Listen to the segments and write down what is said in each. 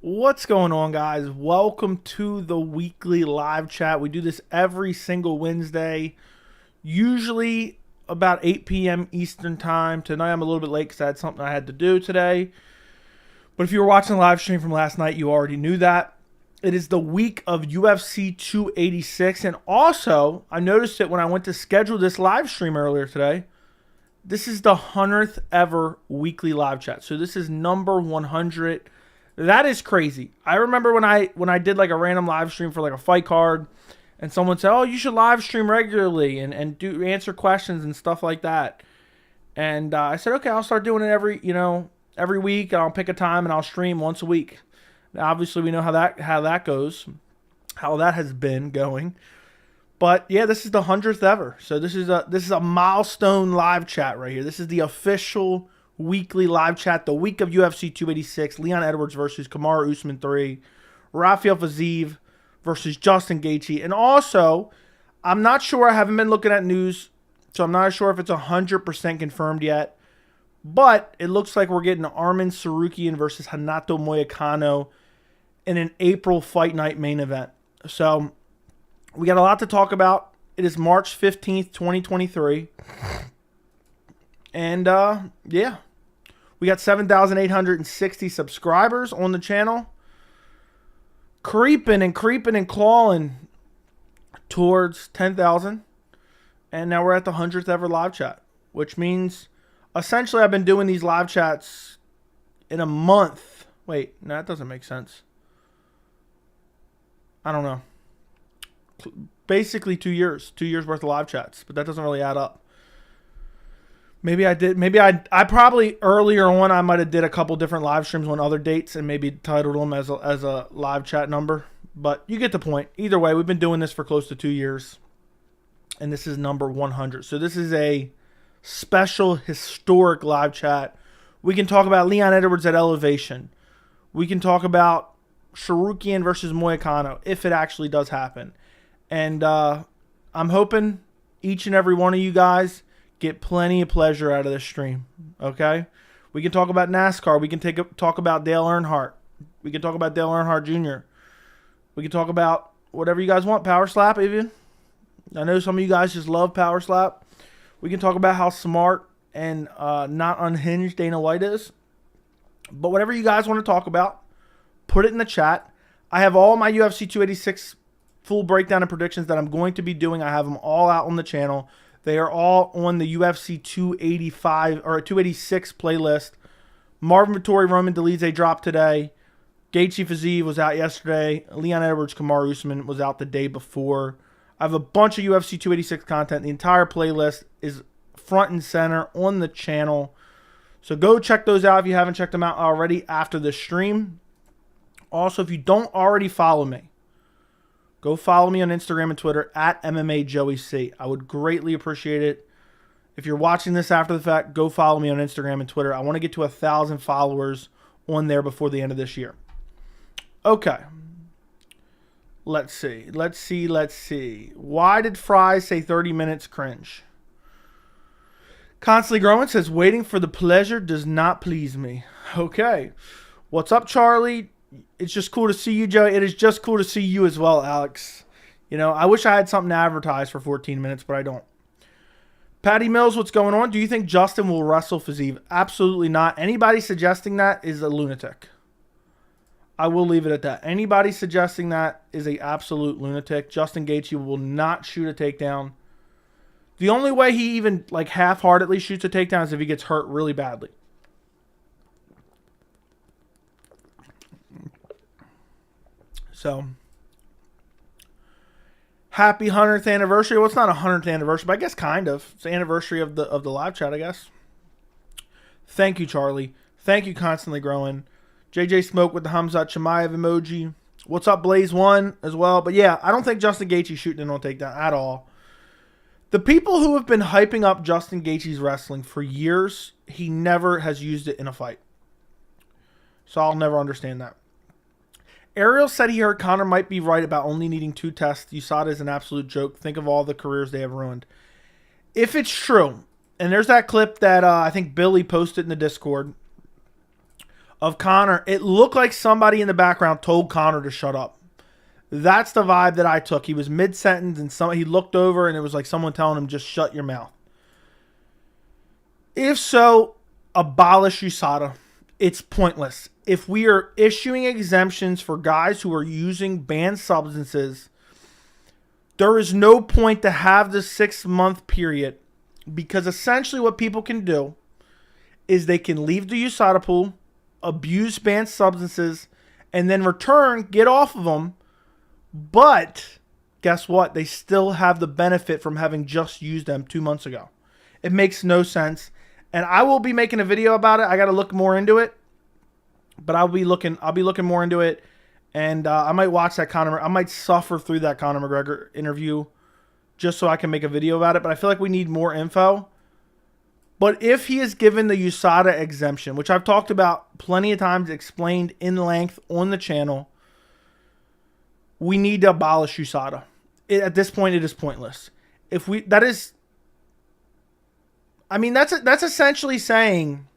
What's going on, guys? Welcome to the weekly live chat. We do this every single Wednesday, usually about 8 p.m. Eastern time. Tonight I'm a little bit late because I had something I had to do today. But if you were watching the live stream from last night, you already knew that. It is the week of UFC 286. And also, I noticed it when I went to schedule this live stream earlier today. This is the 100th ever weekly live chat. So this is number 100. That is crazy. I remember when I did like a random live stream for like a fight card, and someone said, "Oh, you should live stream regularly and do answer questions and stuff like that." And I said, "Okay, I'll start doing it every week, and I'll pick a time and I'll stream once a week." Now, obviously, we know how that goes, how that has been going. But yeah, this is the 100th ever. So this is a milestone live chat right here. This is the official weekly live chat, the week of UFC 286, Leon Edwards versus Kamaru Usman 3, Rafael Fiziev versus Justin Gaethje. And also, I'm not sure, I haven't been looking at news, so I'm not sure if it's 100% confirmed yet, but it looks like we're getting Arman Tsarukyan versus Renato Moicano in an April fight night main event. So we got a lot to talk about. It is March 15th, 2023. And, yeah. We got 7,860 subscribers on the channel. Creeping and clawing towards 10,000. And now we're at the 100th ever live chat. Which means, essentially, I've been doing these live chats in a month. Wait, no, that doesn't make sense. I don't know. Basically 2 years. 2 years worth of live chats. But that doesn't really add up. Maybe I did. Maybe I probably earlier on I might have did a couple different live streams on other dates and maybe titled them as a live chat number. But you get the point. Either way, we've been doing this for close to 2 years. And this is number 100. So this is a special historic live chat. We can talk about Leon Edwards at elevation. We can talk about Tsarukyan versus Moicano if it actually does happen. And I'm hoping each and every one of you guys get plenty of pleasure out of this stream, okay? We can talk about NASCAR. We can talk about Dale Earnhardt. We can talk about Dale Earnhardt Jr. We can talk about whatever you guys want. Power Slap, even. I know some of you guys just love Power Slap. We can talk about how smart and not unhinged Dana White is. But whatever you guys want to talk about, put it in the chat. I have all my UFC 286 full breakdown and predictions that I'm going to be doing. I have them all out on the channel. They are all on the UFC 285 or 286 playlist. Marvin Vettori, Roman Dolidze dropped today. Gaethje Fiziev was out yesterday. Leon Edwards, Kamaru Usman was out the day before. I have a bunch of UFC 286 content. The entire playlist is front and center on the channel. So go check those out if you haven't checked them out already after the stream. Also, if you don't already follow me, go follow me on Instagram and Twitter at MMAJoeyC. I would greatly appreciate it. If you're watching this after the fact, go follow me on Instagram and Twitter. I want to get to 1,000 followers on there before the end of this year. Okay. Let's see. Why did Fry say 30 minutes cringe? Constantly Growing says, waiting for the pleasure does not please me. Okay. What's up, Charlie? It's just cool to see you, Joey. It is just cool to see you as well, Alex. You know, I wish I had something to advertise for 14 minutes, but I don't. Patty Mills, what's going on? Do you think Justin will wrestle Fiziev? Absolutely not. Anybody suggesting that is a lunatic. I will leave it at that. Anybody suggesting that is an absolute lunatic. Justin Gaethje will not shoot a takedown. The only way he even like half-heartedly shoots a takedown is if he gets hurt really badly. So, happy 100th anniversary. Well, it's not a 100th anniversary, but I guess kind of. It's the anniversary of the live chat, I guess. Thank you, Charlie. Thank you, Constantly Growing. JJ Smoke with the Hamzat Chimaev emoji. What's up, Blaze1 as well. But yeah, I don't think Justin Gaethje shooting in on takedown at all. The people who have been hyping up Justin Gaethje's wrestling for years, he never has used it in a fight. So I'll never understand that. Ariel said he heard Conor might be right about only needing 2 tests. USADA is an absolute joke. Think of all the careers they have ruined. If it's true, and there's that clip that I think Billy posted in the Discord of Conor, it looked like somebody in the background told Conor to shut up. That's the vibe that I took. He was mid-sentence and he looked over and it was like someone telling him, just shut your mouth. If so, abolish USADA. It's pointless. If we are issuing exemptions for guys who are using banned substances, there is no point to have the 6-month period, because essentially what people can do is they can leave the USADA pool, abuse banned substances, and then return, get off of them. But guess what? They still have the benefit from having just used them 2 months ago. It makes no sense. And I will be making a video about it. I got to look more into it. But I'll be looking more into it. And I might watch that I might suffer through that Conor McGregor interview just so I can make a video about it. But I feel like we need more info. But if he is given the USADA exemption, which I've talked about plenty of times, explained in length on the channel, we need to abolish USADA. At this point, it is pointless. That's essentially saying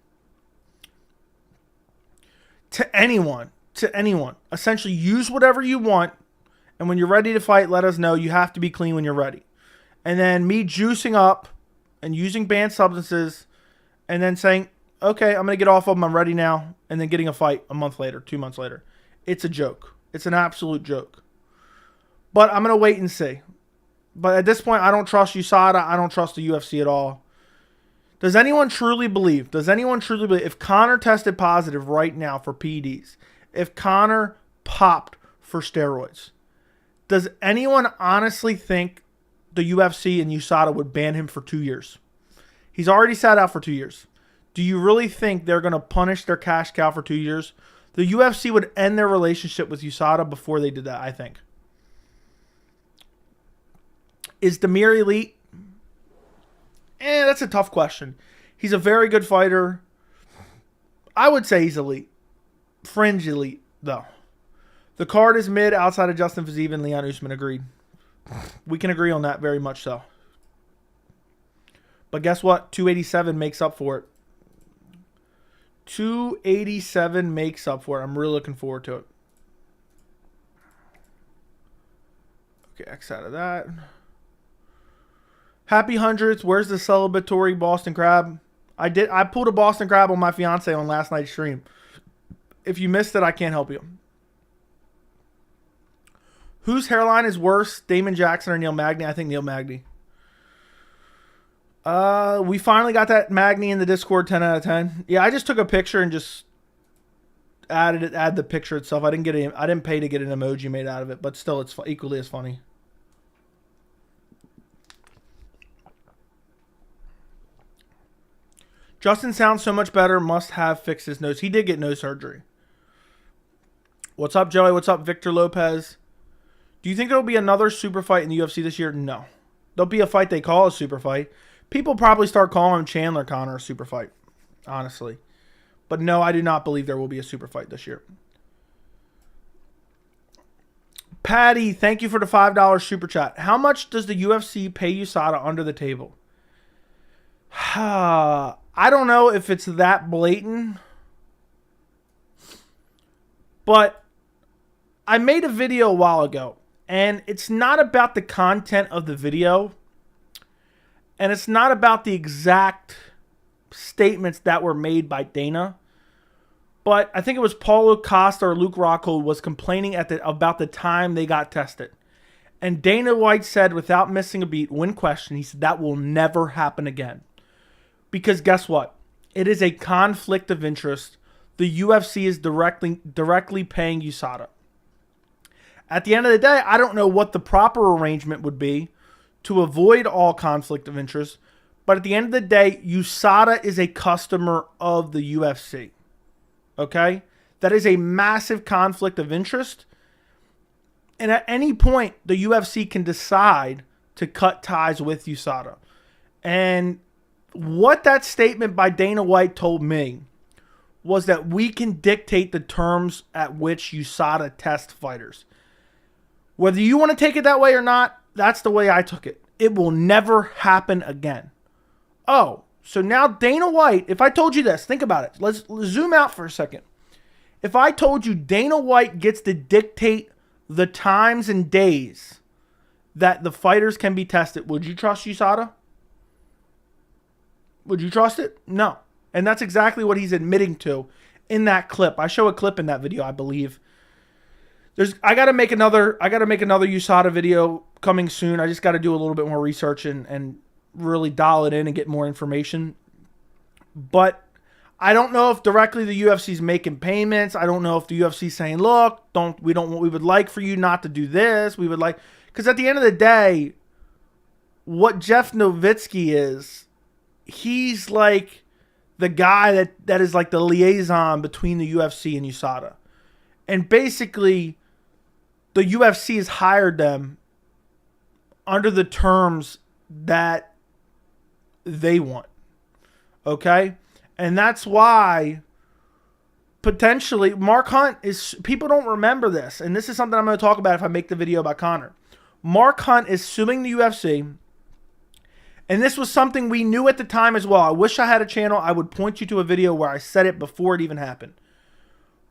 to anyone, essentially use whatever you want, and when you're ready to fight, let us know. You have to be clean when you're ready. And then me juicing up and using banned substances and then saying, okay, I'm going to get off of them, I'm ready now, and then getting a fight a month later, 2 months later. It's a joke. It's an absolute joke. But I'm going to wait and see. But at this point, I don't trust USADA. I don't trust the UFC at all. Does anyone truly believe if Conor tested positive right now for PEDs, if Conor popped for steroids, does anyone honestly think the UFC and USADA would ban him for 2 years? He's already sat out for 2 years. Do you really think they're going to punish their cash cow for 2 years? The UFC would end their relationship with USADA before they did that, I think. Is Demir elite? That's a tough question. He's a very good fighter. I would say he's elite. Fringe elite, though. The card is mid outside of Justin Fiziev and Leon Usman. Agreed. We can agree on that very much so. But guess what? 287 makes up for it. 287 makes up for it. I'm really looking forward to it. Okay, X out of that. Happy hundreds. Where's the celebratory Boston Crab? I pulled a Boston Crab on my fiance on last night's stream. If you missed it, I can't help you. Whose hairline is worse, Damon Jackson or Neil Magny? I think Neil Magny. We finally got that Magny in the Discord, 10 out of 10. Yeah, I just took a picture and just add the picture itself. I didn't pay to get an emoji made out of it, but still, it's equally as funny. Justin sounds so much better. Must have fixed his nose. He did get nose surgery. What's up, Joey? What's up, Victor Lopez? Do you think there will be another super fight in the UFC this year? No. There'll be a fight they call a super fight. People probably start calling Chandler Conor a super fight, honestly. But no, I do not believe there will be a super fight this year. Patty, thank you for the $5 super chat. How much does the UFC pay USADA under the table? I don't know if it's that blatant, but I made a video a while ago, and it's not about the content of the video, and it's not about the exact statements that were made by Dana, but I think it was Paulo Costa or Luke Rockhold was complaining about the time they got tested. And Dana White said, without missing a beat, when questioned, he said that will never happen again. Because guess what? It is a conflict of interest. The UFC is directly paying USADA. At the end of the day, I don't know what the proper arrangement would be to avoid all conflict of interest. But at the end of the day, USADA is a customer of the UFC. Okay? That is a massive conflict of interest. And at any point, the UFC can decide to cut ties with USADA. And what that statement by Dana White told me was that we can dictate the terms at which USADA tests fighters. Whether you want to take it that way or not, that's the way I took it. It will never happen again. Oh, so now Dana White, if I told you this, think about it. Let's zoom out for a second. If I told you Dana White gets to dictate the times and days that the fighters can be tested, would you trust USADA? Would you trust it? No. And that's exactly what he's admitting to in that clip. I show a clip in that video, I believe. I gotta make another USADA video coming soon. I just gotta do a little bit more research and really dial it in and get more information. But I don't know if directly the UFC's making payments. I don't know if the UFC's saying, look, we would like for you not to do this. We would like, because at the end of the day, what Jeff Nowitzki is, he's like the guy that is like the liaison between the UFC and USADA. And basically, the UFC has hired them under the terms that they want. Okay? And that's why potentially Mark Hunt is, people don't remember this, and this is something I'm going to talk about if I make the video about Conor. Mark Hunt is suing the UFC, and this was something we knew at the time as well. I wish I had a channel. I would point you to a video where I said it before it even happened.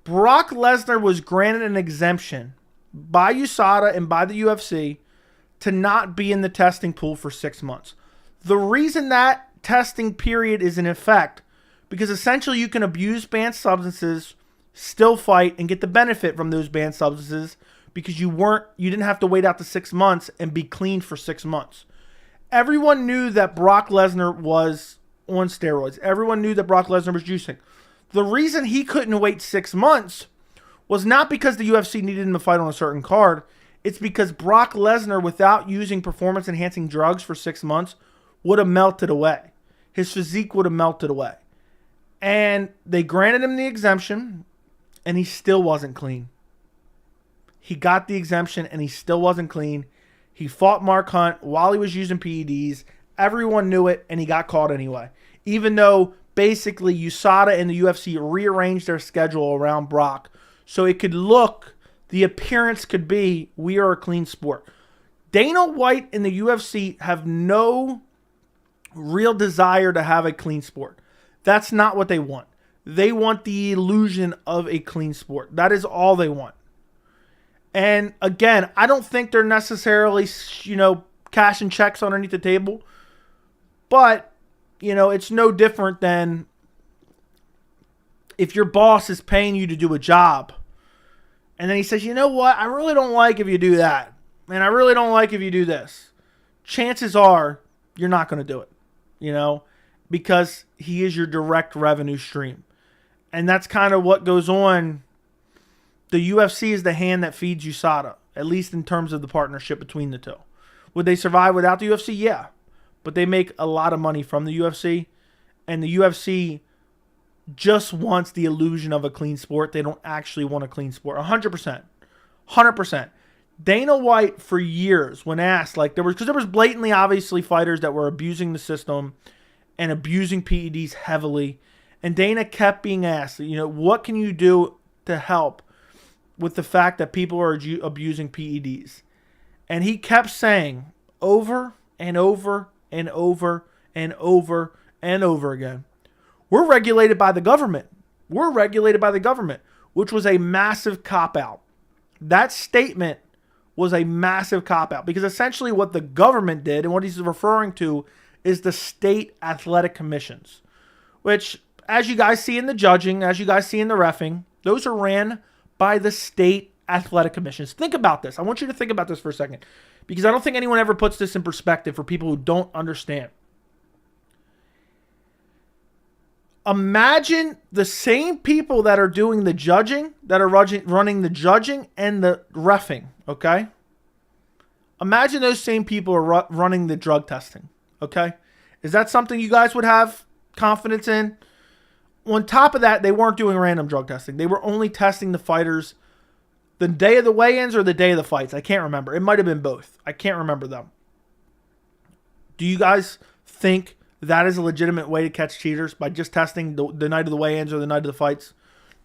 Brock Lesnar was granted an exemption by USADA and by the UFC to not be in the testing pool for 6 months. The reason that testing period is in effect, because essentially you can abuse banned substances, still fight, and get the benefit from those banned substances because you didn't have to wait out the 6 months and be clean for 6 months. Everyone knew that Brock Lesnar was on steroids. Everyone knew that Brock Lesnar was juicing. The reason he couldn't wait 6 months was not because the UFC needed him to fight on a certain card. It's because Brock Lesnar, without using performance-enhancing drugs for 6 months, would have melted away. His physique would have melted away. And they granted him the exemption, and he still wasn't clean. He got the exemption, and he still wasn't clean. He fought Mark Hunt while he was using PEDs. Everyone knew it, and he got caught anyway. Even though, basically, USADA and the UFC rearranged their schedule around Brock so it could look, the appearance could be, we are a clean sport. Dana White and the UFC have no real desire to have a clean sport. That's not what they want. They want the illusion of a clean sport. That is all they want. And again, I don't think they're necessarily, cashing checks underneath the table. But, it's no different than if your boss is paying you to do a job. And then he says, you know what? I really don't like if you do that. And I really don't like if you do this. Chances are you're not going to do it, because he is your direct revenue stream. And that's kind of what goes on. The UFC is the hand that feeds USADA, at least in terms of the partnership between the two. Would they survive without the UFC? Yeah. But they make a lot of money from the UFC. And the UFC just wants the illusion of a clean sport. They don't actually want a clean sport. 100%. 100%. Dana White, for years, when asked, because there was blatantly, obviously, fighters that were abusing the system and abusing PEDs heavily. And Dana kept being asked, what can you do to help with the fact that people are abusing PEDs? And he kept saying over and over and over and over and over again, we're regulated by the government. We're regulated by the government, which was a massive cop-out. That statement was a massive cop-out because essentially what the government did and what he's referring to is the state athletic commissions, which, as you guys see in the judging, as you guys see in the reffing, those are ran by the state athletic commissions. Think about this. I want you to think about this for a second because I don't think anyone ever puts this in perspective for people who don't understand. Imagine the same people that are doing the judging, that are running the judging and the reffing, okay? Imagine those same people are running the drug testing, okay? Is that something you guys would have confidence in? On top of that, they weren't doing random drug testing. They were only testing the fighters the day of the weigh-ins or the day of the fights. I can't remember. It might have been both. I can't remember them. Do you guys think that is a legitimate way to catch cheaters by just testing the night of the weigh-ins or the night of the fights?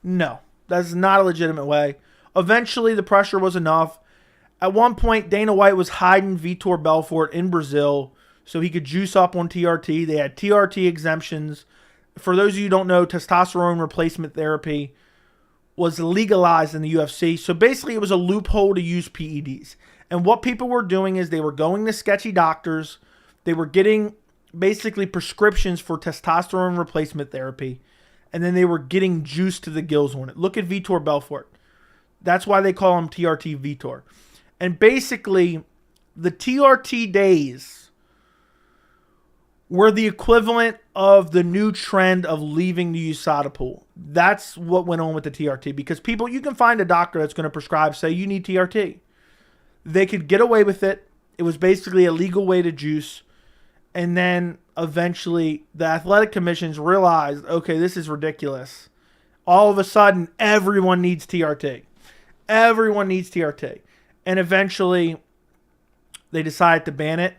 No, that's not a legitimate way. Eventually, the pressure was enough. At one point, Dana White was hiding Vitor Belfort in Brazil so he could juice up on TRT. They had TRT exemptions. For those of you who don't know, testosterone replacement therapy was legalized in the UFC. So basically it was a loophole to use PEDs. And what people were doing is they were going to sketchy doctors. They were getting basically prescriptions for testosterone replacement therapy. And then they were getting juice to the gills on it. Look at Vitor Belfort. That's why they call him TRT Vitor. And basically, the TRT days were the equivalent of the new trend of leaving the USADA pool. That's what went on with the TRT. Because people, you can find a doctor that's going to prescribe, say, you need TRT. They could get away with it. It was basically a legal way to juice. And then eventually the athletic commissions realized, okay, this is ridiculous. All of a sudden, everyone needs TRT. Everyone needs TRT. And eventually they decided to ban it.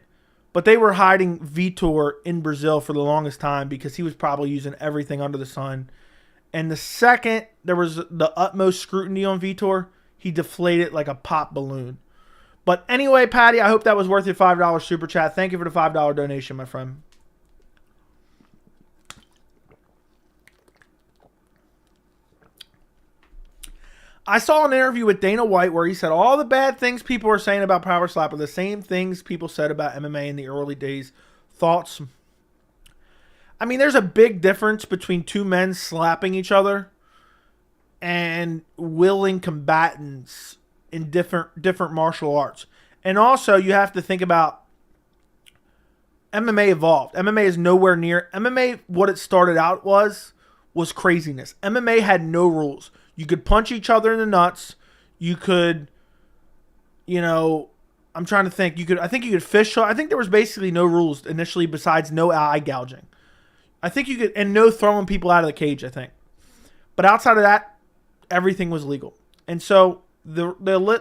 But they were hiding Vitor in Brazil for the longest time because he was probably using everything under the sun. And the second there was the utmost scrutiny on Vitor, he deflated like a pop balloon. But anyway, Patty, I hope that was worth your $5 super chat. Thank you for the $5 donation, my friend. I saw an interview with Dana White where he said all the bad things people are saying about Power Slap are the same things people said about MMA in the early days. Thoughts? I mean, there's a big difference between two men slapping each other and willing combatants in different martial arts. And also, you have to think about MMA evolved. MMA is nowhere near. MMA, what it started out was craziness. MMA had no rules. You could punch each other in the nuts. You could, I'm trying to think. I think you could fish. I think there was basically no rules initially besides no eye gouging. I think you could, and no throwing people out of the cage, I think. But outside of that, everything was legal. And so the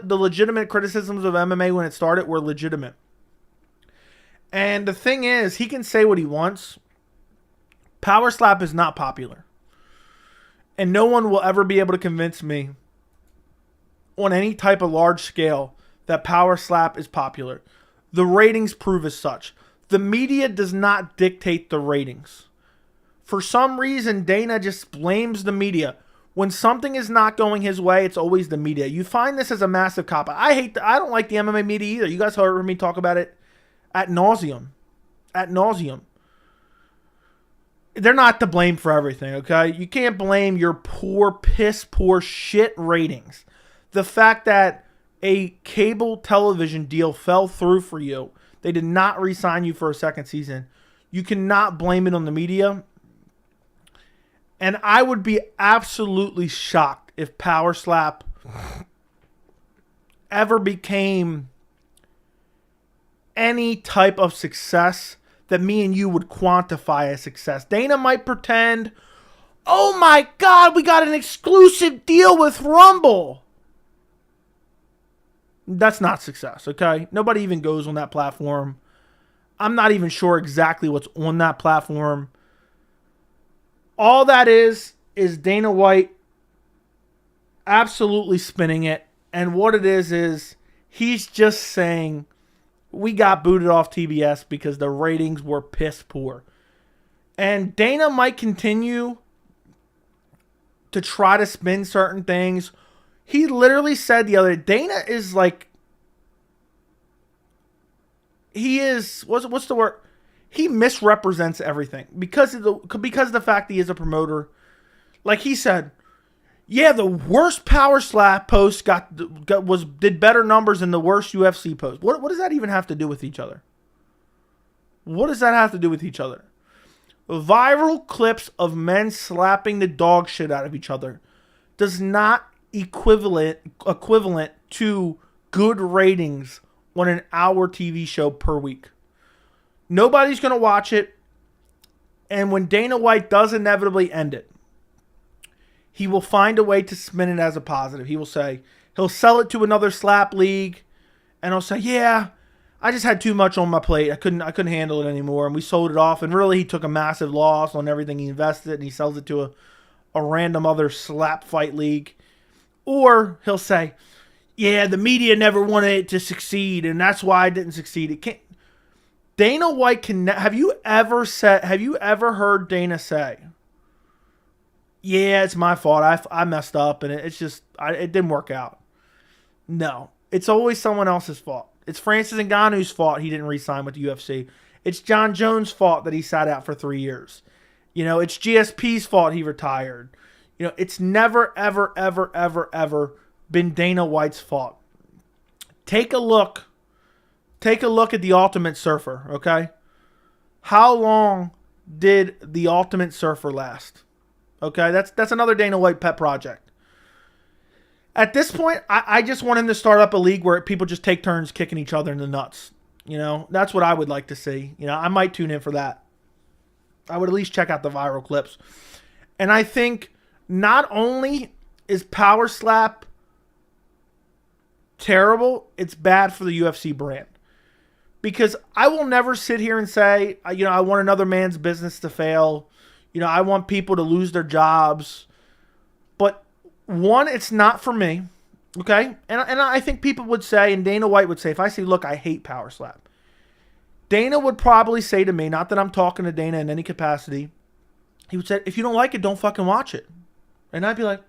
legitimate criticisms of MMA when it started were legitimate. And the thing is, he can say what he wants. Power Slap is not popular. And no one will ever be able to convince me on any type of large scale that Power Slap is popular. The ratings prove as such. The media does not dictate the ratings. For some reason, Dana just blames the media. When something is not going his way, it's always the media. You find this as a massive cop-out. I don't like the MMA media either. You guys heard me talk about it ad nauseum. Ad nauseum. They're not to blame for everything, okay? You can't blame your piss poor shit ratings. The fact that a cable television deal fell through for you, they did not re-sign you for a second season. You cannot blame it on the media. And I would be absolutely shocked if Power Slap ever became any type of success that me and you would quantify as success. Dana might pretend, oh my God, we got an exclusive deal with Rumble. That's not success, okay? Nobody even goes on that platform. I'm not even sure exactly what's on that platform. All that is Dana White absolutely spinning it. And what it is he's just saying, we got booted off TBS because the ratings were piss poor. And Dana might continue to try to spin certain things. He literally said the other day, Dana is like, he is, what's the word? He misrepresents everything because of the fact that he is a promoter. Like he said, yeah, the worst Power Slap post did better numbers than the worst UFC post. What does that even have to do with each other? What does that have to do with each other? Viral clips of men slapping the dog shit out of each other does not equivalent to good ratings on an hour TV show per week. Nobody's going to watch it. And when Dana White does inevitably end it, he will find a way to spin it as a positive. He will say, he'll sell it to another slap league. And he'll say, yeah, I just had too much on my plate. I couldn't handle it anymore. And we sold it off. And really, he took a massive loss on everything he invested. And he sells it to a random other slap fight league. Or he'll say, yeah, the media never wanted it to succeed. And that's why I didn't succeed. It can't. Dana White have you ever heard Dana say, yeah, it's my fault. I messed up, and it's just it didn't work out. No, it's always someone else's fault. It's Francis Ngannou's fault he didn't re-sign with the UFC. It's John Jones' fault that he sat out for 3 years. It's GSP's fault he retired. It's never, ever, ever, ever, ever been Dana White's fault. Take a look. Take a look at the Ultimate Surfer, okay? How long did the Ultimate Surfer last? Okay, that's another Dana White pet project. At this point, I just want him to start up a league where people just take turns kicking each other in the nuts. That's what I would like to see. I might tune in for that. I would at least check out the viral clips. And I think not only is Power Slap terrible, it's bad for the UFC brand. Because I will never sit here and say, I want another man's business to fail. I want people to lose their jobs. But one, it's not for me. Okay? And I think people would say, and Dana White would say, if I say, look, I hate Power Slap. Dana would probably say to me, not that I'm talking to Dana in any capacity, he would say, if you don't like it, don't fucking watch it. And I'd be like,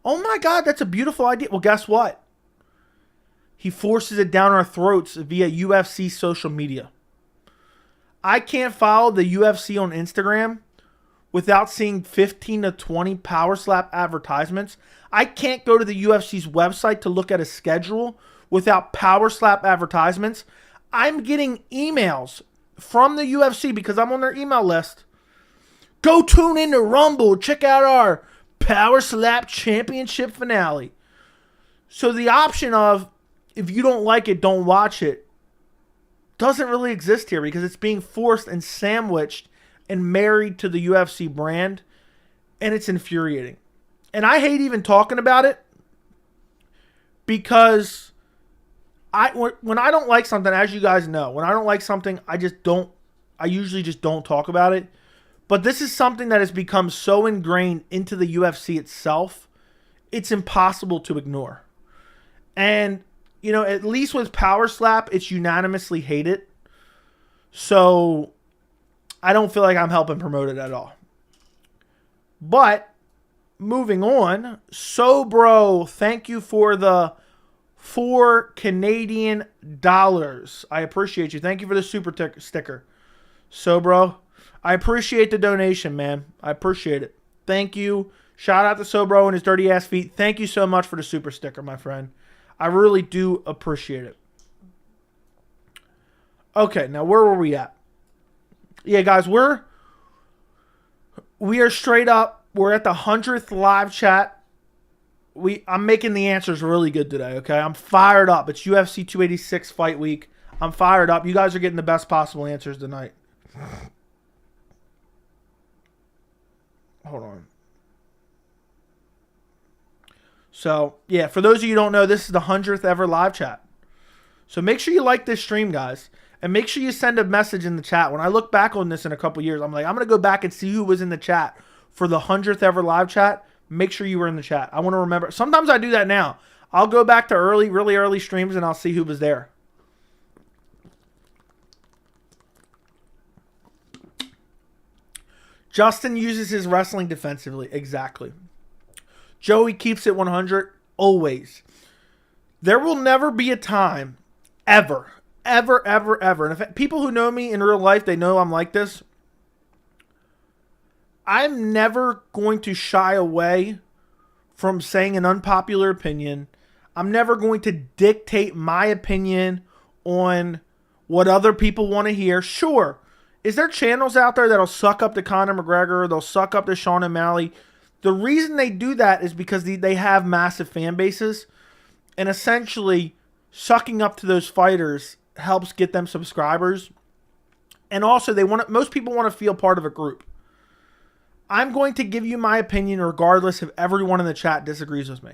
oh my God, that's a beautiful idea. Well, guess what? He forces it down our throats via UFC social media. I can't follow the UFC on Instagram without seeing 15 to 20 Power Slap advertisements. I can't go to the UFC's website to look at a schedule without Power Slap advertisements. I'm getting emails from the UFC because I'm on their email list. Go tune in to Rumble. Check out our Power Slap Championship finale. So the option of, if you don't like it, don't watch it, doesn't really exist here because it's being forced and sandwiched and married to the UFC brand, and it's infuriating. And I hate even talking about it because when I don't like something, as you guys know, when I don't like something, I usually just don't talk about it. But this is something that has become so ingrained into the UFC itself, it's impossible to ignore. And at least with Power Slap, it's unanimously hated. So I don't feel like I'm helping promote it at all. But moving on, Sobro, thank you for the $4 Canadian. I appreciate you. Thank you for the super sticker. Sobro, I appreciate the donation, man. I appreciate it. Thank you. Shout out to Sobro and his dirty ass feet. Thank you so much for the super sticker, my friend. I really do appreciate it. Okay, now where were we at? Yeah, guys, we are straight up. We're at the 100th live chat. I'm making the answers really good today, okay? I'm fired up. It's UFC 286 fight week. I'm fired up. You guys are getting the best possible answers tonight. Hold on. So, yeah, for those of you who don't know, this is the 100th ever live chat. So make sure you like this stream, guys. And make sure you send a message in the chat. When I look back on this in a couple years, I'm going to go back and see who was in the chat for the 100th ever live chat. Make sure you were in the chat. I want to remember. Sometimes I do that now. I'll go back to really early streams and I'll see who was there. Justin uses his wrestling defensively. Exactly. Joey keeps it 100 always. There will never be a time, ever. And if people who know me in real life, they know I'm like this. I'm never going to shy away from saying an unpopular opinion. I'm never going to dictate my opinion on what other people want to hear. Sure, is there channels out there that'll suck up to Conor McGregor? They'll suck up to Sean O'Malley. The reason they do that is because they have massive fan bases. And essentially, sucking up to those fighters helps get them subscribers. And also, most people want to feel part of a group. I'm going to give you my opinion regardless if everyone in the chat disagrees with me.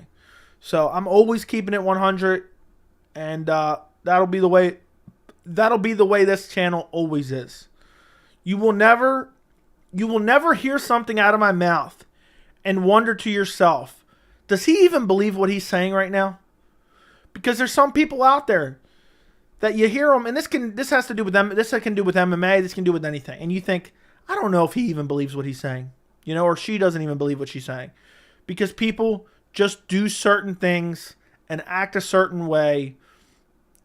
So I'm always keeping it 100, and that'll be the way this channel always is. You will never hear something out of my mouth and wonder to yourself, does he even believe what he's saying right now? Because there's some people out there that you hear them, and this has to do with them. This can do with MMA. This can do with anything, and you think, I don't know if he even believes what he's saying. or she doesn't even believe what she's saying. Because people just do certain things and act a certain way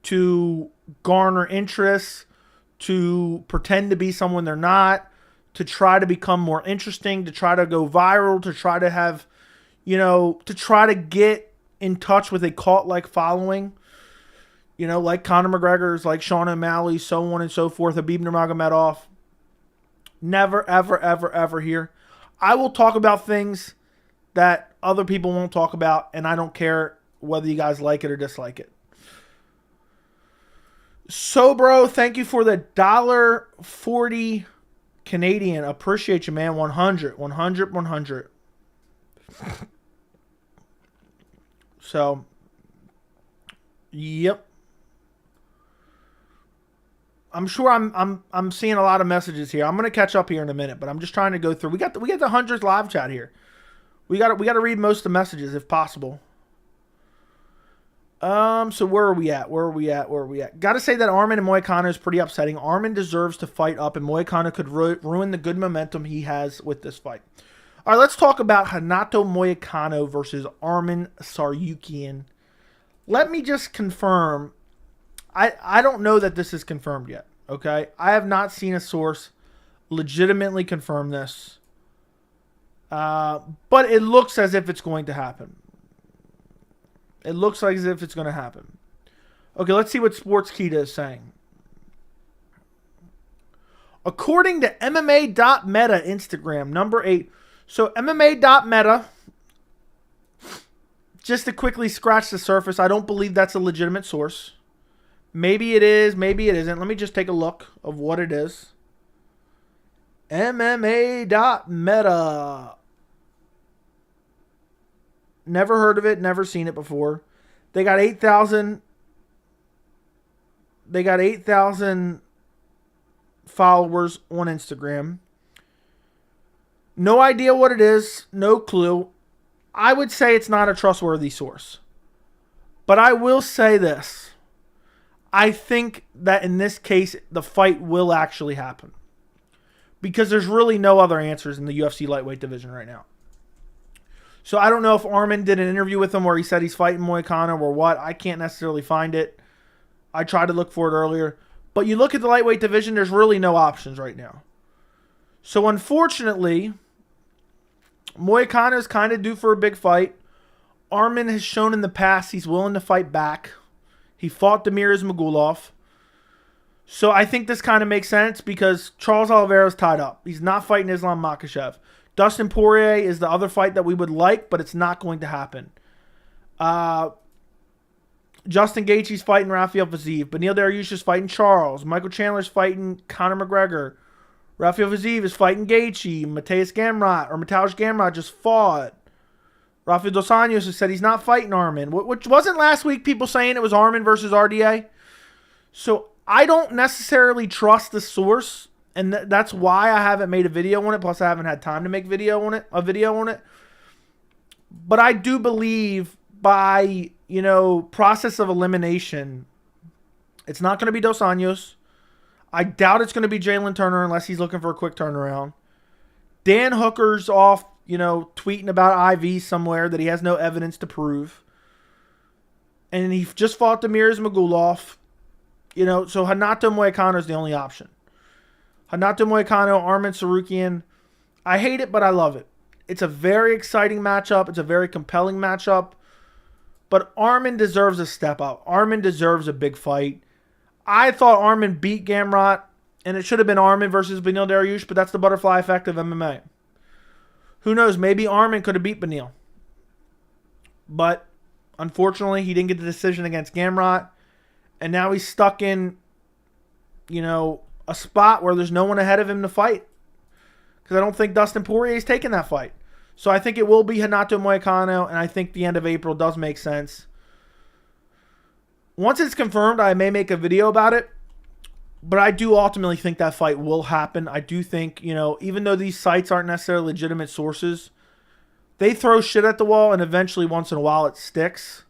to garner interest, to pretend to be someone they're not, to try to become more interesting, to try to go viral, to try to have, to try to get in touch with a cult-like following, like Conor McGregor's, like Sean O'Malley, so on and so forth, Khabib Nurmagomedov. Never, ever, ever, ever here. I will talk about things that other people won't talk about, and I don't care whether you guys like it or dislike it. So, bro, thank you for the $1.40 Canadian. Appreciate you, man. 100. So, yep. I'm sure I'm seeing a lot of messages here. I'm gonna catch up here in a minute, but I'm just trying to go through. We got the 100th live chat here. We got to read most of the messages if possible. So where are we at? Got to say that Arman and Moicano is pretty upsetting. Arman deserves to fight up, and Moicano could ruin the good momentum he has with this fight. All right, let's talk about Renato Moicano versus Arman Tsarukyan. Let me just confirm. I don't know that this is confirmed yet, okay? I have not seen a source legitimately confirm this. But it looks as if it's going to happen. It looks like as if it's going to happen. Okay, let's see what Sportskeeda is saying. According to MMA.meta Instagram, number 8. So MMA.meta, just to quickly scratch the surface, I don't believe that's a legitimate source. Maybe it is, maybe it isn't. Let me just take a look of what it is. MMA.meta. Never heard of it, never seen it before. They got 8,000. They got 8,000 followers on Instagram. No idea what it is, no clue. I would say it's not a trustworthy source. But I will say this. I think that in this case, the fight will actually happen. Because there's really no other answers in the UFC lightweight division right now. So I don't know if Arman did an interview with him where he said he's fighting Moicano or what. I can't necessarily find it. I tried to look for it earlier. But you look at the lightweight division, there's really no options right now. So unfortunately, Moicano is kind of due for a big fight. Arman has shown in the past he's willing to fight back. He fought Demir's Magulov. So I think this kind of makes sense because Charles Oliveira's tied up. He's not fighting Islam Makhachev. Dustin Poirier is the other fight that we would like, but it's not going to happen. Justin Gaethje's fighting Rafael Fiziev. Beneil Dariush is fighting Charles. Michael Chandler's fighting Conor McGregor. Rafael Fiziev is fighting Gaethje. Mateusz Gamrot just fought. Rafael Dos Anjos has said he's not fighting Arman, which wasn't last week people saying it was Arman versus RDA. So I don't necessarily trust the source, and that's why I haven't made a video on it. Plus, I haven't had time to make a video on it. But I do believe by, process of elimination, it's not going to be Dos Anjos. I doubt it's going to be Jalen Turner unless he's looking for a quick turnaround. Dan Hooker's off, tweeting about IV somewhere that he has no evidence to prove. And he just fought Demir's Magulov. So Renato Moicano is the only option. Renato Moicano, Arman Tsarukyan. I hate it, but I love it. It's a very exciting matchup. It's a very compelling matchup. But Arman deserves a step up. Arman deserves a big fight. I thought Arman beat Gamrot, and it should have been Arman versus Beneil Dariush, but that's the butterfly effect of MMA. Who knows? Maybe Arman could have beat Beneil. But unfortunately, he didn't get the decision against Gamrot. And now he's stuck in, a spot where there's no one ahead of him to fight. Because I don't think Dustin Poirier is taking that fight. So I think it will be Renato Moicano, and I think the end of April does make sense. Once it's confirmed, I may make a video about it. But I do ultimately think that fight will happen. I do think, even though these sites aren't necessarily legitimate sources, they throw shit at the wall, and eventually, once in a while, it sticks.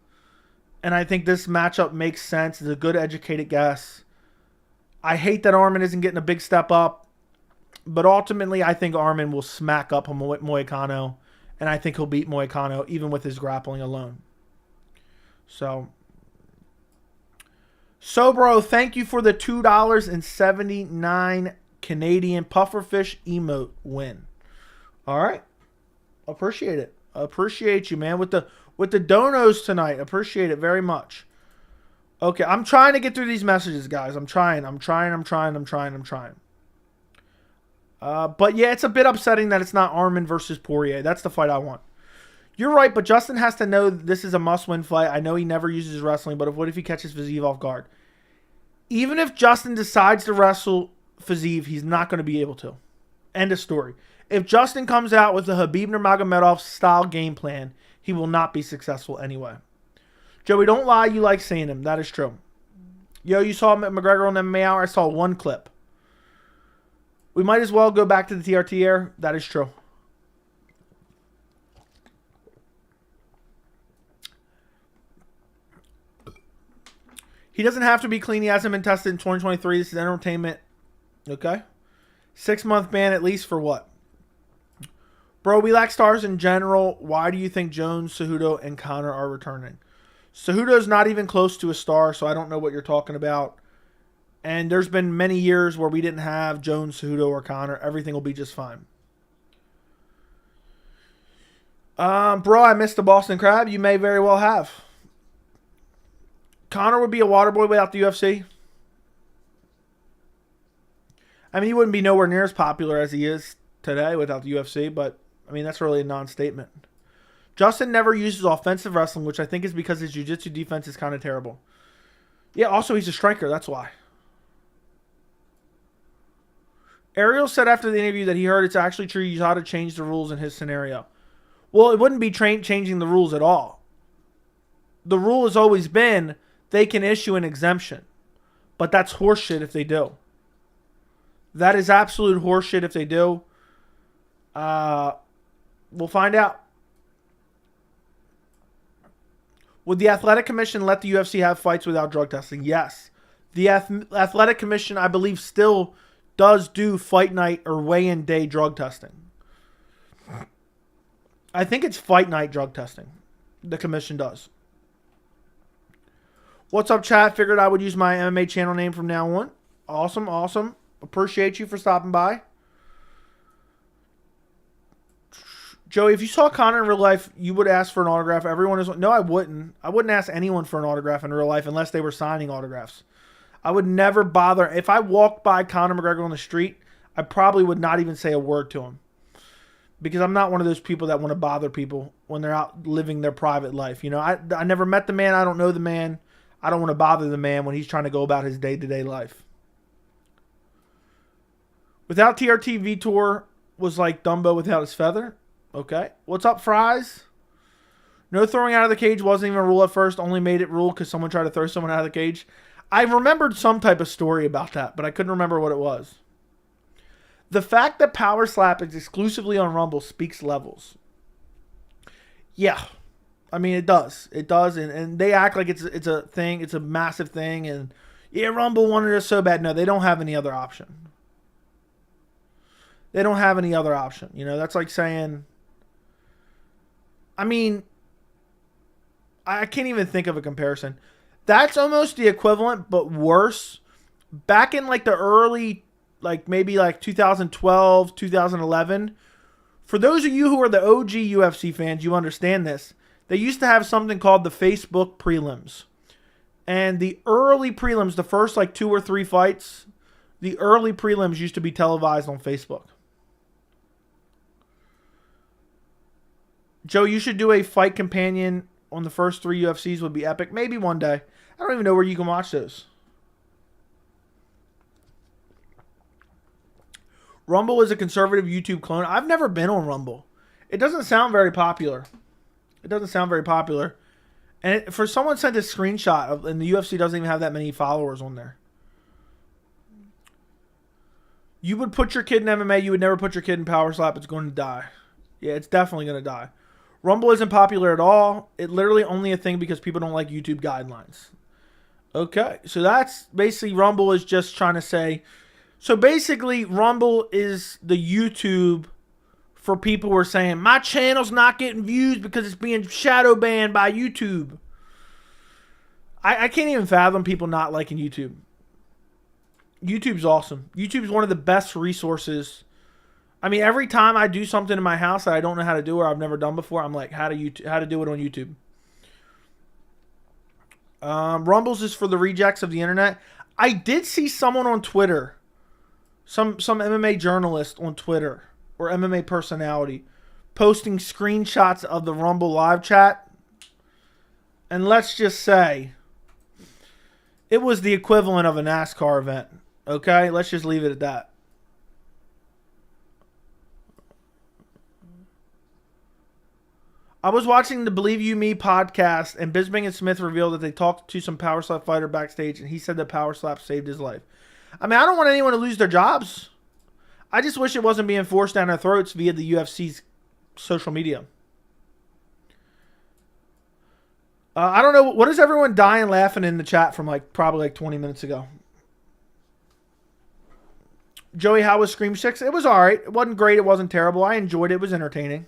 And I think this matchup makes sense. It's a good, educated guess. I hate that Arman isn't getting a big step up. But ultimately, I think Arman will smack up Moicano, and I think he'll beat Moicano even with his grappling alone. So, bro, thank you for the $2.79 Canadian pufferfish emote win. All right, appreciate it. Appreciate you, man, with the donos tonight. Appreciate it very much. Okay, I'm trying to get through these messages, guys. I'm trying. But yeah, it's a bit upsetting that it's not Arman versus Poirier. That's the fight I want. You're right, but Justin has to know this is a must-win fight. I know he never uses wrestling, but what if he catches Fiziev off guard? Even if Justin decides to wrestle Fiziev, he's not going to be able to. End of story. If Justin comes out with a Khabib Nurmagomedov style game plan, he will not be successful anyway. Joey, don't lie. You like seeing him. That is true. Yo, you saw McGregor on the MMA Hour? I saw one clip. We might as well go back to the TRT air. That is true. He doesn't have to be clean. He hasn't been tested in 2023. This is entertainment. Okay. 6-month ban at least for what? Bro, we lack stars in general. Why do you think Jones, Cejudo, and Conor are returning? Cejudo's not even close to a star, so I don't know what you're talking about. And there's been many years where we didn't have Jones, Cejudo, or Conor. Everything will be just fine. Bro, I missed the Boston Crab. You may very well have. Conor would be a water boy without the UFC. I mean, he wouldn't be nowhere near as popular as he is today without the UFC, but, I mean, that's really a non-statement. Justin never uses offensive wrestling, which I think is because his jiu-jitsu defense is kind of terrible. Yeah, also he's a striker. That's why. Ariel said after the interview that he heard it's actually true USADA changed the rules in his scenario. Well, it wouldn't be changing the rules at all. The rule has always been they can issue an exemption. But that's horseshit if they do. That is absolute horseshit if they do. We'll find out. Would the Athletic Commission let the UFC have fights without drug testing? Yes. The Athletic Commission, I believe, still does do fight night or weigh-in day drug testing. I think it's fight night drug testing. The commission does. What's up, chat? Figured I would use my MMA channel name from now on. Awesome, awesome. Appreciate you for stopping by. Joey, if you saw Conor in real life, you would ask for an autograph. Everyone is... No, I wouldn't. I wouldn't ask anyone for an autograph in real life unless they were signing autographs. I would never bother. If I walked by Conor McGregor on the street, I probably would not even say a word to him. Because I'm not one of those people that want to bother people when they're out living their private life. You know, I never met the man. I don't know the man. I don't want to bother the man when he's trying to go about his day-to-day life. Without TRT, Vitor was like Dumbo without his feather. Okay. What's up, Fries? No throwing out of the cage wasn't even a rule at first. Only made it rule because someone tried to throw someone out of the cage. I remembered some type of story about that, but I couldn't remember what it was. The fact that Power Slap is exclusively on Rumble speaks levels. Yeah. I mean, it does. It does. And they act like it's a thing. It's a massive thing. And yeah, Rumble wanted us so bad. No, they don't have any other option. They don't have any other option. You know, that's like saying... I mean, I can't even think of a comparison. That's almost the equivalent, but worse. Back in like the early, like maybe like 2012, 2011, for those of you who are the OG UFC fans, you understand this. They used to have something called the Facebook prelims. And the early prelims, the first like 2 or 3 fights, the early prelims used to be televised on Facebook. Joe, you should do a fight companion on the first 3 UFCs. Would be epic. Maybe one day. I don't even know where you can watch those. Rumble is a conservative YouTube clone. I've never been on Rumble. It doesn't sound very popular. It doesn't sound very popular. And for someone sent a screenshot of, and the UFC doesn't even have that many followers on there. You would put your kid in MMA. You would never put your kid in Power Slap. It's going to die. Yeah, it's definitely going to die. Rumble isn't popular at all. It literally only a thing because people don't like YouTube guidelines. Okay, so that's basically Rumble is just trying to say, So basically, Rumble is the YouTube for people who are saying, my channel's not getting views because it's being shadow banned by YouTube. I can't even fathom people not liking YouTube. YouTube's awesome. YouTube's one of the best resources. I mean, every time I do something in my house that I don't know how to do or I've never done before, I'm like, how to do it on YouTube. Rumbles is for the rejects of the internet. I did see someone on Twitter, some MMA journalist on Twitter or MMA personality, posting screenshots of the Rumble live chat. And let's just say, it was the equivalent of a NASCAR event. Okay? Let's just leave it at that. I was watching the Believe You Me podcast, and Bisping and Smith revealed that they talked to some power slap fighter backstage, and he said that power slap saved his life. I mean, I don't want anyone to lose their jobs. I just wish it wasn't being forced down their throats via the UFC's social media. I don't know. What is everyone dying laughing in the chat from probably 20 minutes ago? Joey, how was Scream 6? It was alright. It wasn't great. It wasn't terrible. I enjoyed it. It was entertaining.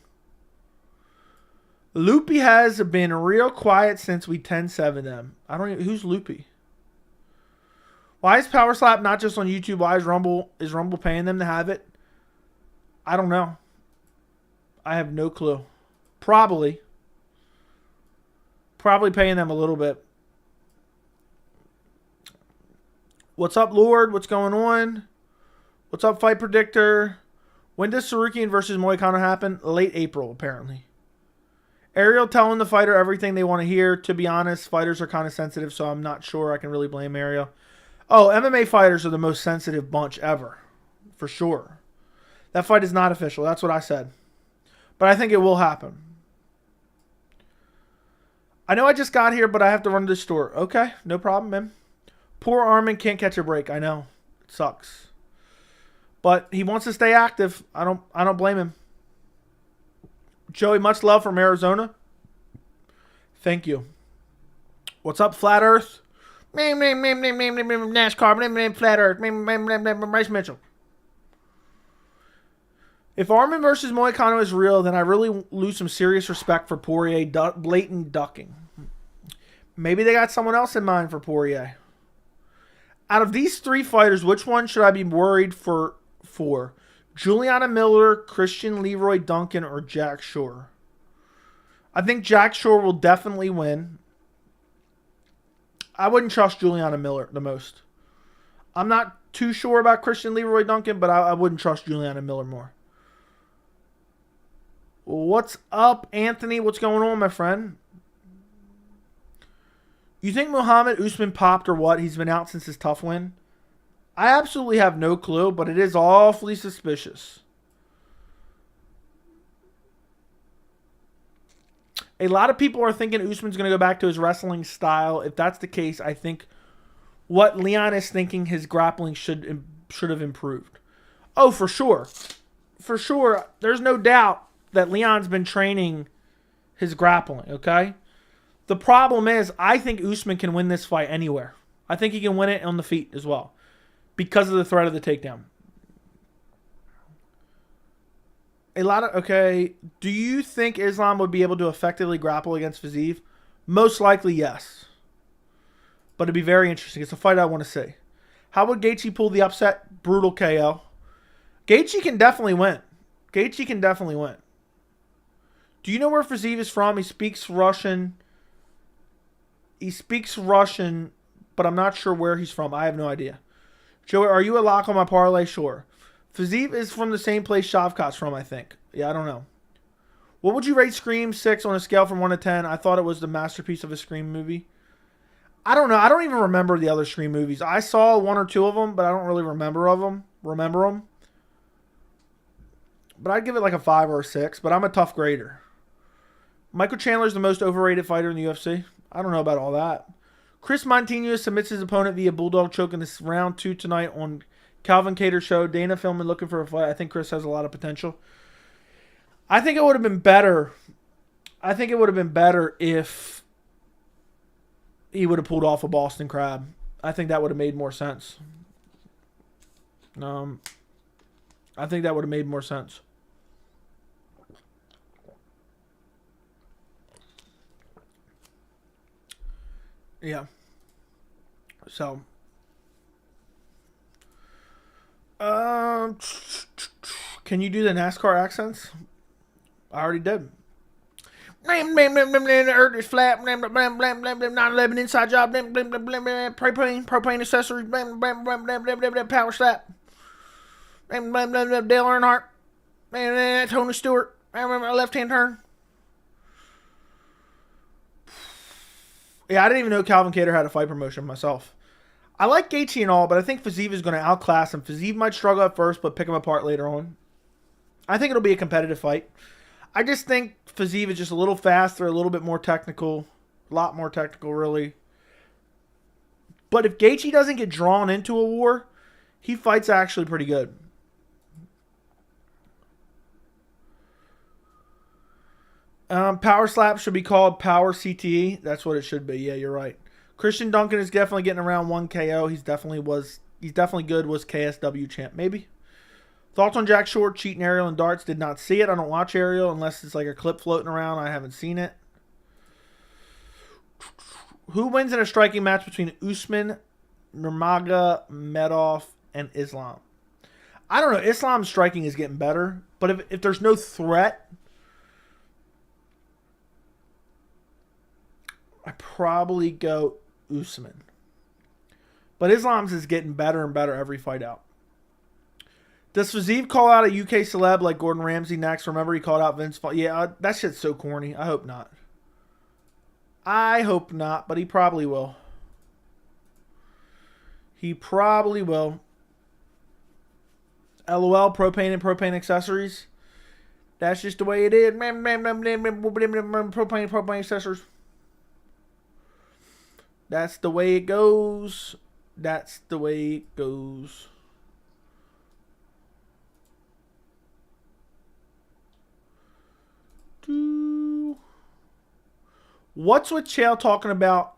Loopy has been real quiet since we 10-7 them. I don't even... Who's Loopy? Why is Power Slap not just on YouTube? Why is Rumble paying them to have it? I don't know. I have no clue. Probably paying them a little bit. What's up, Lord? What's going on? What's up, Fight Predictor? When does Tsarukyan versus Moicano happen? Late April, apparently. Ariel telling the fighter everything they want to hear. To be honest, fighters are kind of sensitive, so I'm not sure I can really blame Ariel. Oh, MMA fighters are the most sensitive bunch ever. For sure. That fight is not official. That's what I said. But I think it will happen. I know I just got here, but I have to run to the store. Okay, no problem, man. Poor Arman can't catch a break. I know. It sucks. But he wants to stay active. I don't blame him. Joey, much love from Arizona. Thank you. What's up, Flat Earth? NASCAR, Flat Earth, Bryce Mitchell. If Arman versus Moicano is real, then I really lose some serious respect for Poirier blatant ducking. Maybe they got someone else in mind for Poirier. Out of these three fighters, which one should I be worried for? Juliana Miller, Christian Leroy Duncan, or Jack Shore? I think Jack Shore will definitely win. I wouldn't trust Juliana Miller the most. I'm not too sure about Christian Leroy Duncan, but I wouldn't trust Juliana Miller more. What's up, Anthony? What's going on, my friend? You think Muhammad Usman popped or what? He's been out since his tough win. I absolutely have no clue, but it is awfully suspicious. A lot of people are thinking Usman's going to go back to his wrestling style. If that's the case, I think what Leon is thinking, his grappling should have improved. Oh, for sure. For sure. There's no doubt that Leon's been training his grappling, okay? The problem is, I think Usman can win this fight anywhere. I think he can win it on the feet as well, because of the threat of the takedown. Do you think Islam would be able to effectively grapple against Fiziev? Most likely, yes. But it'd be very interesting. It's a fight I want to see. How would Gaethje pull the upset? Brutal KO. Gaethje can definitely win. Do you know where Fiziev is from? He speaks Russian, but I'm not sure where he's from. I have no idea. Joey, are you a lock on my parlay? Sure. Fiziev is from the same place Shavkat's from, I think. Yeah, I don't know. What would you rate Scream 6 on a scale from 1 to 10? I thought it was the masterpiece of a Scream movie. I don't know. I don't even remember the other Scream movies. I saw one or two of them, but I don't really remember them. But I'd give it like a 5 or a 6, but I'm a tough grader. Michael Chandler's the most overrated fighter in the UFC. I don't know about all that. Chris Montino submits his opponent via Bulldog choke in this round 2 tonight on Calvin Cater's show. Dana Philman looking for a fight. I think Chris has a lot of potential. I think it would have been better. If he would have pulled off a Boston Crab. I think that would have made more sense. I think that would have made more sense. Yeah. So. Can you do the NASCAR accents? I already did. Earth is flat. 9/11 inside job. Propane accessories. Power slap. Dale Earnhardt. Tony Stewart. Left hand turn. Yeah, I didn't even know Calvin Kattar had a fight promotion myself. I like Gaethje and all, but I think Fiziev is going to outclass him. Fiziev might struggle at first, but pick him apart later on. I think it'll be a competitive fight. I just think Fiziev is just a little faster, a little bit more technical. A lot more technical, really. But if Gaethje doesn't get drawn into a war, he fights actually pretty good. Power slap should be called power CTE. That's what it should be. Yeah, you're right. Christian Duncan is definitely getting around 1 KO. He's definitely good. Was KSW champ. Maybe. Thoughts on Jack Shore cheating aerial and darts? Did not see it. I don't watch aerial unless it's like a clip floating around. I haven't seen it. Who wins in a striking match between Usman, Nurmagomedov, and Islam? I don't know. Islam's striking is getting better, but if there's no threat, I probably go Usman. But Islam's is getting better and better every fight out. Does Fiziev call out a UK celeb like Gordon Ramsay next? Remember he called out Vince Vaughn? Yeah, that shit's so corny. I hope not. I hope not, but he probably will. He probably will. LOL, propane and propane accessories. That's just the way it is. Propane accessories. That's the way it goes. That's the way it goes. What's with Chael talking about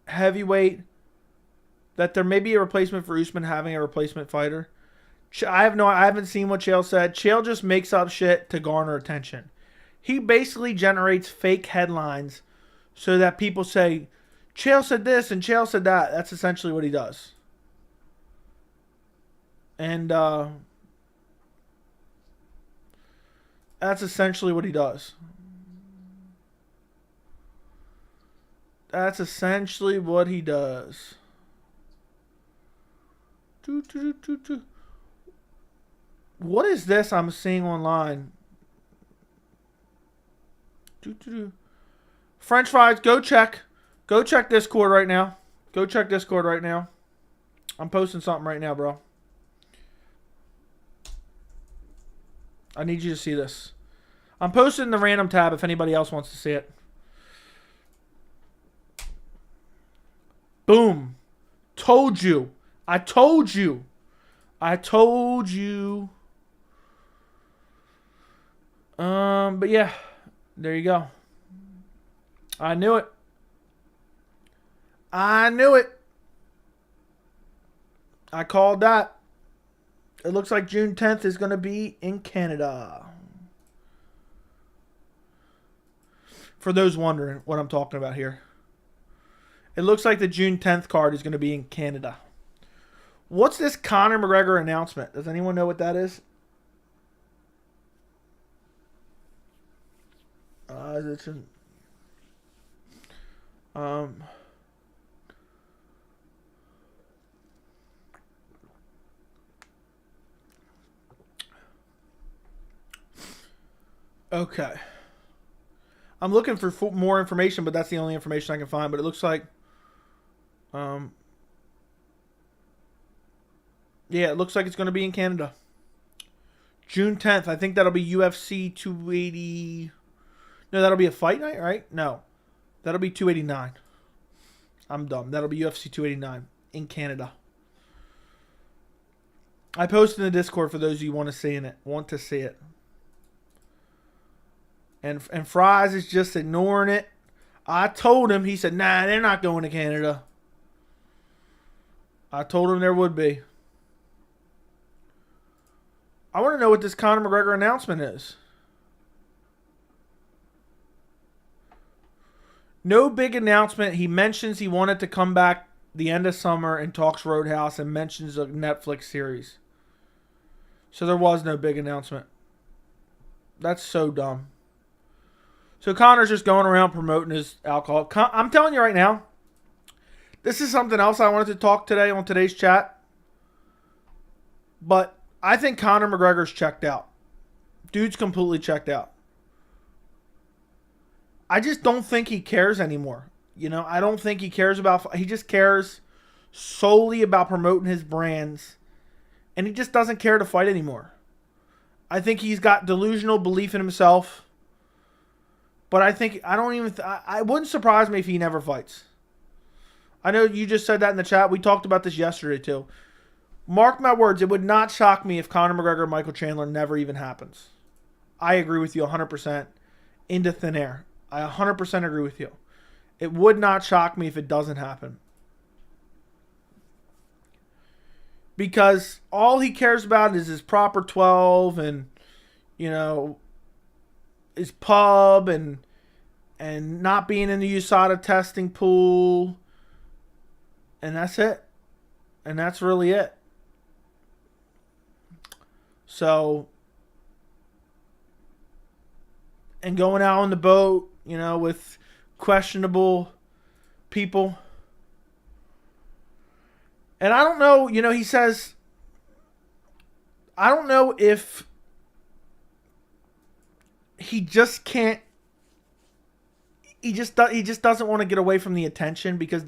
heavyweight? That there may be a replacement for Usman having a replacement fighter. I haven't seen what Chael said. Chael just makes up shit to garner attention. He basically generates fake headlines so that people say, Chael said this and Chael said that. That's essentially what he does. And that's essentially what he does. That's essentially what he does. What is this I'm seeing online? French fries, go check. Go check Discord right now. Go check Discord right now. I'm posting something right now, bro. I need you to see this. I'm posting the random tab if anybody else wants to see it. Boom. Told you. I told you. I told you. But yeah. There you go. I knew it. I knew it. I called that. It looks like June 10th is going to be in Canada. For those wondering what I'm talking about here. It looks like the June 10th card is going to be in Canada. What's this Conor McGregor announcement? Does anyone know what that is? Okay. I'm looking for more information, but that's the only information I can find. But it looks like, yeah, it looks like it's going to be in Canada. June 10th. I think that'll be UFC 280. No, that'll be a fight night, right? No. That'll be 289. I'm dumb. That'll be UFC 289 in Canada. I posted in the Discord for those of you who want to see it. And Fries is just ignoring it. I told him. He said, nah, they're not going to Canada. I told him there would be. I want to know what this Conor McGregor announcement is. No big announcement. He mentions he wanted to come back the end of summer and talks Roadhouse and mentions a Netflix series. So there was no big announcement. That's so dumb. So Conor's just going around promoting his alcohol. I'm telling you right now, this is something else I wanted to talk today on today's chat. But I think Conor McGregor's checked out. Dude's completely checked out. I just don't think he cares anymore. You know, I don't think he cares about... He just cares solely about promoting his brands. And he just doesn't care to fight anymore. I think he's got delusional belief in himself. But I think... I wouldn't surprise me if he never fights. I know you just said that in the chat. We talked about this yesterday too. Mark my words, it would not shock me if Conor McGregor and Michael Chandler never even happens. I agree with you 100%. Into thin air. I 100% agree with you. It would not shock me if it doesn't happen. Because all he cares about is his proper 12 and, you know, his pub and not being in the USADA testing pool. And that's it. And that's really it. So, and going out on the boat, you know, with questionable people. And I don't know, you know, he says, I don't know if he just can't, he just doesn't want to get away from the attention, because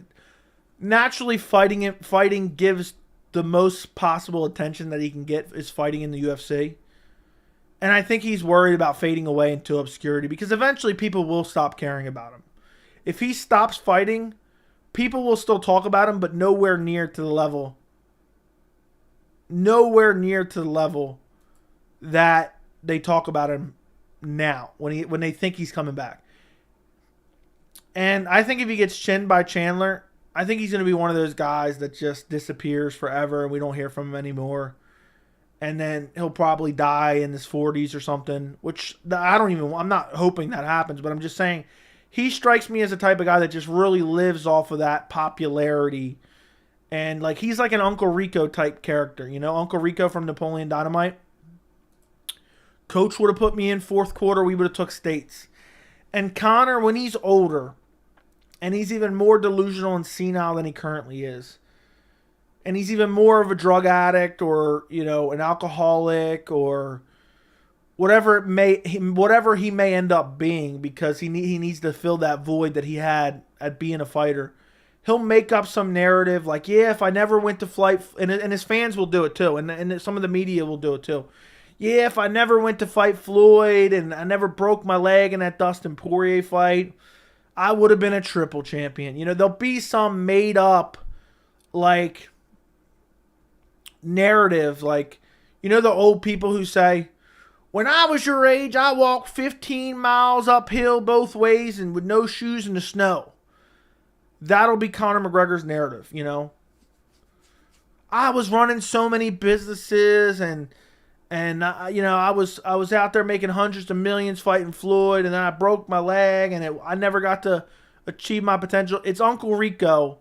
naturally fighting gives the most possible attention that he can get is fighting in the UFC. And I think he's worried about fading away into obscurity, because eventually people will stop caring about him. If he stops fighting, people will still talk about him, but nowhere near to the level that they talk about him now when they think he's coming back. And I think if he gets chinned by Chandler, I think he's going to be one of those guys that just disappears forever and we don't hear from him anymore. And then he'll probably die in his 40s or something, which I'm not hoping that happens, but I'm just saying he strikes me as the type of guy that just really lives off of that popularity. And like, he's like an Uncle Rico type character, you know, Uncle Rico from Napoleon Dynamite. Coach would have put me in fourth quarter, we would have took states. And Conor, when he's older, and he's even more delusional and senile than he currently is, and he's even more of a drug addict or, you know, an alcoholic or whatever he may end up being, because he needs to fill that void that he had at being a fighter. He'll make up some narrative like, yeah, if I never went to fight, and his fans will do it too, and some of the media will do it too. Yeah, if I never went to fight Floyd and I never broke my leg in that Dustin Poirier fight, I would have been a triple champion. You know, there'll be some made up, like, narrative, like, you know, the old people who say, when I was your age, I walked 15 miles uphill both ways and with no shoes in the snow. That'll be Conor McGregor's narrative, you know. I was running so many businesses and you know, I was out there making hundreds of millions fighting Floyd, and then I broke my leg, and I never got to achieve my potential. It's Uncle Rico.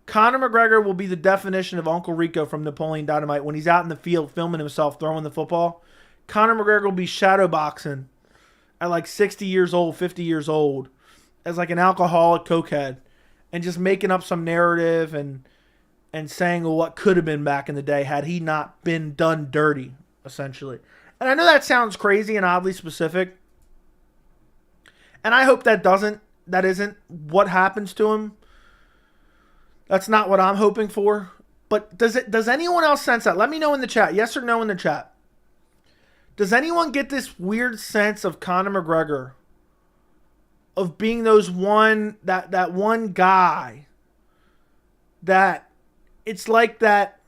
Conor McGregor will be the definition of Uncle Rico from Napoleon Dynamite when he's out in the field filming himself throwing the football. Conor McGregor will be shadowboxing at like 60 years old, 50 years old, as like an alcoholic cokehead, and just making up some narrative and saying, well, what could have been back in the day had he not been done dirty, essentially. And I know that sounds crazy and oddly specific, and I hope that isn't what happens to him. That's not what I'm hoping for. But does anyone else sense that? Let me know in the chat. Yes or no in the chat. Does anyone get this weird sense of Conor McGregor of being that one guy that it's like that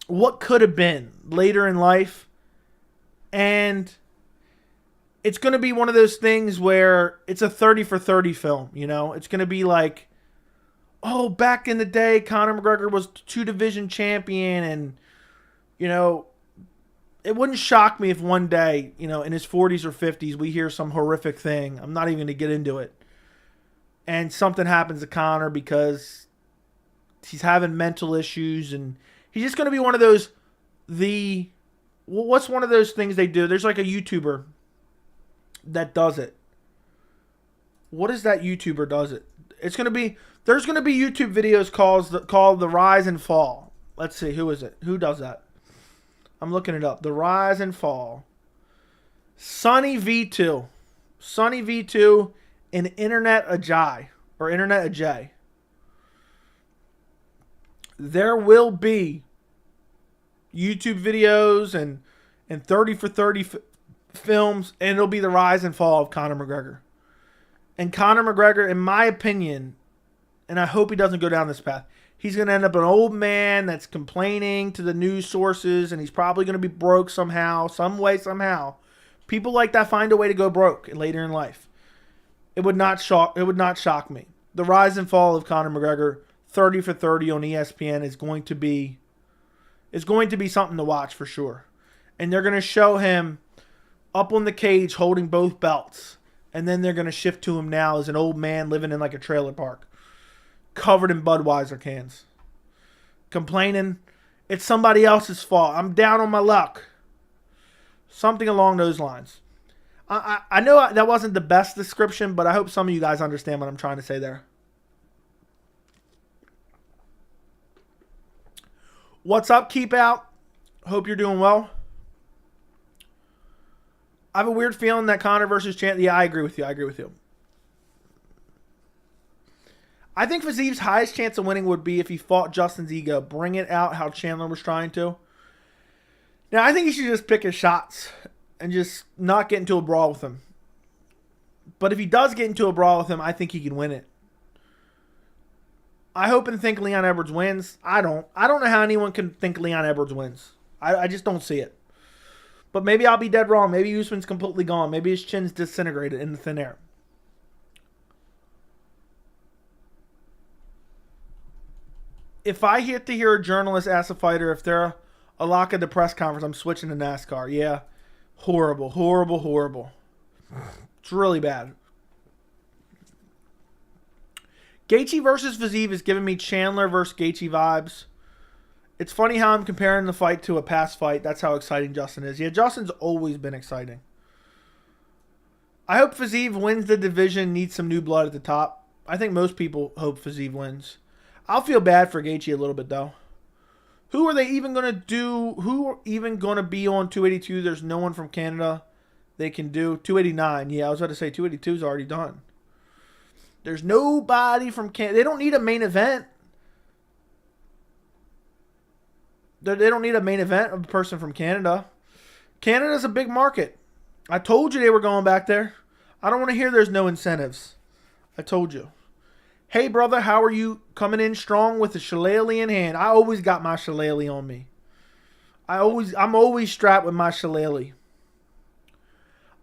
what could have been later in life, and it's going to be one of those things where it's a 30 for 30 film, you know? It's going to be like, oh, back in the day, Conor McGregor was 2-division champion, and, you know, it wouldn't shock me if one day, in his 40s or 50s, we hear some horrific thing. I'm not even going to get into it. And something happens to Conor because he's having mental issues, and he's just going to be one of those, what's one of those things they do? There's like a YouTuber that does it. What is that YouTuber does it? There's going to be YouTube videos called The Rise and Fall. Let's see, who is it? Who does that? I'm looking it up. The Rise and Fall. Sonny V2. Sonny V2 and Internet Ajay. Or Internet Ajay. There will be YouTube videos and 30 for 30 films, and it'll be the rise and fall of Conor McGregor. And Conor McGregor, in my opinion, and I hope he doesn't go down this path, he's going to end up an old man that's complaining to the news sources, and he's probably going to be broke somehow, some way, somehow. People like that find a way to go broke later in life. It would not shock me. The rise and fall of Conor McGregor, 30 for 30 on ESPN, is going to be something to watch for sure. And they're going to show him up on the cage holding both belts. And then they're going to shift to him now as an old man living in like a trailer park, covered in Budweiser cans, complaining it's somebody else's fault. I'm down on my luck. Something along those lines. I know that wasn't the best description, but I hope some of you guys understand what I'm trying to say there. What's up, Keep Out? Hope you're doing well. I have a weird feeling that Conor versus Chandler. Yeah, I agree with you. I think Fiziev's highest chance of winning would be if he fought Justin's ego. Bring it out how Chandler was trying to. Now, I think he should just pick his shots and just not get into a brawl with him. But if he does get into a brawl with him, I think he can win it. I hope and think Leon Edwards wins. I don't know how anyone can think Leon Edwards wins. I just don't see it. But maybe I'll be dead wrong. Maybe Usman's completely gone. Maybe his chin's disintegrated in the thin air. If I get to hear a journalist ask a fighter if they're a lock at the press conference, I'm switching to NASCAR. Yeah. Horrible, horrible, horrible. It's really bad. Gaethje versus Fiziev is giving me Chandler versus Gaethje vibes. It's funny how I'm comparing the fight to a past fight. That's how exciting Justin is. Yeah, Justin's always been exciting. I hope Fiziev wins the division, needs some new blood at the top. I think most people hope Fiziev wins. I'll feel bad for Gaethje a little bit, though. Who are they even going to do? Who are even going to be on 282? There's no one from Canada they can do. 289. Yeah, I was about to say 282 is already done. There's nobody from Canada. They don't need a main event. They don't need a main event of a person from Canada. Canada's a big market. I told you they were going back there. I don't want to hear there's no incentives. I told you. Hey, brother, how are you? Coming in strong with the shillelagh in hand. I always got my shillelagh on me. I'm always strapped with my shillelagh.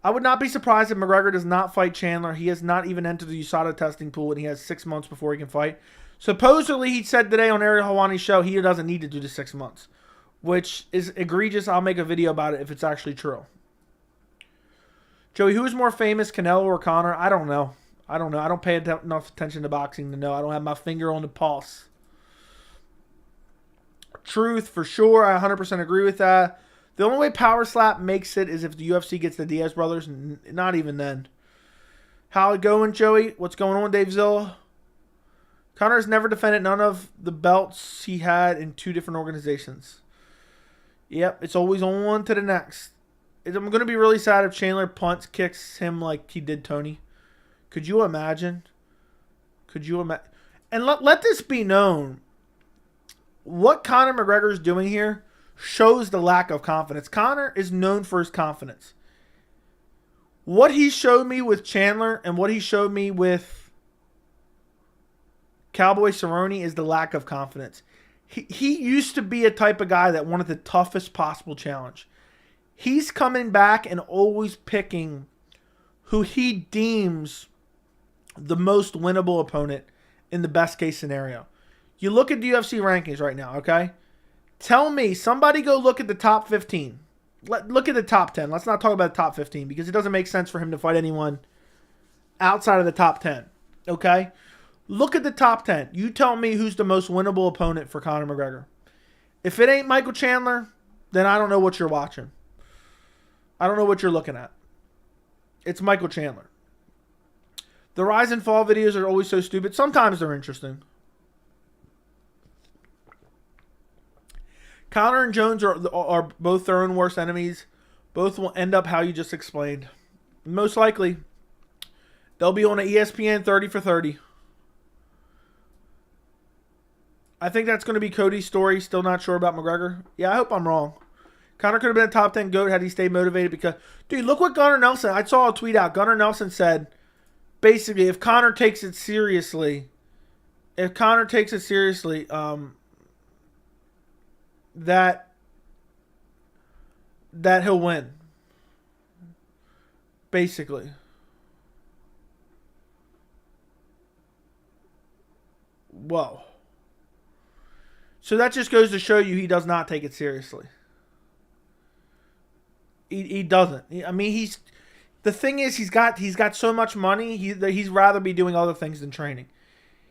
I would not be surprised if McGregor does not fight Chandler. He has not even entered the USADA testing pool, and he has 6 months before he can fight. Supposedly, he said today on Ariel Helwani's show he doesn't need to do the 6 months, which is egregious. I'll make a video about it if it's actually true. Joey, who is more famous, Canelo or Conor? I don't know. I don't pay enough attention to boxing to know. I don't have my finger on the pulse. Truth, for sure. I 100% agree with that. The only way Power Slap makes it is if the UFC gets the Diaz brothers. Not even then. How it going, Joey? What's going on, Dave Zilla? Conor has never defended none of the belts he had in 2 different organizations. Yep, it's always on to the next. I'm going to be really sad if Chandler punts, kicks him like he did Tony. Could you imagine? And let this be known. What Conor McGregor is doing here shows the lack of confidence. Conor is known for his confidence. What he showed me with Chandler and what he showed me with Cowboy Cerrone is the lack of confidence. He used to be a type of guy that wanted the toughest possible challenge. He's coming back and always picking who he deems the most winnable opponent in the best case scenario. You look at the UFC rankings right now, okay? Tell me, somebody go look at the top 15. Look at the top 10. Let's not talk about the top 15 because it doesn't make sense for him to fight anyone outside of the top 10. Okay? Look at the top 10. You tell me who's the most winnable opponent for Conor McGregor. If it ain't Michael Chandler, then I don't know what you're watching. I don't know what you're looking at. It's Michael Chandler. The rise and fall videos are always so stupid. Sometimes they're interesting. Conor and Jones are both their own worst enemies. Both will end up how you just explained. Most likely, they'll be on an ESPN 30 for 30. I think that's going to be Cody's story. Still not sure about McGregor. Yeah, I hope I'm wrong. Conor could have been a top 10 GOAT had he stayed motivated because... Dude, look what Gunnar Nelson... I saw a tweet out. Gunnar Nelson said, basically, if Conor takes it seriously... that he'll win. Basically. Whoa. So that just goes to show you he does not take it seriously. He doesn't. I mean, the thing is he's got so much money, he's rather be doing other things than training.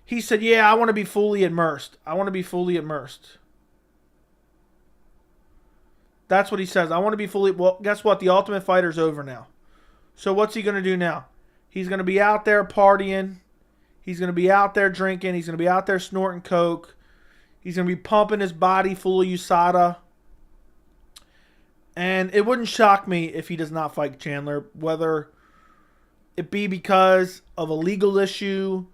He said, "Yeah, I want to be fully immersed. That's what he says. I want to be fully... Well, guess what? The Ultimate Fighter's over now. So what's he going to do now? He's going to be out there partying. He's going to be out there drinking. He's going to be out there snorting coke. He's going to be pumping his body full of USADA. And it wouldn't shock me if he does not fight Chandler, whether it be because of a legal issue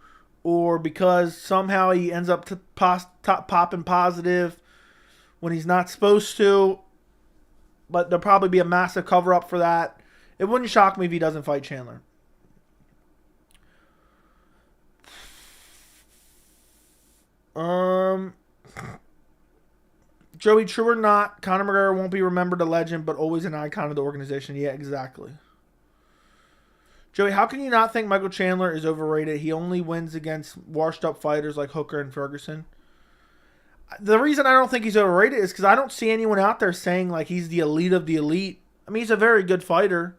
or because somehow he ends up popping positive when he's not supposed to. But there'll probably be a massive cover-up for that. It wouldn't shock me if he doesn't fight Chandler. Joey, true or not, Conor McGregor won't be remembered a legend, but always an icon of the organization. Yeah, exactly. Joey, how can you not think Michael Chandler is overrated? He only wins against washed-up fighters like Hooker and Ferguson. The reason I don't think he's overrated is because I don't see anyone out there saying like he's the elite of the elite. I mean, he's a very good fighter,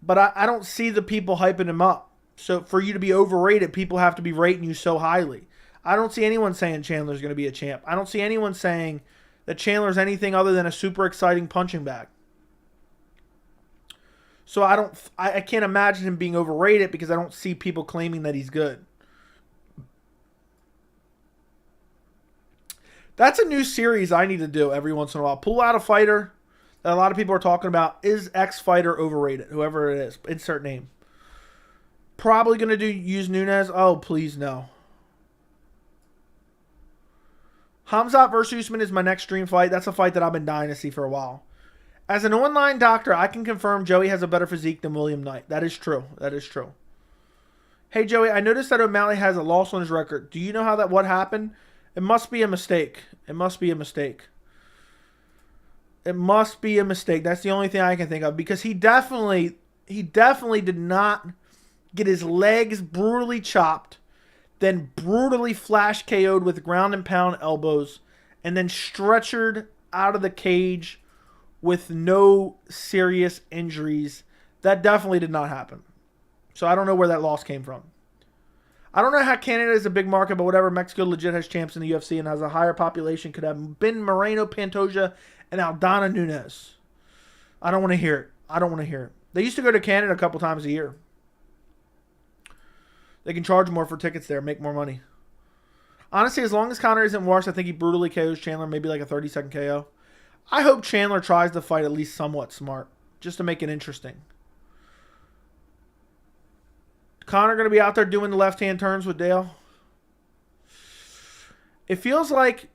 but I don't see the people hyping him up. So for you to be overrated, people have to be rating you so highly. I don't see anyone saying Chandler's going to be a champ. I don't see anyone saying that Chandler's anything other than a super exciting punching bag. So I can't imagine him being overrated because I don't see people claiming that he's good. That's a new series I need to do every once in a while. Pull out a fighter that a lot of people are talking about. Is X fighter overrated? Whoever it is. Insert name. Probably going to use Nunes. Oh, please no. Hamzat versus Usman is my next dream fight. That's a fight that I've been dying to see for a while. As an online doctor, I can confirm Joey has a better physique than William Knight. That is true. That is true. Hey, Joey, I noticed that O'Malley has a loss on his record. Do you know what happened? It must be a mistake. It must be a mistake. It must be a mistake. That's the only thing I can think of. Because he definitely did not get his legs brutally chopped, then brutally flash KO'd with ground and pound elbows, and then stretchered out of the cage with no serious injuries. That definitely did not happen. So I don't know where that loss came from. I don't know how Canada is a big market, but whatever. Mexico legit has champs in the UFC and has a higher population. Could have been Moreno, Pantoja, and Aldana Nunes. I don't want to hear it. I don't want to hear it. They used to go to Canada a couple times a year. They can charge more for tickets there, make more money. Honestly, as long as Conor isn't worse, I think he brutally KOs Chandler, maybe like a 30-second KO. I hope Chandler tries to fight at least somewhat smart, just to make it interesting. Conor going to be out there doing the left-hand turns with Dale. It feels like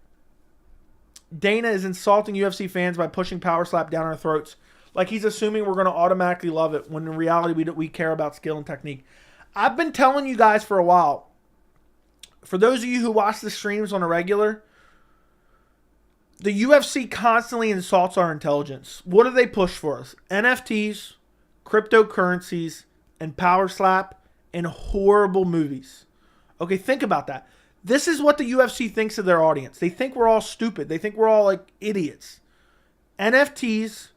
Dana is insulting UFC fans by pushing Power Slap down our throats. Like he's assuming we're going to automatically love it, when in reality we care about skill and technique. I've been telling you guys for a while. For those of you who watch the streams on a regular, the UFC constantly insults our intelligence. What do they push for us? NFTs, cryptocurrencies, and Power Slap, and horrible movies. Okay, think about that. This is what the UFC thinks of their audience. They think we're all stupid. They think we're all like idiots. NFTs,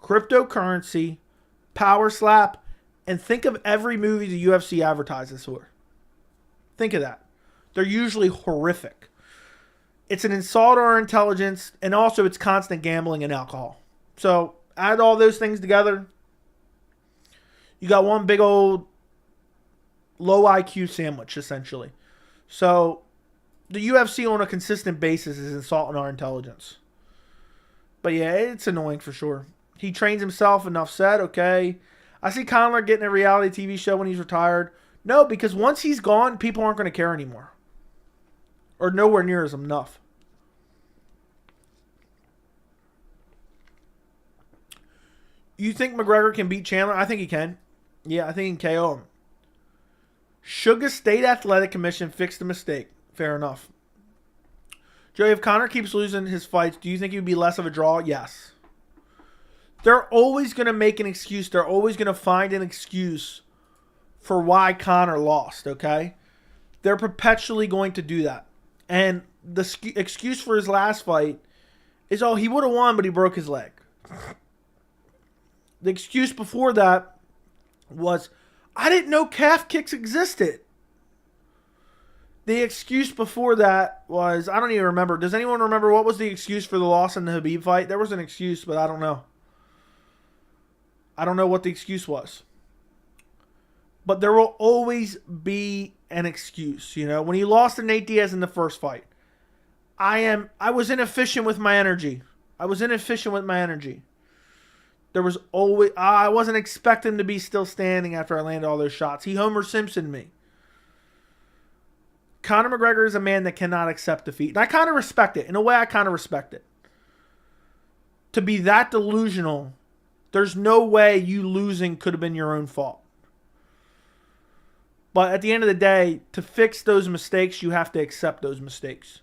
cryptocurrency, power slap, and think of every movie the UFC advertises for. Think of that. They're usually horrific. It's an insult to our intelligence, and also it's constant gambling and alcohol. So add all those things together, you got one big old low IQ sandwich, essentially. So the UFC on a consistent basis is insulting our intelligence. But yeah, it's annoying for sure. He trains himself, enough said, okay. I see Chandler getting a reality TV show when he's retired. No, because once he's gone, people aren't going to care anymore. Or nowhere near as enough. You think McGregor can beat Chandler? I think he can. Yeah, I think he can KO him. Sugar State Athletic Commission fixed the mistake. Fair enough. Joey, if Conor keeps losing his fights, do you think he would be less of a draw? Yes. They're always going to make an excuse. They're always going to find an excuse for why Conor lost, okay? They're perpetually going to do that. And the excuse for his last fight is, oh, he would have won, but he broke his leg. The excuse before that was, I didn't know calf kicks existed. The excuse before that was, I don't even remember. Does anyone remember what was the excuse for the loss in the Khabib fight? There was an excuse, but I don't know. I don't know what the excuse was. But there will always be an excuse, you know. When he lost to Nate Diaz in the first fight, I was inefficient with my energy. There was always, I wasn't expecting him to be still standing after I landed all those shots. He Homer Simpsoned me. Conor McGregor is a man that cannot accept defeat. And I kind of respect it. In a way, I kind of respect it. To be that delusional, there's no way you losing could have been your own fault. But at the end of the day, to fix those mistakes, you have to accept those mistakes.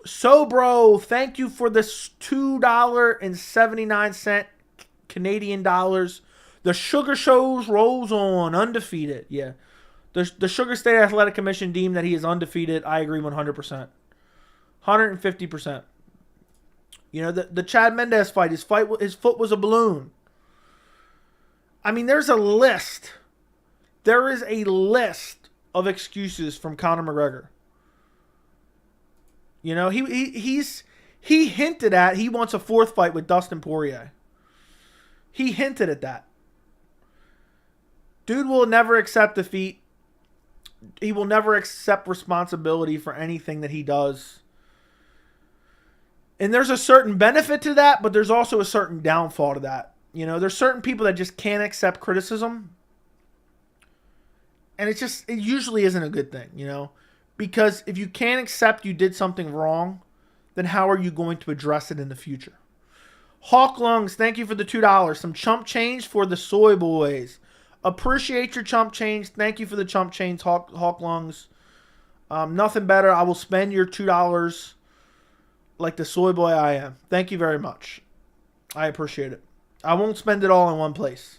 So, bro, thank you for this $2.79 Canadian dollars. The Sugar Shows rolls on, undefeated. Yeah. The Sugar State Athletic Commission deemed that he is undefeated. I agree 100%. 150%. You know, the Chad Mendes fight, his foot was a balloon. I mean, there's a list. There is a list of excuses from Conor McGregor. You know, he hinted at he wants a fourth fight with Dustin Poirier. He hinted at that. Dude will never accept defeat. He will never accept responsibility for anything that he does. And there's a certain benefit to that, but there's also a certain downfall to that. You know, there's certain people that just can't accept criticism. And it usually isn't a good thing, you know. Because if you can't accept you did something wrong, then how are you going to address it in the future? Hawk Lungs, thank you for the $2. Some chump change for the Soy Boys. Appreciate your chump change. Thank you for the chump change, Hawk Lungs. Nothing better. I will spend your $2 like the soy boy I am. Thank you very much. I appreciate it. I won't spend it all in one place.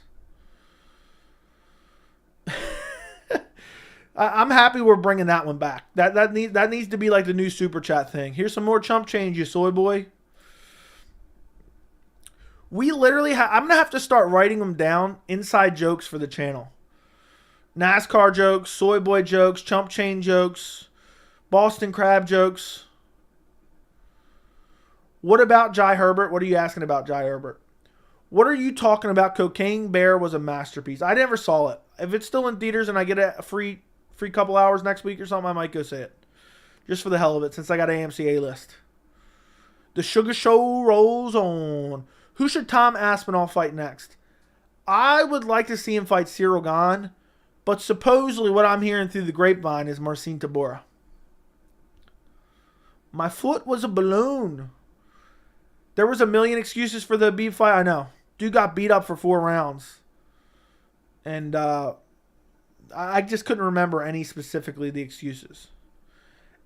I'm happy we're bringing that one back. That needs to be like the new super chat thing. Here's some more chump change, you soy boy. We literally I'm going to have to start writing them down, inside jokes for the channel. NASCAR jokes, soy boy jokes, chump chain jokes, Boston crab jokes. What about Jai Herbert? What are you asking about Jai Herbert? What are you talking about? Cocaine Bear was a masterpiece. I never saw it. If it's still in theaters and I get a free couple hours next week or something, I might go see it. Just for the hell of it, since I got AMC A-list. The Sugar Show rolls on. Who should Tom Aspinall fight next? I would like to see him fight Cyril Gane, but supposedly what I'm hearing through the grapevine is Marcin Tybura. My foot was a balloon. There was a million excuses for the Khabib fight. I know. Dude got beat up for 4 rounds. And I just couldn't remember any specifically the excuses.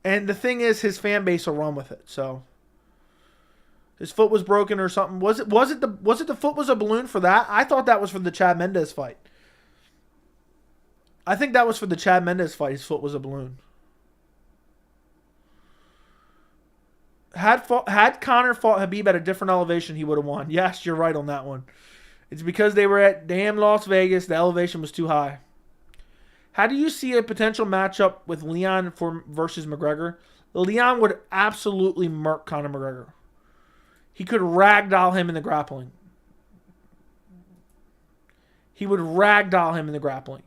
And the thing is, his fan base will run with it. So his foot was broken or something. Was it the foot was a balloon for that? I thought that was for the Chad Mendes fight. I think that was for the Chad Mendes fight. His foot was a balloon. Had Conor fought Khabib at a different elevation, he would have won. Yes, you're right on that one. It's because they were at damn Las Vegas. The elevation was too high. How do you see a potential matchup with Leon versus McGregor? Leon would absolutely murk Conor McGregor. He could ragdoll him in the grappling. He would ragdoll him in the grappling.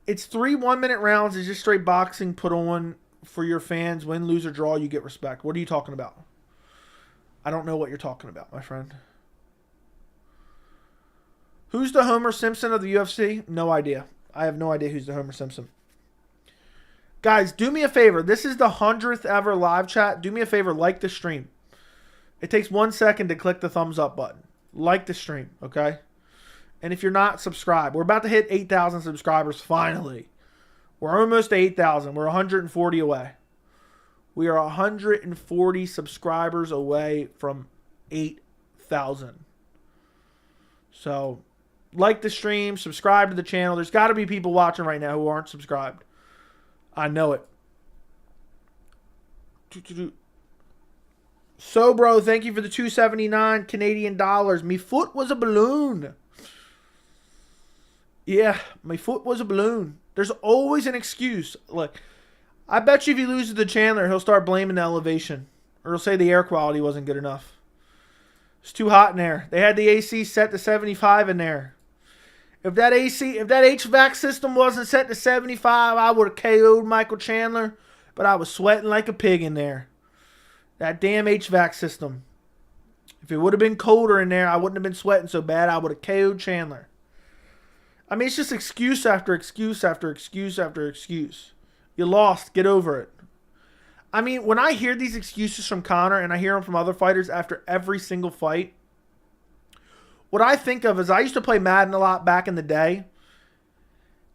It's 3 1-minute rounds. It's just straight boxing put on for your fans. Win, lose, or draw, you get respect. What are you talking about? I don't know what you're talking about, my friend. Who's the Homer Simpson of the UFC? No idea. I have no idea who's the Homer Simpson. Guys, do me a favor. This is the 100th ever live chat. Do me a favor. Like the stream. It takes 1 second to click the thumbs up button. Like the stream, okay? And if you're not, subscribe. We're about to hit 8,000 subscribers finally. We're almost to 8,000. We're 140 away. We are 140 subscribers away from 8,000. So, like the stream, subscribe to the channel. There's got to be people watching right now who aren't subscribed. I know it. So, bro, thank you for the 279 Canadian dollars. Me foot was a balloon. Yeah, my foot was a balloon. There's always an excuse. Look, I bet you if he loses to Chandler, he'll start blaming the elevation. Or he'll say the air quality wasn't good enough. It's too hot in there. They had the AC set to 75 in there. If that HVAC system wasn't set to 75, I would have KO'd Michael Chandler. But I was sweating like a pig in there. That damn HVAC system. If it would have been colder in there, I wouldn't have been sweating so bad. I would have KO'd Chandler. I mean, it's just excuse after excuse after excuse after excuse. You lost. Get over it. I mean, when I hear these excuses from Conor and I hear them from other fighters after every single fight, what I think of is I used to play Madden a lot back in the day.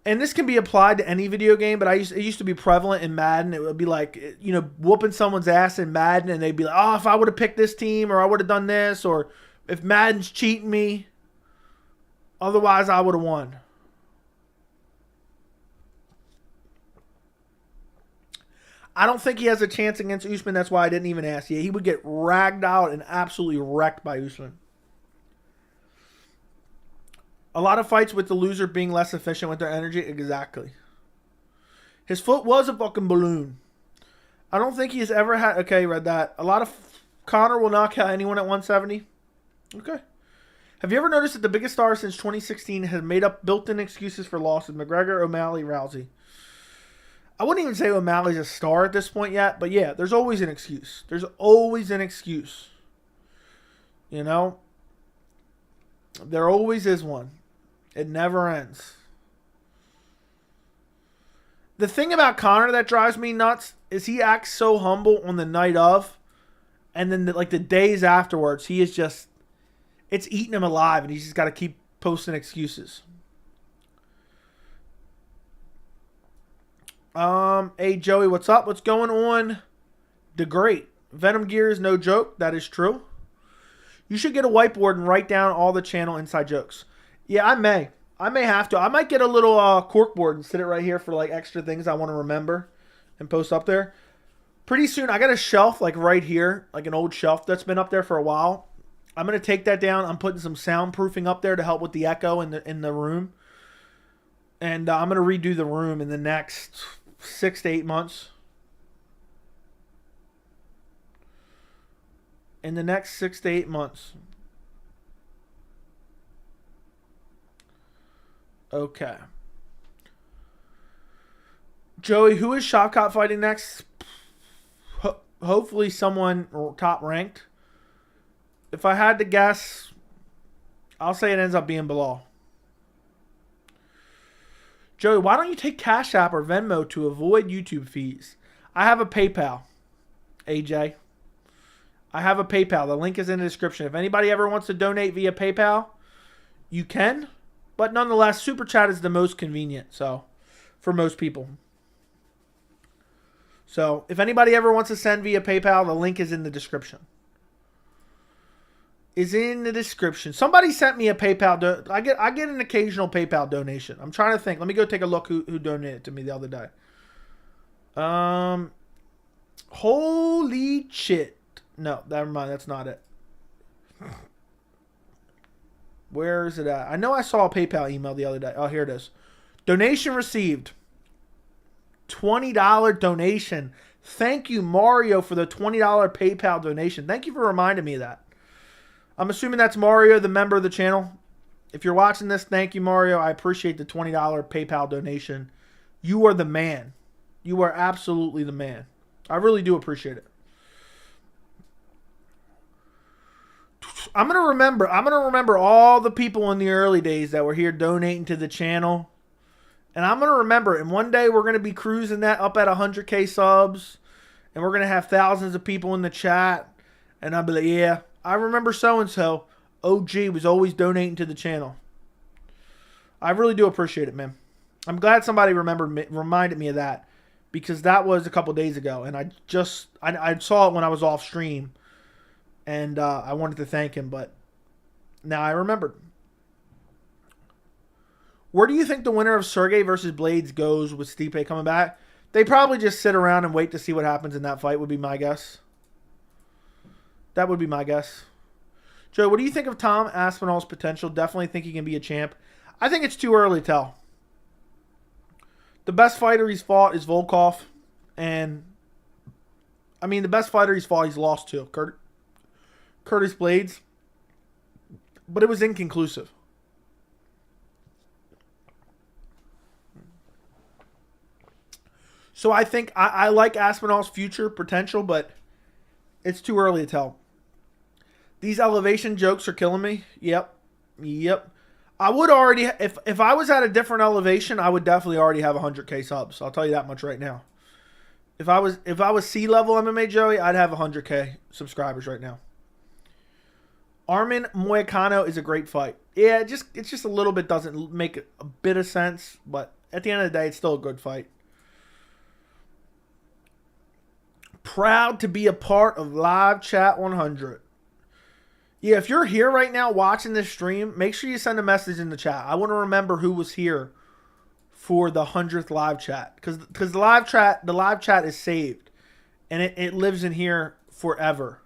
And this can be applied to any video game, but it used to be prevalent in Madden. It would be like, you know, whooping someone's ass in Madden, and they'd be like, oh, if I would have picked this team, or I would have done this, or if Madden's cheating me, otherwise I would have won. I don't think he has a chance against Usman. That's why I didn't even ask. Yeah, he would get ragged out and absolutely wrecked by Usman. A lot of fights with the loser being less efficient with their energy. Exactly. His foot was a fucking balloon. I don't think he's ever had... Okay, read that. A lot of... Conor will knock out anyone at 170. Okay. Have you ever noticed that the biggest stars since 2016 has made up built-in excuses for losses? McGregor, O'Malley, Rousey. I wouldn't even say O'Malley's a star at this point yet, but yeah, there's always an excuse. There's always an excuse. You know? There always is one. It never ends. The thing about Conor that drives me nuts is he acts so humble on the night of, and then the days afterwards, he is just, it's eating him alive, and he's just got to keep posting excuses. Hey Joey, what's up? What's going on? The great Venom gear is no joke. That is true. You should get a whiteboard and write down all the channel inside jokes. Yeah, I may have to. I might get a little corkboard and sit it right here for like extra things I want to remember and post up there. Pretty soon, I got a shelf like right here, like an old shelf that's been up there for a while. I'm gonna take that down. I'm putting some soundproofing up there to help with the echo in the room, and I'm gonna redo the room in the next 6 to 8 months. In the next 6 to 8 months. Okay. Joey, who is Shavkat fighting next? Hopefully someone top ranked. If I had to guess, I'll say it ends up being Bilal. Joey, why don't you take Cash App or Venmo to avoid YouTube fees? I have a PayPal, AJ. I have a PayPal. The link is in the description. If anybody ever wants to donate via PayPal, you can. But nonetheless, Super Chat is the most convenient, so for most people. So if anybody ever wants to send via PayPal, the link is in the description. Is in the description. Somebody sent me a PayPal. I get an occasional PayPal donation. I'm trying to think. Let me go take a look who donated to me the other day. Holy shit. No, never mind. That's not it. Where is it at? I know I saw a PayPal email the other day. Oh, here it is. Donation received. $20 donation. Thank you, Mario, for the $20 PayPal donation. Thank you for reminding me of that. I'm assuming that's Mario, the member of the channel. If you're watching this, thank you, Mario. I appreciate the $20 PayPal donation. You are the man. You are absolutely the man. I really do appreciate it. I'm gonna remember all the people in the early days that were here donating to the channel. And I'm gonna remember it. And one day we're gonna be cruising that up at 100K subs. And we're gonna have thousands of people in the chat. And I'll be like, yeah, I remember so-and-so. OG was always donating to the channel. I really do appreciate it, man. I'm glad somebody reminded me of that. Because that was a couple days ago. And I saw it when I was off stream. And I wanted to thank him, but now I remembered. Where do you think the winner of Sergey versus Blades goes with Stipe coming back? They probably just sit around and wait to see what happens in that fight would be my guess. That would be my guess. Joe, what do you think of Tom Aspinall's potential? Definitely think he can be a champ. I think it's too early to tell. The best fighter he's fought is Volkov. And, I mean, the best fighter he's fought he's lost to. Curtis Blades, but it was inconclusive. So I think I like Aspinall's future potential, but it's too early to tell. These elevation jokes are killing me. Yep. I would already, if I was at a different elevation, I would definitely already have 100K subs. I'll tell you that much right now. If I was C-level MMA Joey, I'd have 100K subscribers right now. Arman Moicano is a great fight. Yeah, it's just a little bit doesn't make a bit of sense, but at the end of the day, it's still a good fight. Proud to be a part of Live Chat 100. Yeah, if you're here right now watching this stream, make sure you send a message in the chat. I want to remember who was here for the 100th live chat, because the live chat is saved, and it lives in here forever.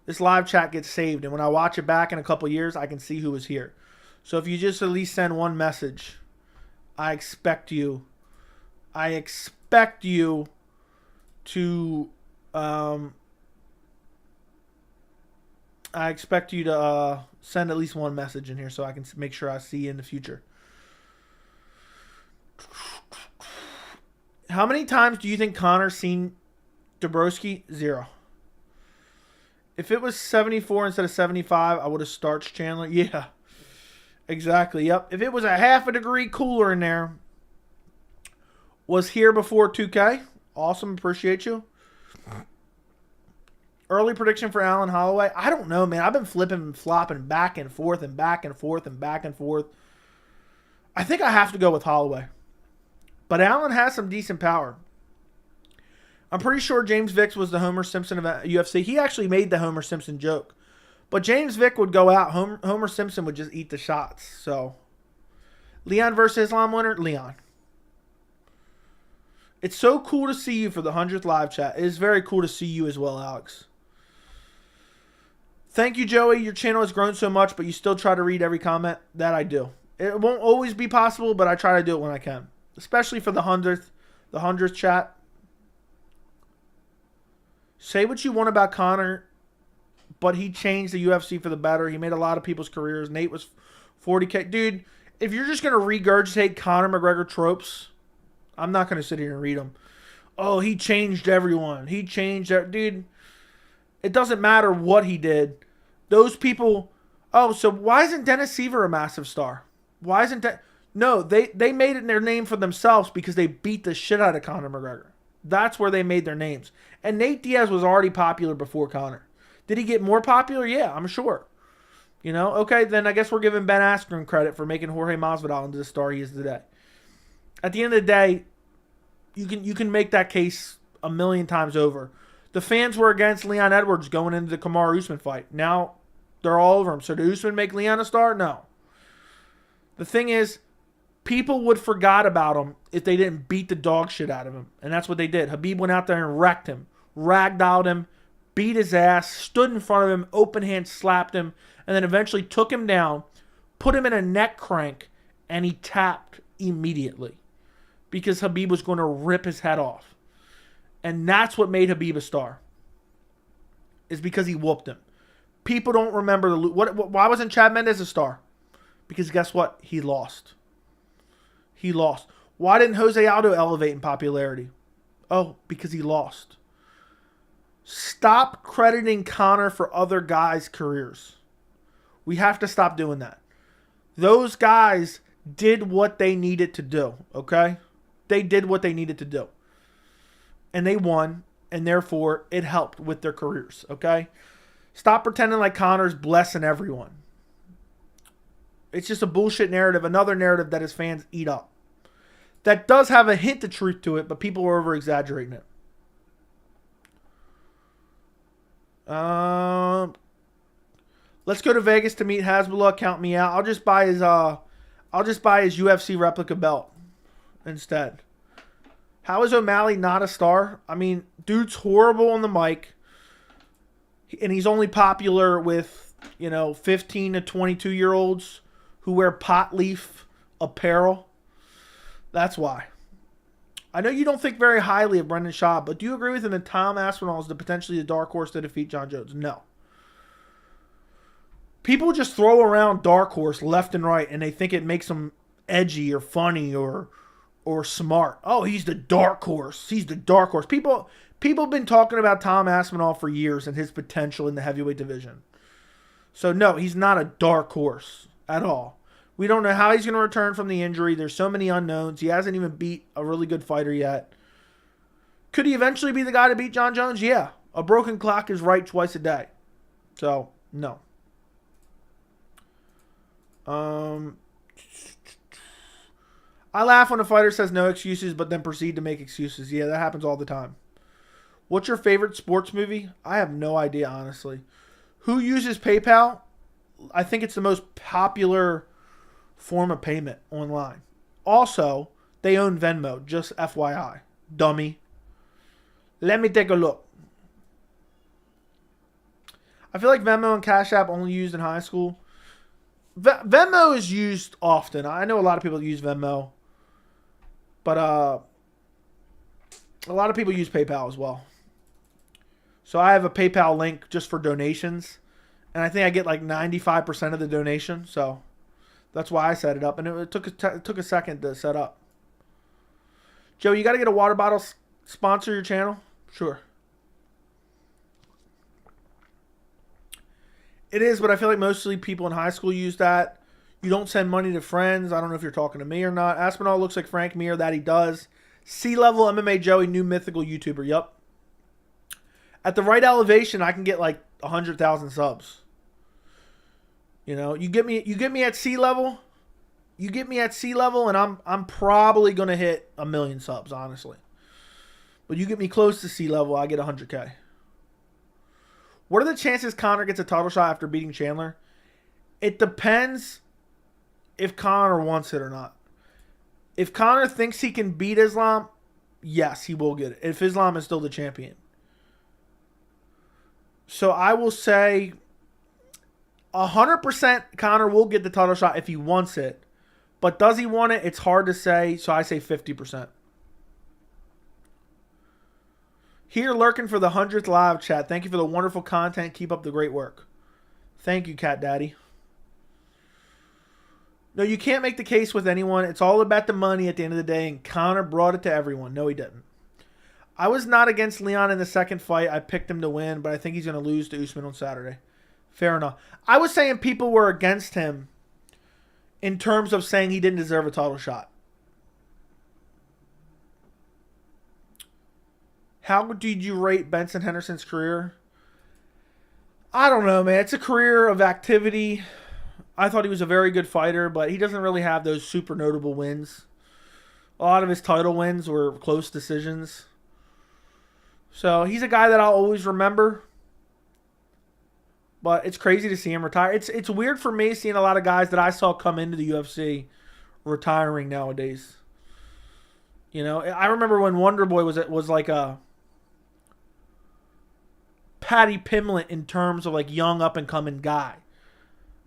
This live chat gets saved, and when I watch it back in a couple years, I can see who was here. So if you just at least send one message, I expect you to send at least one message in here so I can make sure I see you in the future. How many times do you think Conor's seen Dabrowski? 0. If it was 74 instead of 75, I would have starched Chandler. Yeah, exactly. Yep. If it was a half a degree cooler in there, was here before 2K. Awesome. Appreciate you. Early prediction for Alan Holloway. I don't know, man. I've been flipping and flopping back and forth and back and forth and back and forth. I think I have to go with Holloway. But Alan has some decent power. I'm pretty sure James Vick was the Homer Simpson of UFC. He actually made the Homer Simpson joke. But James Vick would go out. Homer Simpson would just eat the shots. So, Leon versus Islam winner? Leon. It's so cool to see you for the 100th live chat. It is very cool to see you as well, Alex. Thank you, Joey. Your channel has grown so much, but you still try to read every comment. That I do. It won't always be possible, but I try to do it when I can. Especially for the 100th chat. Say what you want about Conor, but he changed the UFC for the better. He made a lot of people's careers. Nate was 40K. Dude, if you're just going to regurgitate Conor McGregor tropes, I'm not going to sit here and read them. Oh, he changed everyone. He changed... Dude, it doesn't matter what he did. Those people... Oh, so why isn't Dennis Seaver a massive star? Why isn't that... No, they made it their name for themselves because they beat the shit out of Conor McGregor. That's where they made their names. And Nate Diaz was already popular before Conor. Did he get more popular? Yeah, I'm sure. You know, okay, then I guess we're giving Ben Askren credit for making Jorge Masvidal into the star he is today. At the end of the day, you can make that case a million times over. The fans were against Leon Edwards going into the Kamaru Usman fight. Now they're all over him. So did Usman make Leon a star? No. The thing is, people would forgot about him if they didn't beat the dog shit out of him. And that's what they did. Habib went out there and wrecked him. ragdolled him, beat his ass, stood in front of him, open hand slapped him, and then eventually took him down, put him in a neck crank, and he tapped immediately because Khabib was going to rip his head off. And that's what made Khabib a star, is because he whooped him. People don't remember why wasn't Chad Mendes a star? Because guess what? He lost. He lost. Why didn't Jose Aldo elevate in popularity? Oh, because he lost. Stop crediting Conor for other guys' careers. We have to stop doing that. Those guys did what they needed to do, okay? They did what they needed to do. And they won, and therefore it helped with their careers, okay? Stop pretending like Conor's blessing everyone. It's just a bullshit narrative, another narrative that his fans eat up. That does have a hint of truth to it, but people are over-exaggerating it. Let's go to Vegas to meet Hasbullah. Count me out. I'll just buy his UFC replica belt instead. How is O'Malley not a star? I mean, dude's horrible on the mic, and he's only popular with 15 to 22-year-olds who wear pot leaf apparel. That's why. I know you don't think very highly of Brendan Schaub, but do you agree with him that Tom Aspinall is potentially the dark horse to defeat John Jones? No. People just throw around dark horse left and right, and they think it makes them edgy or funny or smart. Oh, he's the dark horse. He's the dark horse. People have been talking about Tom Aspinall for years and his potential in the heavyweight division. So no, he's not a dark horse at all. We don't know how he's going to return from the injury. There's so many unknowns. He hasn't even beat a really good fighter yet. Could he eventually be the guy to beat John Jones? Yeah. A broken clock is right twice a day. So, no. I laugh when a fighter says no excuses, but then proceed to make excuses. Yeah, that happens all the time. What's your favorite sports movie? I have no idea, honestly. Who uses PayPal? I think it's the most popular form of payment online. Also, they own Venmo, just FYI. Dummy. Let me take a look. I feel like Venmo and Cash App only used in high school. Venmo is used often. I know a lot of people use Venmo. But a lot of people use PayPal as well. So I have a PayPal link just for donations. And I think I get like 95% of the donation. So that's why I set it up. And it took a second to set up. Joe, you got to get a water bottle sponsor your channel? Sure. It is, but I feel like mostly people in high school use that. You don't send money to friends. I don't know if you're talking to me or not. Aspinall looks like Frank Mir. That he does. C-level MMA Joey, new mythical YouTuber. Yup. At the right elevation, I can get like 100,000 subs. You get me at sea level. You get me at sea level, and I'm probably gonna hit 1 million subs, honestly. But you get me close to sea level, I get 100K. What are the chances Conor gets a title shot after beating Chandler? It depends if Conor wants it or not. If Conor thinks he can beat Islam, yes, he will get it. If Islam is still the champion. So I will say 100% Conor will get the title shot if he wants it. But does he want it? It's hard to say, so I say 50%. Here lurking for the 100th live chat. Thank you for the wonderful content. Keep up the great work. Thank you, Cat Daddy. No, you can't make the case with anyone. It's all about the money at the end of the day, and Conor brought it to everyone. No, he didn't. I was not against Leon in the second fight. I picked him to win, but I think he's going to lose to Usman on Saturday. Fair enough. I was saying people were against him in terms of saying he didn't deserve a title shot. How did you rate Benson Henderson's career? I don't know, man. It's a career of activity. I thought he was a very good fighter, but he doesn't really have those super notable wins. A lot of his title wins were close decisions. So he's a guy that I'll always remember. But it's crazy to see him retire. It's weird for me seeing a lot of guys that I saw come into the UFC retiring nowadays. I remember when Wonder Boy was like a Paddy Pimblett in terms of like young up and coming guy.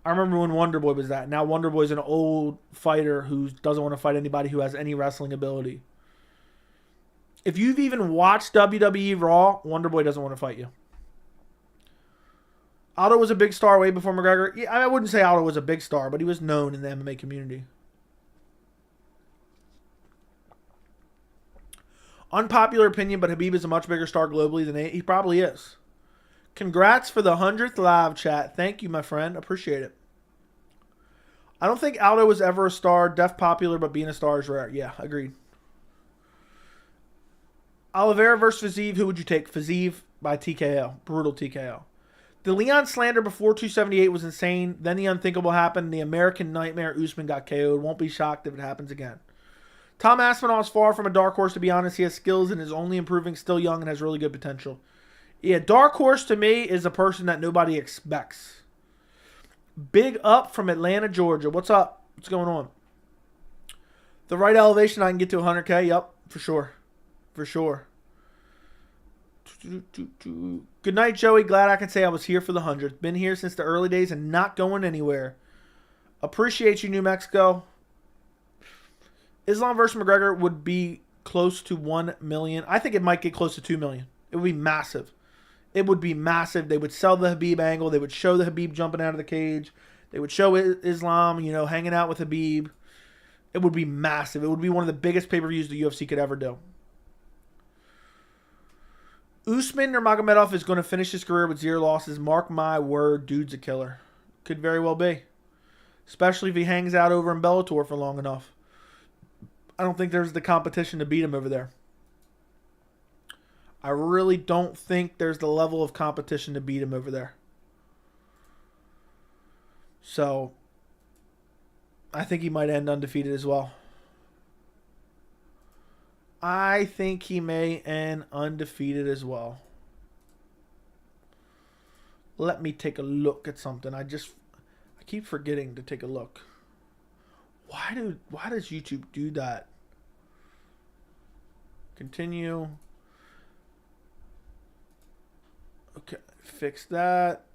I remember when Wonderboy was that. Now Wonderboy's an old fighter who doesn't want to fight anybody who has any wrestling ability. If you've even watched WWE Raw, Wonderboy doesn't want to fight you. Aldo was a big star way before McGregor. Yeah, I wouldn't say Aldo was a big star, but he was known in the MMA community. Unpopular opinion, but Khabib is a much bigger star globally than he probably is. Congrats for the 100th live chat. Thank you, my friend. Appreciate it. I don't think Aldo was ever a star. Def popular, but being a star is rare. Yeah, agreed. Oliveira versus Fiziev. Who would you take? Fiziev by TKO. Brutal TKO. The Leon slander before 278 was insane. Then the unthinkable happened. The American Nightmare Usman got KO'd. Won't be shocked if it happens again. Tom Aspinall is far from a dark horse, to be honest. He has skills and is only improving, still young, and has really good potential. Yeah, dark horse to me is a person that nobody expects. Big up from Atlanta, Georgia. What's up? What's going on? The right elevation, I can get to 100K. Yep, for sure. For sure. Good night, Joey. Glad I can say I was here for the 100th. Been here since the early days and not going anywhere. Appreciate you, New Mexico. Islam versus McGregor would be close to 1 million. I think it might get close to 2 million. It would be massive. It would be massive. They would sell the Khabib angle. They would show the Khabib jumping out of the cage. They would show Islam, hanging out with Khabib. It would be massive. It would be one of the biggest pay-per-views the UFC could ever do. Usman Nurmagomedov is going to finish his career with 0 losses. Mark my word, dude's a killer. Could very well be. Especially if he hangs out over in Bellator for long enough. I don't think there's the competition to beat him over there. I really don't think there's the level of competition to beat him over there. So, I think he might end undefeated as well. I think he may end undefeated as well. Let me take a look at something. I keep forgetting to take a look. Why does YouTube do that? Continue. Okay, fix that.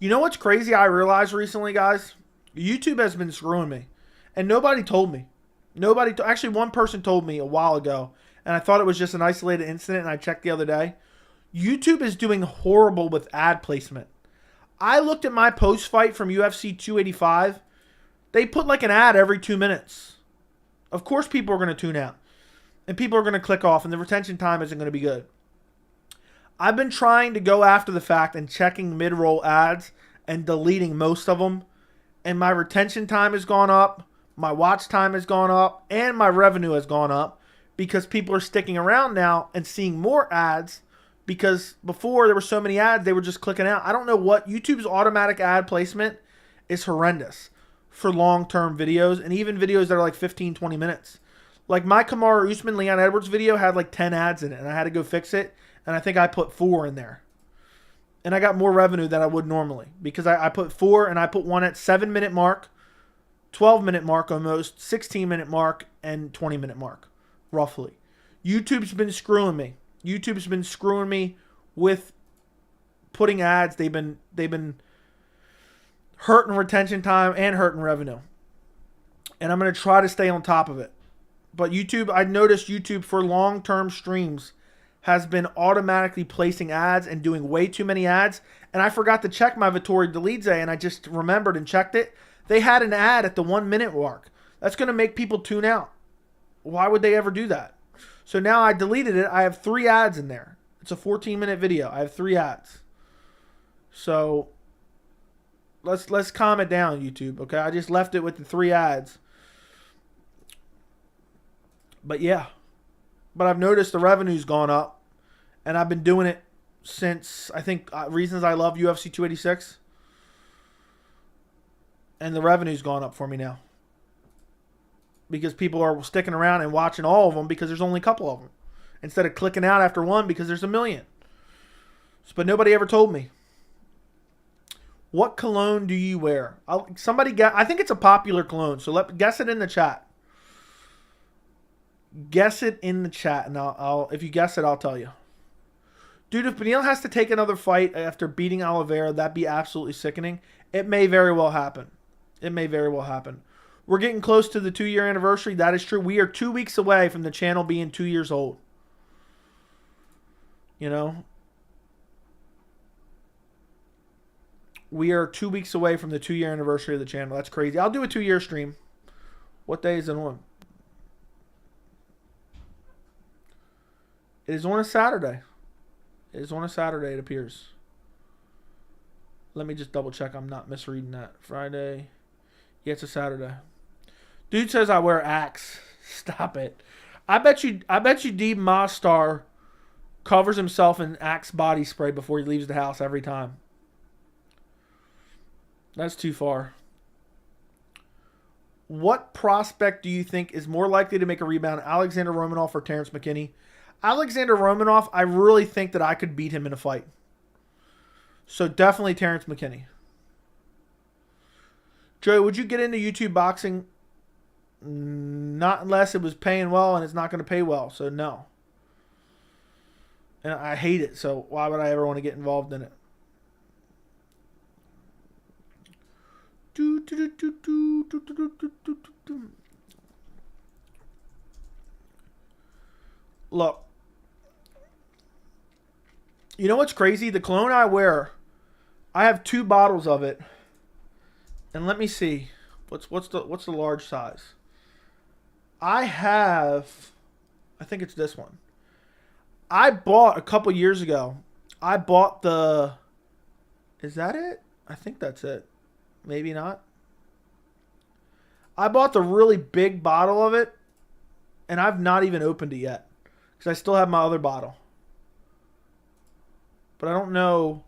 You know what's crazy I realized recently, guys? YouTube has been screwing me. And nobody told me. Actually, one person told me a while ago. And I thought it was just an isolated incident. And I checked the other day. YouTube is doing horrible with ad placement. I looked at my post-fight from UFC 285. They put like an ad every 2 minutes. Of course people are going to tune out. And people are going to click off. And the retention time isn't going to be good. I've been trying to go after the fact and checking mid-roll ads and deleting most of them. And my retention time has gone up. My watch time has gone up. And my revenue has gone up. Because people are sticking around now and seeing more ads. Because before there were so many ads, they were just clicking out. I don't know what. YouTube's automatic ad placement is horrendous for long-term videos. And even videos that are like 15, 20 minutes. Like my Kamaru Usman, Leon Edwards video had like 10 ads in it. And I had to go fix it. And I think I put 4 in there. And I got more revenue than I would normally. Because I put 4 and I put one at 7-minute mark, 12-minute mark almost, 16-minute mark, and 20-minute mark. Roughly. YouTube's been screwing me. YouTube's been screwing me with putting ads. They've been hurting retention time and hurting revenue. And I'm going to try to stay on top of it. But YouTube, I noticed YouTube for long-term streams has been automatically placing ads and doing way too many ads. And I forgot to check my Vittori Delidze, and I just remembered and checked it. They had an ad at the 1-minute mark. That's going to make people tune out. Why would they ever do that? So now I deleted it. I have 3 ads in there. It's a 14-minute video. I have 3 ads. So let's calm it down, YouTube. Okay, I just left it with the 3 ads. But yeah. But I've noticed the revenue's gone up. And I've been doing it since, I think, reasons I love UFC 286. And the revenue's gone up for me now. Because people are sticking around and watching all of them because there's only a couple of them. Instead of clicking out after one because there's a million. But nobody ever told me. What cologne do you wear? I think it's a popular cologne. So guess it in the chat. Guess it in the chat, and I'll if you guess it, I'll tell you. Dude, if Beneil has to take another fight after beating Oliveira, that'd be absolutely sickening. It may very well happen. It may very well happen. We're getting close to the 2-year anniversary. That is true. We are 2 weeks away from the channel being 2 years old. You know? We are 2 weeks away from the 2-year anniversary of the channel. That's crazy. I'll do a 2-year stream. What day is it on? It is on a Saturday. It is on a Saturday, it appears. Let me just double check I'm not misreading that. Friday. Yeah, it's a Saturday. Dude says I wear Axe. Stop it. I bet you D Mostar covers himself in Axe body spray before he leaves the house every time. That's too far. What prospect do you think is more likely to make a rebound, Alexander Romanov or Terrence McKinney? Alexander Romanov, I really think that I could beat him in a fight. So definitely Terrence McKinney. Joey, would you get into YouTube boxing? Not unless it was paying well, and it's not going to pay well. So no. And I hate it. So why would I ever want to get involved in it? Look. You know what's crazy? The cologne I wear, I have 2 bottles of it. And let me see. What's the large size? I think it's this one. I bought a couple years ago. I bought the, is that it? I think that's it. Maybe not. I bought the really big bottle of it, and I've not even opened it yet because I still have my other bottle. But I don't know.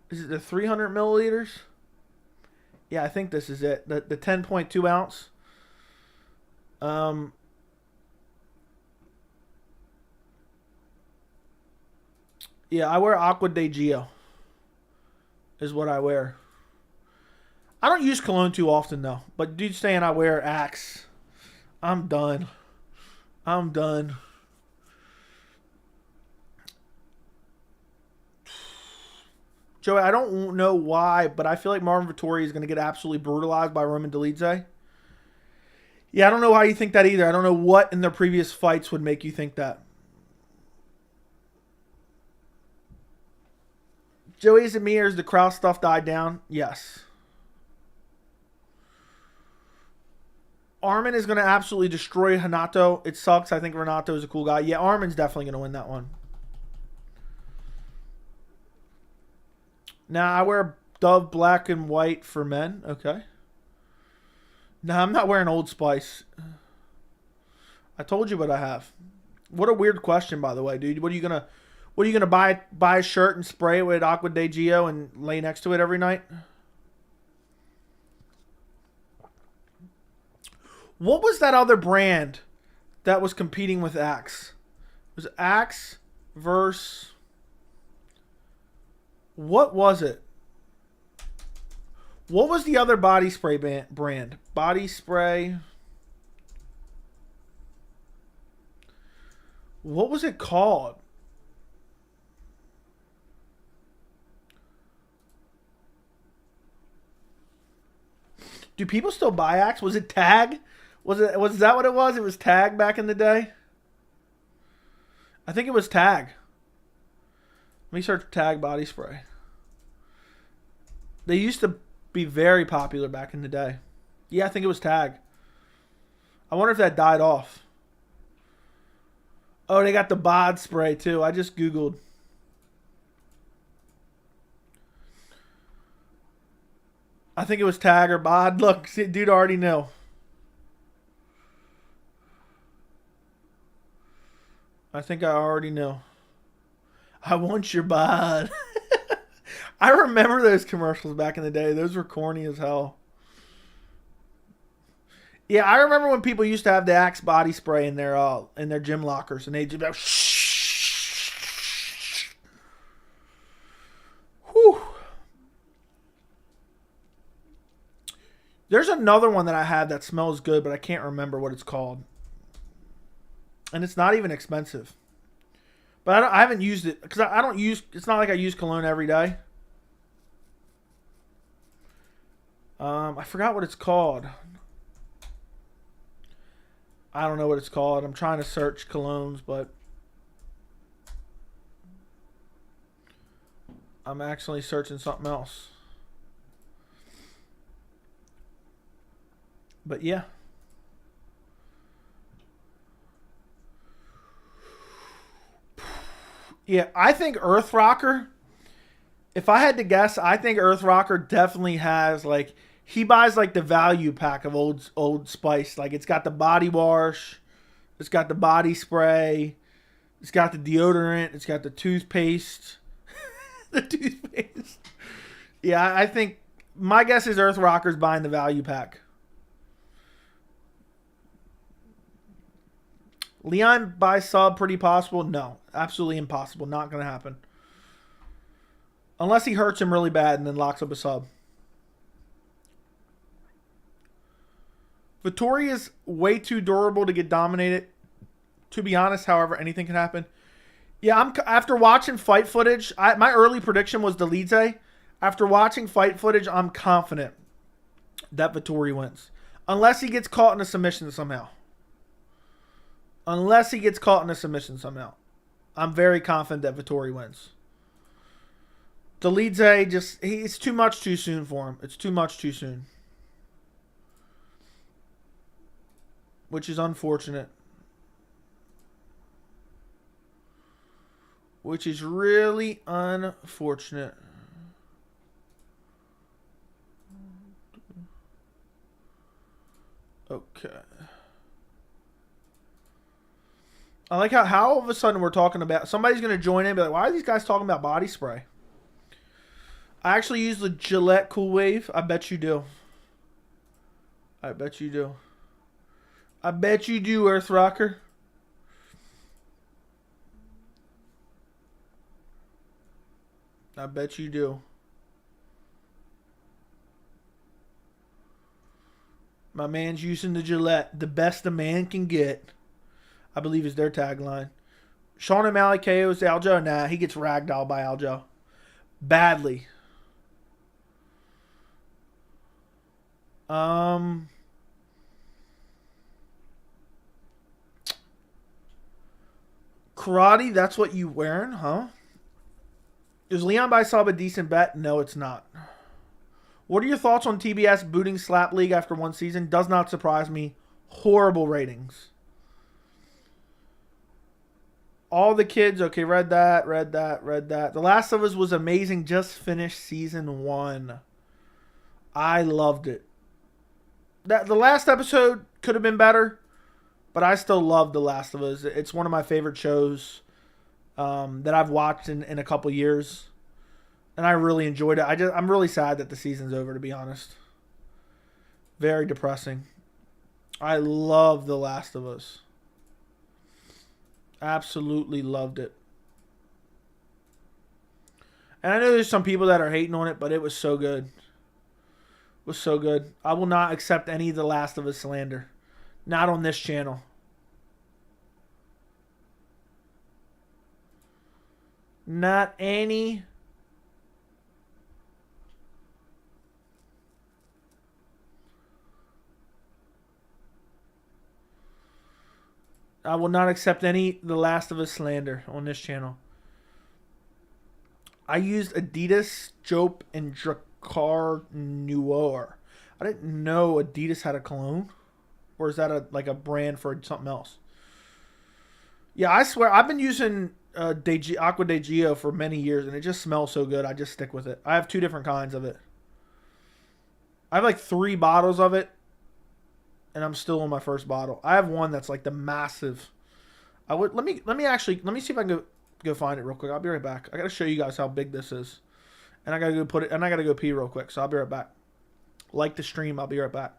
Is it the 300 milliliters? Yeah, I think this is it. The 10.2 ounce. Yeah, I wear Aqua de Gio. Is what I wear. I don't use cologne too often though. But dude saying I wear Axe. I'm done. I'm done. Joey, I don't know why, but I feel like Marvin Vettori is going to get absolutely brutalized by Roman Dolidze. Yeah, I don't know how you think that either. I don't know what in their previous fights would make you think that. Joey, is it me or has the Kraus stuff died down? Yes. Arman is going to absolutely destroy Renato. It sucks. I think Renato is a cool guy. Yeah, Arman's definitely going to win that one. Now, I wear Dove black and white for men. Okay. No, I'm not wearing Old Spice. I told you what I have. What a weird question, by the way, dude. What are you gonna buy a shirt and spray it with Aqua de Gio and lay next to it every night? What was that other brand that was competing with Axe? It was Axe versus... What was it? What was the other body spray brand? Body spray. What was it called? Do people still buy Axe? Was it Tag? Was that what it was? It was Tag back in the day? I think it was Tag. Let me search Tag body spray. They used to be very popular back in the day. Yeah, I think it was Tag. I wonder if that died off. Oh, they got the bod spray too. I just Googled. I think it was Tag or bod. Look, see, dude already knew. I think I already know. I want your bod. I remember those commercials back in the day. Those were corny as hell. Yeah, I remember when people used to have the Axe body spray in their gym lockers, and they'd just be like, shh. Whew. There's another one that I have that smells good, but I can't remember what it's called. and it's not even expensive. But I haven't used it because I don't use. It's not like I use cologne every day. I forgot what it's called. I don't know what it's called. I'm trying to search colognes, but I'm actually searching something else. But yeah. Yeah, I think Earth Rocker, if I had to guess, I think Earth Rocker definitely has like he buys like the value pack of Old Spice. Like it's got the body wash, it's got the body spray, it's got the deodorant, it's got the toothpaste. The toothpaste. Yeah, I think my guess is Earth Rocker's buying the value pack. Leon buys sub, pretty possible. No, absolutely impossible. Not going to happen. Unless he hurts him really bad and then locks up a sub. Vittori is way too durable to get dominated. To be honest, however, anything can happen. Yeah, after watching fight footage, my early prediction was Dolidze. After watching fight footage, I'm confident that Vittori wins. Unless he gets caught in a submission somehow. I'm very confident that Vittori wins. Dolidze it's too much too soon for him. It's too much too soon. Which is unfortunate. Which is really unfortunate. Okay. I like how all of a sudden we're talking about somebody's going to join in and be like, why are these guys talking about body spray? I actually use the Gillette Cool Wave. I bet you do. I bet you do. I bet you do, Earth Rocker. I bet you do. My man's using the Gillette. The best a man can get, I believe is their tagline. Sean O'Malley KOs Aljo. Nah, he gets ragdolled by Aljo. Badly. Karate, that's what you wearing, huh? Is Leon Baisab a decent bet? No, it's not. What are your thoughts on TBS booting Slap League after one season? Does not surprise me. Horrible ratings. All the kids, okay, read that. The Last of Us was amazing. Just finished season 1. I loved it. The last episode could have been better, but I still love The Last of Us. It's one of my favorite shows that I've watched in a couple years, and I really enjoyed it. I'm really sad that the season's over, to be honest. Very depressing. I love The Last of Us. Absolutely loved it. And I know there's some people that are hating on it, but it was so good. It was so good. I will not accept any of The Last of Us slander. Not on this channel. Not any. I will not accept any The Last of Us slander on this channel. I used Adidas, Jope, and Dracar Noir. I didn't know Adidas had a cologne. Or is that a brand for something else? Yeah, I swear, I've been using Aqua de Gio for many years, and it just smells so good. I just stick with it. I have 2 different kinds of it. I have like 3 bottles of it, and I'm still on my first bottle. I have one that's like the massive. Let me see if I can go find it real quick. I'll be right back. I gotta show you guys how big this is, and I gotta go pee real quick. So I'll be right back. Like the stream. I'll be right back.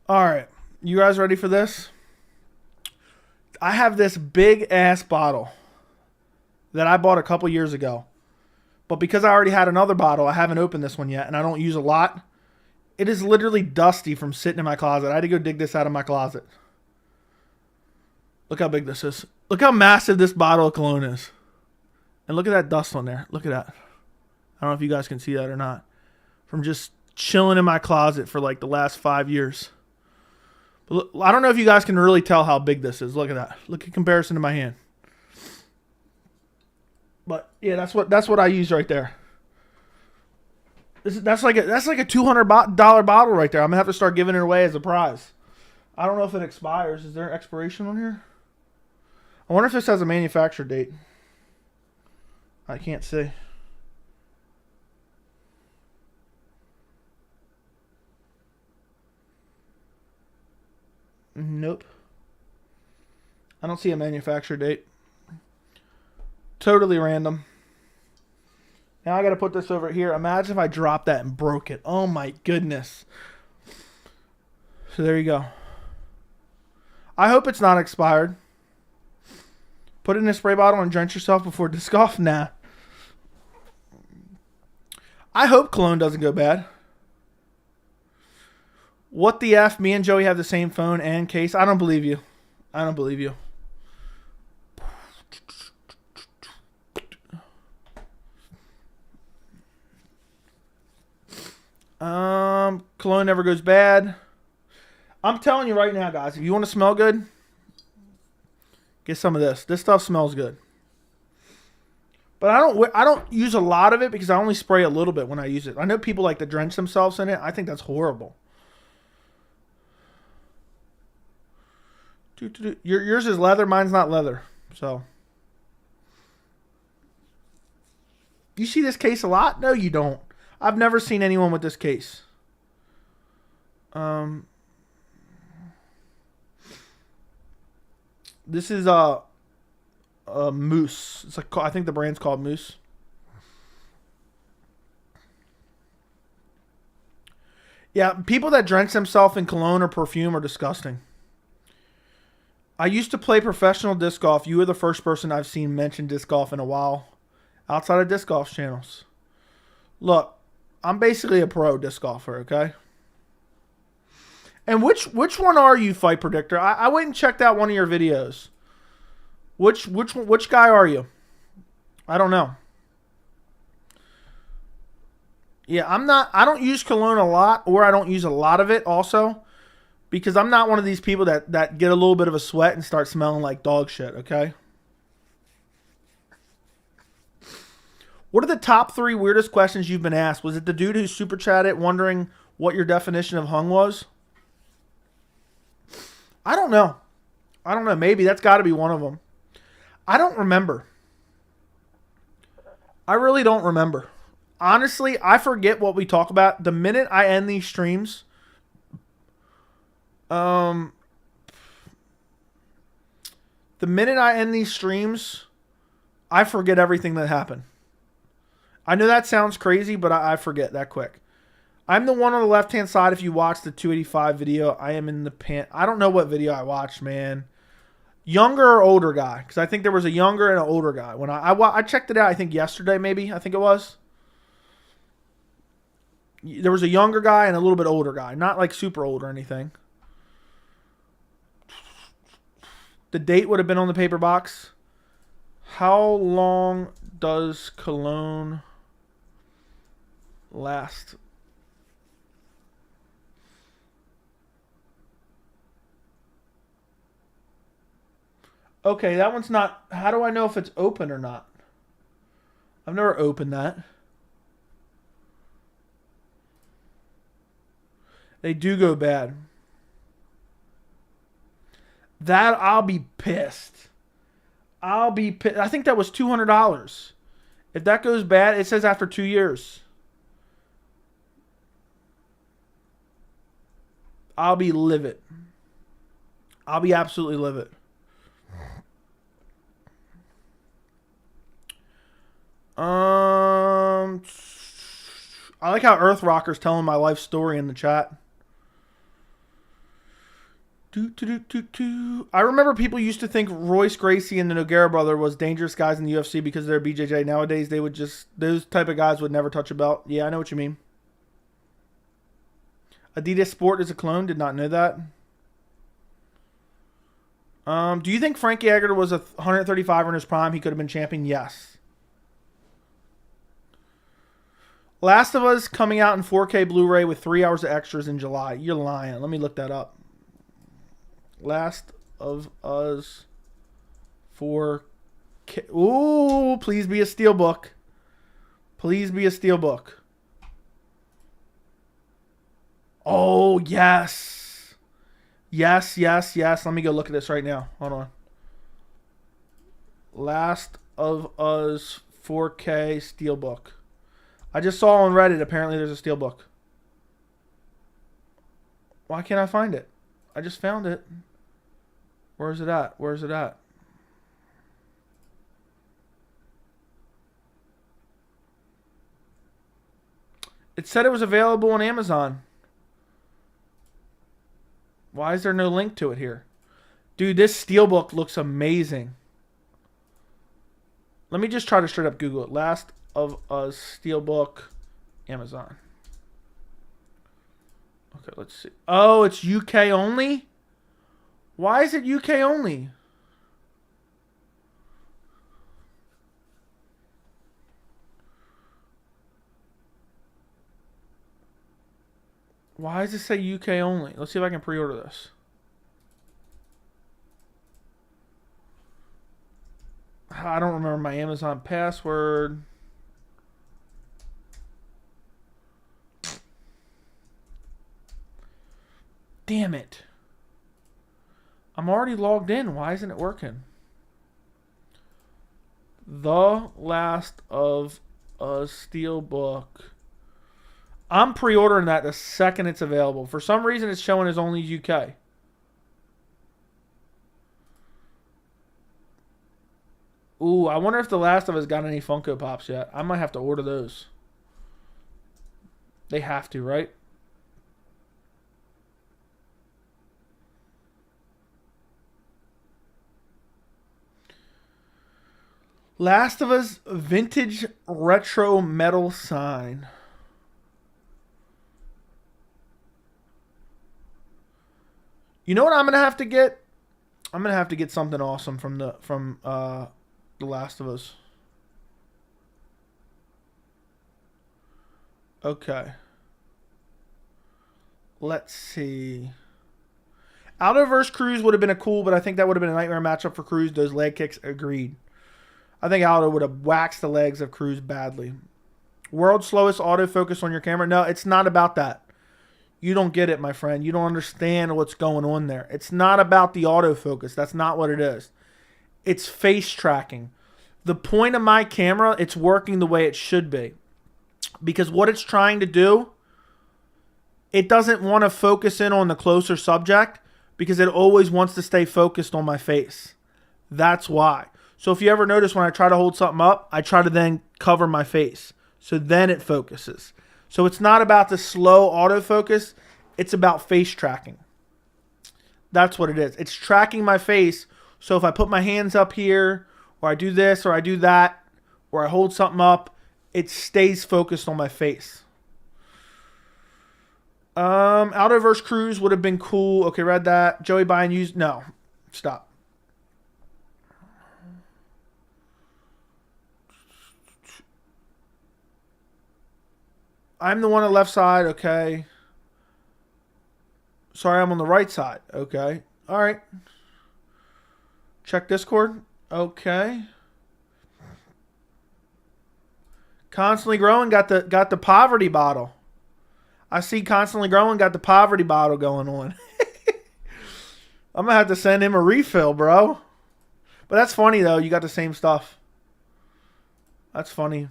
All right. You guys ready for this? I have this big ass bottle that I bought a couple years ago. But because I already had another bottle, I haven't opened this one yet, and I don't use a lot. It is literally dusty from sitting in my closet. I had to go dig this out of my closet. Look how big this is. Look how massive this bottle of cologne is. And look at that dust on there. Look at that. I don't know if you guys can see that or not. From just chilling in my closet for like the last 5 years. But look, I don't know if you guys can really tell how big this is. Look at that. Look at comparison to my hand. But yeah, that's what I use right there. That's like a $200 bottle right there. I'm gonna have to start giving it away as a prize. I don't know if it expires. Is there an expiration on here? I wonder if this has a manufacture date. I can't see. Nope. I don't see a manufacture date. Totally random. Now I got to put this over here. Imagine if I dropped that and broke it. Oh my goodness. So there you go. I hope it's not expired. Put it in a spray bottle and drench yourself before disc golf? Nah. I hope cologne doesn't go bad. What the F? Me and Joey have the same phone and case. I don't believe you. I don't believe you. Cologne never goes bad. I'm telling you right now, guys, if you want to smell good, get some of this. This stuff smells good. But I don't use a lot of it because I only spray a little bit when I use it. I know people like to drench themselves in it. I think that's horrible. Yours is leather, mine's not leather. So you see this case a lot? No, you don't. I've never seen anyone with this case. This is a Moose. It's like, I think the brand's called Moose. Yeah, people that drench themselves in cologne or perfume are disgusting. I used to play professional disc golf. You were the first person I've seen mention disc golf in a while outside of disc golf channels. Look, I'm basically a pro disc golfer, okay? And which one are you, Fight Predictor? I went and checked out one of your videos. Which guy are you? I don't know. Yeah, I don't use cologne a lot, or I don't use a lot of it also, because I'm not one of these people that get a little bit of a sweat and start smelling like dog shit, okay? What are the top 3 weirdest questions you've been asked? Was it the dude who super chatted wondering what your definition of hung was? I don't know. Maybe that's got to be one of them. I don't remember. I really don't remember. Honestly, I forget what we talk about. The minute I end these streams, I forget everything that happened. I know that sounds crazy, but I forget that quick. I'm the one on the left-hand side. If you watch the 285 video, I am in the pan. I don't know what video I watched, man. Younger or older guy? Because I think there was a younger and an older guy. When I checked it out, I think yesterday maybe. I think it was. There was a younger guy and a little bit older guy. Not like super old or anything. The date would have been on the paper box. How long does cologne last? Okay, that one's not... How do I know if it's open or not? I've never opened that. They do go bad. That, I'll be pissed. I think that was $200. If that goes bad, it says after 2 years. I'll be livid. I'll be absolutely livid. I like how Earth Rocker's telling my life story in the chat. I remember people used to think Royce Gracie and the Nogueira brother was dangerous guys in the UFC because they're BJJ. Nowadays, they would just, those type of guys would never touch a belt. Yeah, I know what you mean. Adidas Sport is a clone. Did not know that. Do you think Frankie Edgar was a 135 in his prime? He could have been champion? Yes. Last of Us coming out in 4K Blu-ray with 3 hours of extras in July. You're lying. Let me look that up. Last of Us 4K. Ooh, please be a steelbook. Please be a steelbook. Oh, yes. Yes, yes, yes. Let me go look at this right now. Hold on. Last of Us 4K steelbook. I just saw on Reddit, apparently there's a steelbook. Why can't I find it? I just found it. Where's it at? Where's it at? It said it was available on Amazon. Why is there no link to it here? Dude, this steelbook looks amazing. Let me just try to straight up Google it. Last of Us steelbook, Amazon. Okay, let's see. Oh, it's UK only? Why is it UK only? Why does it say UK only? Let's see if I can pre-order this. I don't remember my Amazon password. Damn it. I'm already logged in. Why isn't it working? The Last of Us steelbook. I'm pre-ordering that the second it's available. For some reason, it's showing as only UK. Ooh, I wonder if The Last of Us got any Funko Pops yet. I might have to order those. They have to, right? Last of Us vintage retro metal sign. You know what I'm gonna have to get? I'm gonna have to get something awesome from The Last of Us. Okay. Let's see. Aldo vs. Cruz would have been a cool, but I think that would have been a nightmare matchup for Cruz. Those leg kicks, agreed. I think Aldo would have waxed the legs of Cruz badly. World's slowest autofocus on your camera. No, it's not about that. You don't get it, my friend. You don't understand what's going on there. It's not about the autofocus. That's not what it is. It's face tracking. The point of my camera, it's working the way it should be. Because what it's trying to do, it doesn't want to focus in on the closer subject because it always wants to stay focused on my face. That's why. So if you ever notice when I try to hold something up, I try to then cover my face. So then it focuses. So it's not about the slow autofocus. It's about face tracking. That's what it is. It's tracking my face. So if I put my hands up here, or I do this, or I do that, or I hold something up, it stays focused on my face. Aldo vs. Cruz would have been cool. Okay, read that. Joey Biden used... No. Stop. I'm the one on the left side. Okay. Sorry, I'm on the right side. Okay. All right. Check Discord. Okay. Constantly Growing got the poverty bottle. I see Constantly Growing got the poverty bottle going on. I'm gonna have to send him a refill, bro. But that's funny though. You got the same stuff. That's funny.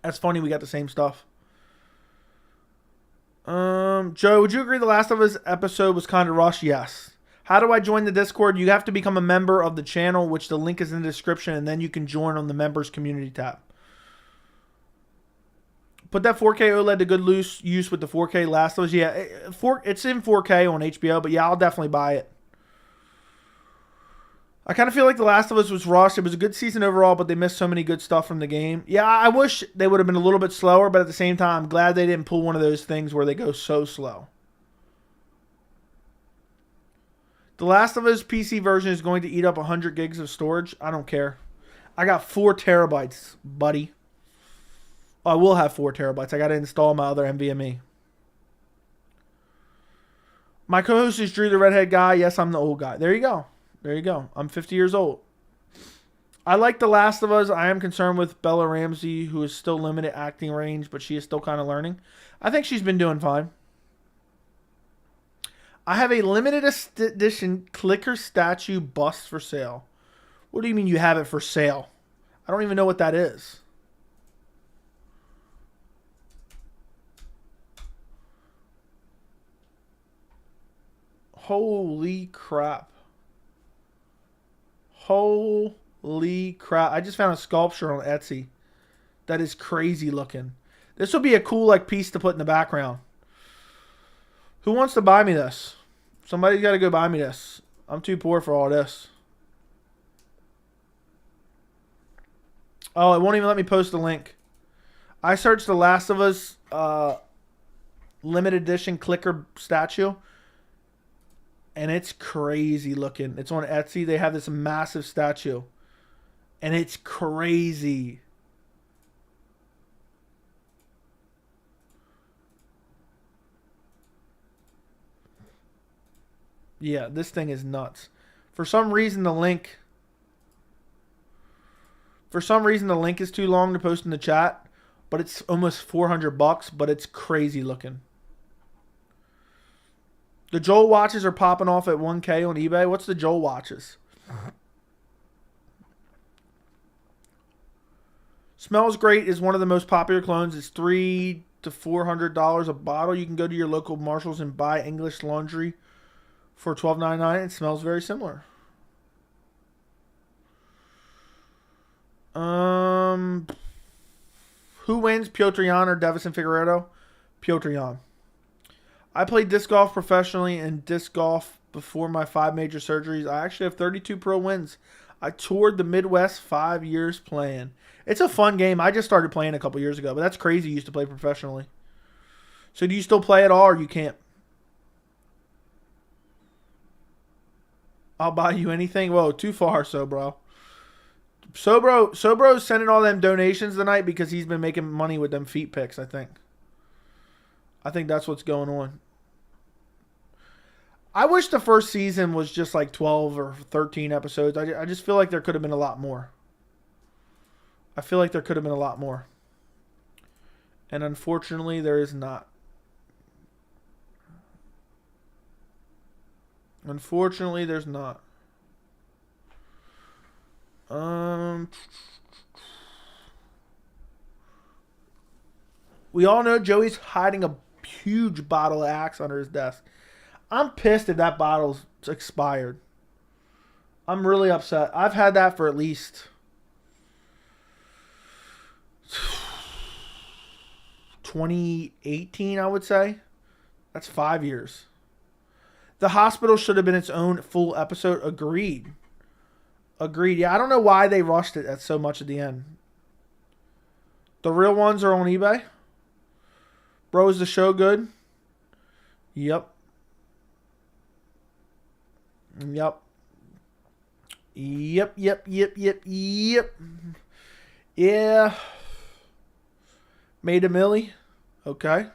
That's funny. We got the same stuff. Joe, would you agree the Last of Us episode was kind of rushed? Yes. How do I join the Discord? You have to become a member of the channel, which the link is in the description, and then you can join on the members community tab. Put that 4K OLED to good use with the 4K Last of Us. Yeah, it's in 4K on HBO, but yeah, I'll definitely buy it. I kind of feel like The Last of Us was rushed. It was a good season overall, but they missed so many good stuff from the game. Yeah, I wish they would have been a little bit slower, but at the same time, I'm glad they didn't pull one of those things where they go so slow. The Last of Us PC version is going to eat up 100 gigs of storage. I don't care. I got 4 terabytes, buddy. I will have 4 terabytes. I got to install my other NVMe. My co-host is Drew, the redhead guy. Yes, I'm the old guy. There you go. There you go. I'm 50 years old. I like The Last of Us. I am concerned with Bella Ramsey, who is still limited acting range, but she is still kind of learning. I think she's been doing fine. I have a limited edition clicker statue bust for sale. What do you mean you have it for sale? I don't even know what that is. Holy crap. Holy crap. I just found a sculpture on Etsy. That is crazy looking. This would be a cool like piece to put in the background. Who wants to buy me this? Somebody's got to go buy me this. I'm too poor for all this. Oh, it won't even let me post the link. I searched The Last of Us limited edition clicker statue. And it's crazy looking. It's on Etsy. They have this massive statue. And it's crazy. Yeah, this thing is nuts. For some reason the link is too long to post in the chat, but it's almost $400, but it's crazy looking. The Joel watches are popping off at 1K on eBay. What's the Joel watches? Smells Great is one of the most popular clones. It's $300 to $400 a bottle. You can go to your local Marshalls and buy English Laundry for $12.99. It smells very similar. Who wins, Piotr Jan or Davison Figueiredo? Piotr Jan. I played disc golf professionally and disc golf before my 5 major surgeries. I actually have 32 pro wins. I toured the Midwest 5 years playing. It's a fun game. I just started playing a couple years ago, but that's crazy. You used to play professionally. So do you still play at all or you can't? I'll buy you anything. Whoa, too far, bro. Sobro's sending all them donations tonight because he's been making money with them feet picks, I think. I think that's what's going on. I wish the first season was just like 12 or 13 episodes. I just feel like there could have been a lot more. And unfortunately, there is not. Unfortunately, there's not. We all know Joey's hiding a huge bottle of Axe under his desk. I'm pissed if that bottle's expired. I'm really upset. I've had that for at least 2018, I would say. That's 5 years. The Hospital should have been its own full episode. Agreed. Yeah, I don't know why they rushed it at so much at the end. The real ones are on eBay. Bro, is the show good? Yep. Yeah. Made a milli. Okay.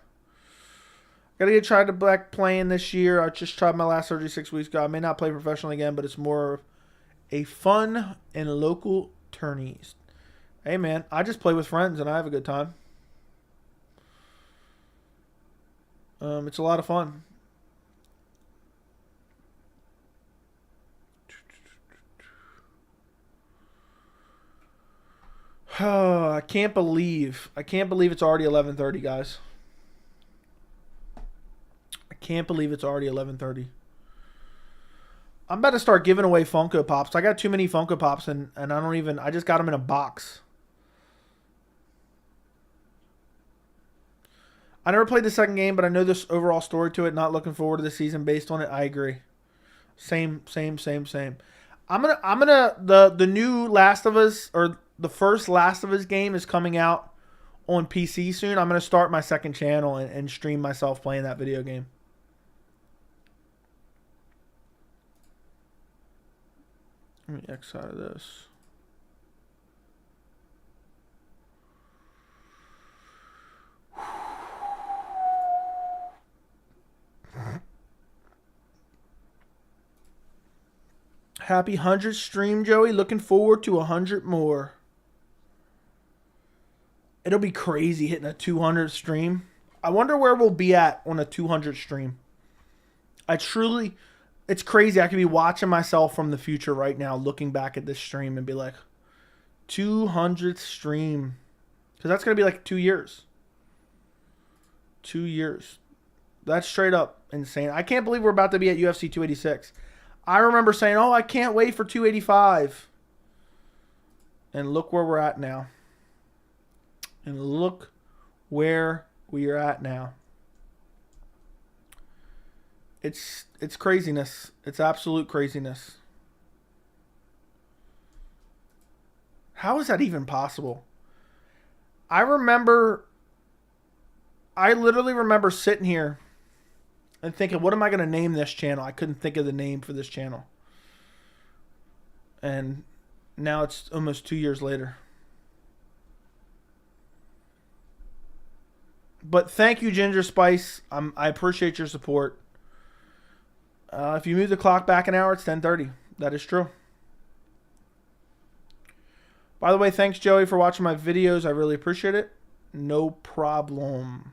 Gotta get tried to back playing this year. I just tried my last surgery 6 weeks ago. I may not play professionally again, but it's more a fun and local tourneys. Hey man, I just play with friends and I have a good time. It's a lot of fun. I can't believe it's already 11:30, guys. I can't believe it's already 11:30. I'm about to start giving away Funko Pops. I got too many Funko Pops and I just got them in a box. I never played the second game, but I know this overall story to it. Not looking forward to the season based on it. I agree. Same. The new Last of Us, or the first Last of Us game, is coming out on PC soon. I'm gonna start my second channel and stream myself playing that video game. Let me X out of this. Happy 100th stream, Joey. Looking forward to 100 more. It'll be crazy hitting a 200 stream. I wonder where we'll be at on a 200 stream. It's crazy. I could be watching myself from the future right now, looking back at this stream and be like, 200th stream. Because that's going to be like 2 years. 2 years. That's straight up insane. I can't believe we're about to be at UFC 286. I remember saying, oh, I can't wait for 285. And look where we're at now. And look where we are at now. It's craziness. It's absolute craziness. How is that even possible? I literally remember sitting here and thinking, what am I going to name this channel? I couldn't think of the name for this channel. And now it's almost 2 years later. But thank you, Ginger Spice. I appreciate your support. If you move the clock back an hour, it's 10:30. That is true. By the way, thanks, Joey, for watching my videos. I really appreciate it. No problem.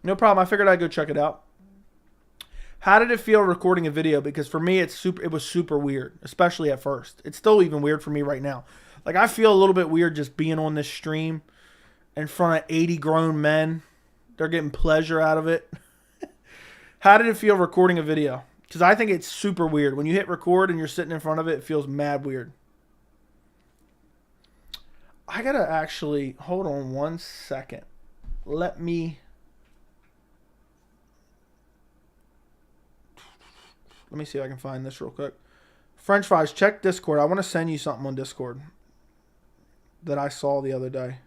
No problem. I figured I'd go check it out. How did it feel recording a video? Because for me, it was super weird, especially at first. It's still even weird for me right now. Like, I feel a little bit weird just being on this stream in front of 80 grown men. They're getting pleasure out of it. How did it feel recording a video? Because I think it's super weird. When you hit record and you're sitting in front of it, it feels mad weird. I got to actually, hold on one second. Let me see if I can find this real quick. French fries, check Discord. I want to send you something on Discord that I saw the other day.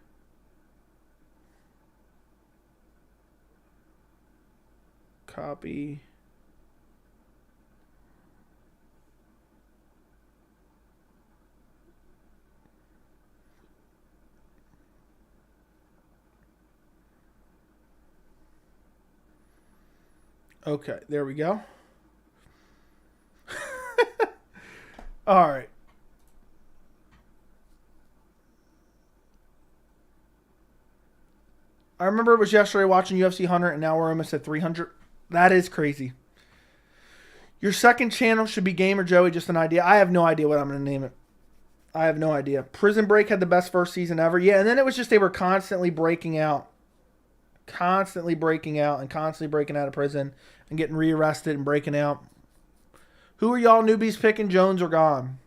Copy. Okay, there we go. All right. I remember it was yesterday watching UFC 100, and now we're almost at 300. That is crazy. Your second channel should be Gamer Joey, just an idea. I have no idea what I'm going to name it. I have no idea. Prison Break had the best first season ever. Yeah, and then it was just they were constantly breaking out. Constantly breaking out of prison and getting rearrested and breaking out. Who are y'all newbies picking, Jones or Gone?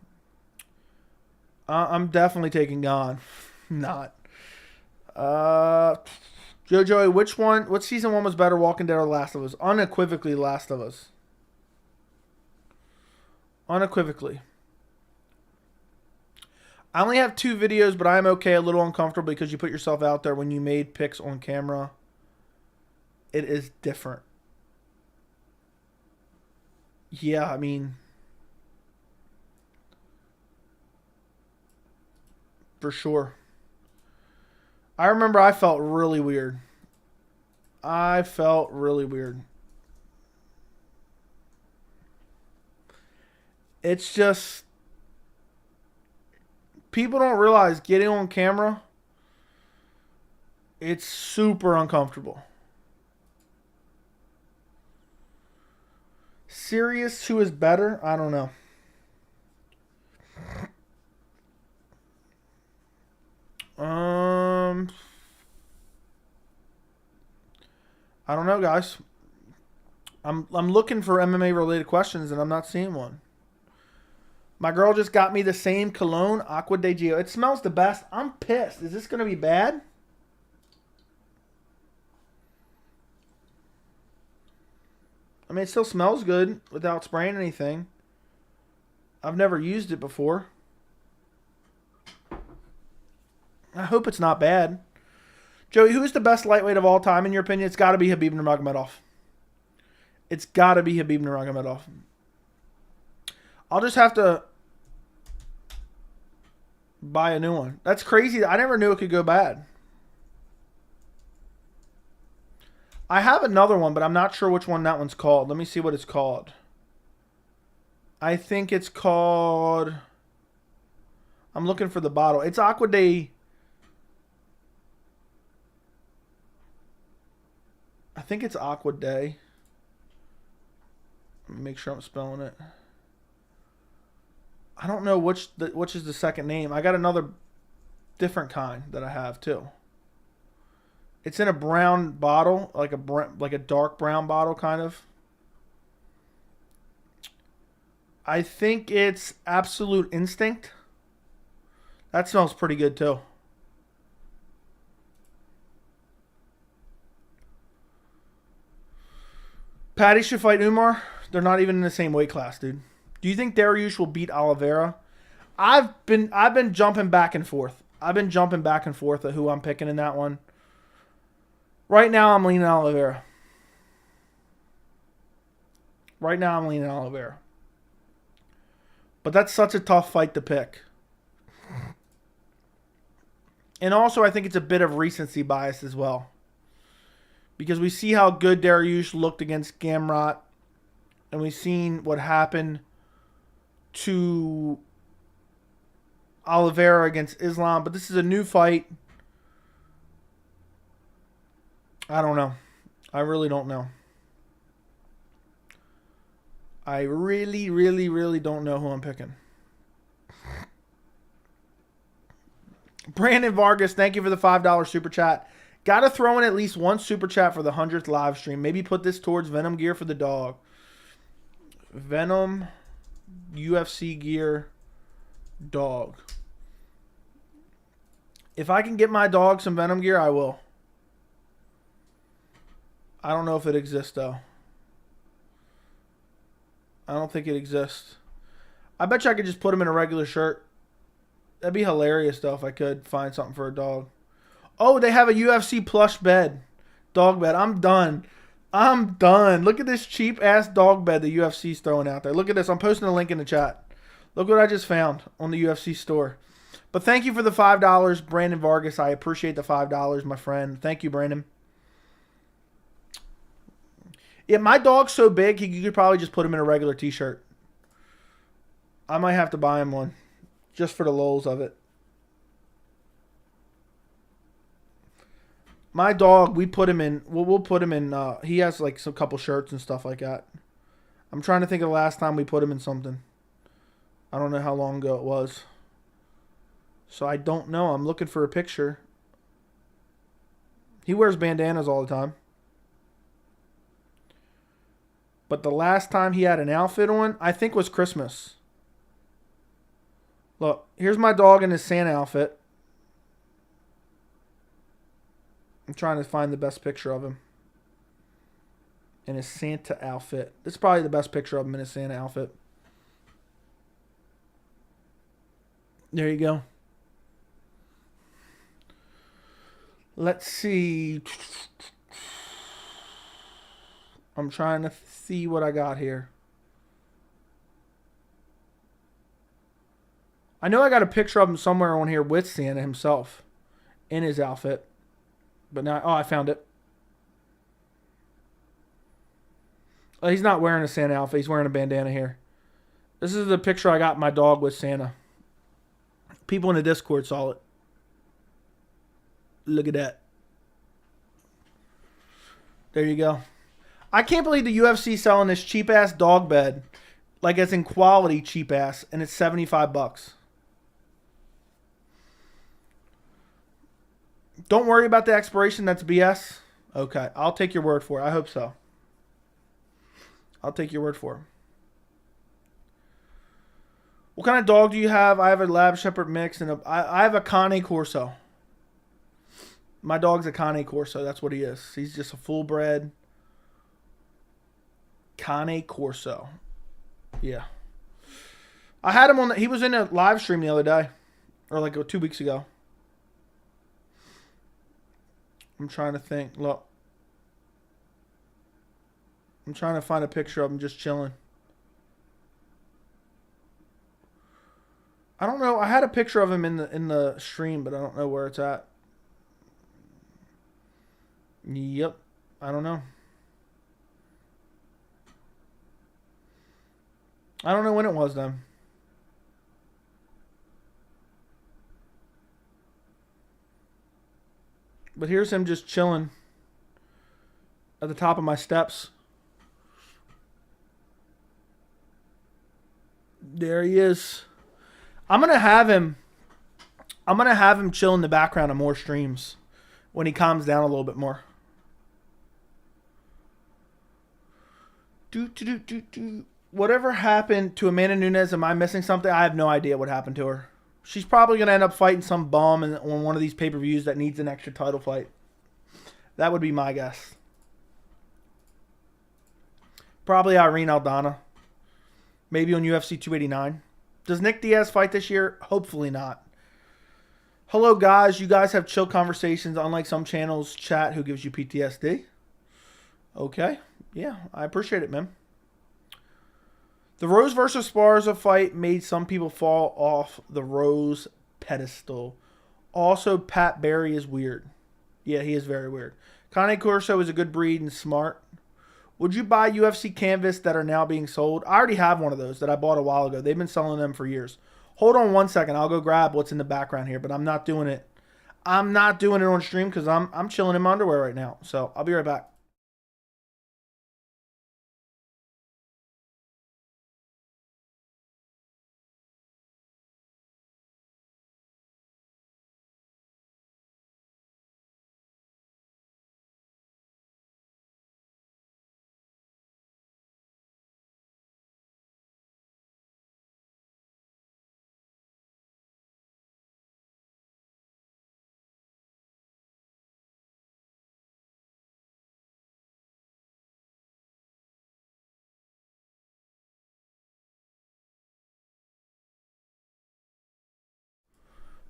I'm definitely taking Gone. Not. Joey, what season 1 was better, Walking Dead or The Last of Us? Unequivocally, Last of Us. Unequivocally. I only have 2 videos, but I'm okay, a little uncomfortable because you put yourself out there when you made picks on camera. It is different. Yeah, I mean, for sure. I remember I felt really weird. It's just, people don't realize getting on camera, it's super uncomfortable. Serious, who is better? I don't know. I don't know, guys. I'm looking for MMA related questions and I'm not seeing one. My girl just got me the same cologne, Aqua de Gio. It smells the best. I'm pissed. Is this going to be bad? I mean, it still smells good without spraying anything. I've never used it before. I hope it's not bad. Joey, who is the best lightweight of all time in your opinion? It's got to be Khabib Nurmagomedov. It's got to be Khabib Nurmagomedov. I'll just have to buy a new one. That's crazy. I never knew it could go bad. I have another one, but I'm not sure which one that one's called. Let me see what it's called. I think it's called... I'm looking for the bottle. It's Aqua de... I think it's Aqua de. Let me make sure I'm spelling it. I don't know which is the second name. I got another different kind that I have too. It's in a brown bottle, like a dark brown bottle kind of. I think it's Absolute Instinct. That smells pretty good too. Patty should fight Umar. They're not even in the same weight class, dude. Do you think Dariush will beat Oliveira? I've been jumping back and forth. I've been jumping back and forth at who I'm picking in that one. Right now, I'm leaning Oliveira. Right now, I'm leaning Oliveira. But that's such a tough fight to pick. And also, I think it's a bit of recency bias as well. Because we see how good Dariush looked against Gamrot. And we've seen what happened to Oliveira against Islam. But this is a new fight. I don't know. I really don't know. I really, really, really don't know who I'm picking. Brandon Vargas, thank you for the $5 super chat. Got to throw in at least one super chat for the 100th live stream. Maybe put this towards Venom gear for the dog. Venom UFC gear dog. If I can get my dog some Venom gear, I will. I don't know if it exists, though. I don't think it exists. I bet you I could just put him in a regular shirt. That'd be hilarious, though, if I could find something for a dog. Oh, they have a UFC plush bed. Dog bed. I'm done. I'm done. Look at this cheap-ass dog bed the UFC's throwing out there. Look at this. I'm posting a link in the chat. Look what I just found on the UFC store. But thank you for the $5, Brandon Vargas. I appreciate the $5, my friend. Thank you, Brandon. Yeah, my dog's so big, you could probably just put him in a regular t-shirt. I might have to buy him one. Just for the lulz of it. My dog, we put him in, we'll put him in, he has like some couple shirts and stuff like that. I'm trying to think of the last time we put him in something. I don't know how long ago it was. So I don't know. I'm looking for a picture. He wears bandanas all the time. But the last time he had an outfit on, I think was Christmas. Look, here's my dog in his Santa outfit. I'm trying to find the best picture of him. In his Santa outfit. This is probably the best picture of him in his Santa outfit. There you go. Let's see. I'm trying to see what I got here. I know I got a picture of him somewhere on here with Santa himself. In his outfit. But now, oh, I found it. Oh, he's not wearing a Santa outfit. He's wearing a bandana here. This is the picture I got my dog with Santa. People in the Discord saw it. Look at that. There you go. I can't believe the UFC selling this cheap-ass dog bed. Like it's in quality cheap-ass. And it's $75. Don't worry about the expiration. That's BS. Okay. I'll take your word for it. I hope so. I'll take your word for it. What kind of dog do you have? I have a Lab Shepherd mix. And I have a Cane Corso. My dog's a Cane Corso. That's what he is. He's just a full bred. Cane Corso. Yeah. I had him on he was in a live stream the other day. Or like 2 weeks ago. I'm trying to think. Look. I'm trying to find a picture of him just chilling. I don't know. I had a picture of him in the stream, but I don't know where it's at. Yep. I don't know. I don't know when it was then. But here's him just chilling at the top of my steps. There he is. I'm gonna have him chill in the background of more streams when he calms down a little bit more. Whatever happened to Amanda Nunes? Am I missing something? I have no idea what happened to her. She's probably gonna end up fighting some bum on one of these pay-per-views that needs an extra title fight. That would be my guess. Probably Irene Aldana. Maybe on UFC 289. Does Nick Diaz fight this year? Hopefully not. Hello, guys. You guys have chill conversations, unlike some channels chat who gives you PTSD. Okay. Yeah, I appreciate it, man. The Rose versus Sparza fight made some people fall off the Rose pedestal. Also, Pat Barry is weird. Yeah, he is very weird. Cane Corso is a good breed and smart. Would you buy UFC canvas that are now being sold? I already have one of those that I bought a while ago. They've been selling them for years. Hold on 1 second. I'll go grab what's in the background here, but I'm not doing it. I'm not doing it on stream because I'm chilling in my underwear right now. So I'll be right back.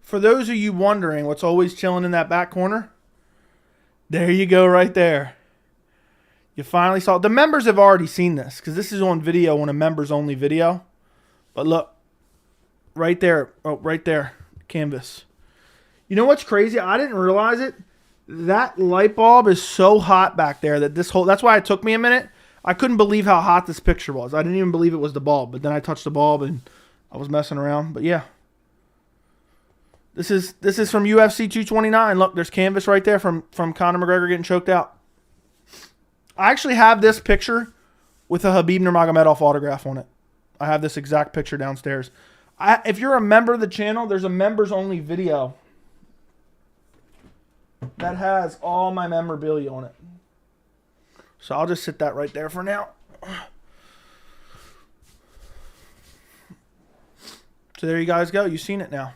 For those of you wondering what's always chilling in that back corner, there you go right there. You finally saw it. The members have already seen this because this is on video, on a members only video. But look, right there. Oh, right there. Canvas. You know what's crazy? I didn't realize it. That light bulb is so hot back there that that's why it took me a minute. I couldn't believe how hot this picture was. I didn't even believe it was the bulb. But then I touched the bulb and I was messing around. But yeah. This is from UFC 229. Look, there's canvas right there from Conor McGregor getting choked out. I actually have this picture with a Khabib Nurmagomedov autograph on it. I have this exact picture downstairs. If you're a member of the channel, there's a members only video that has all my memorabilia on it. So I'll just sit that right there for now. So there you guys go. You've seen it now.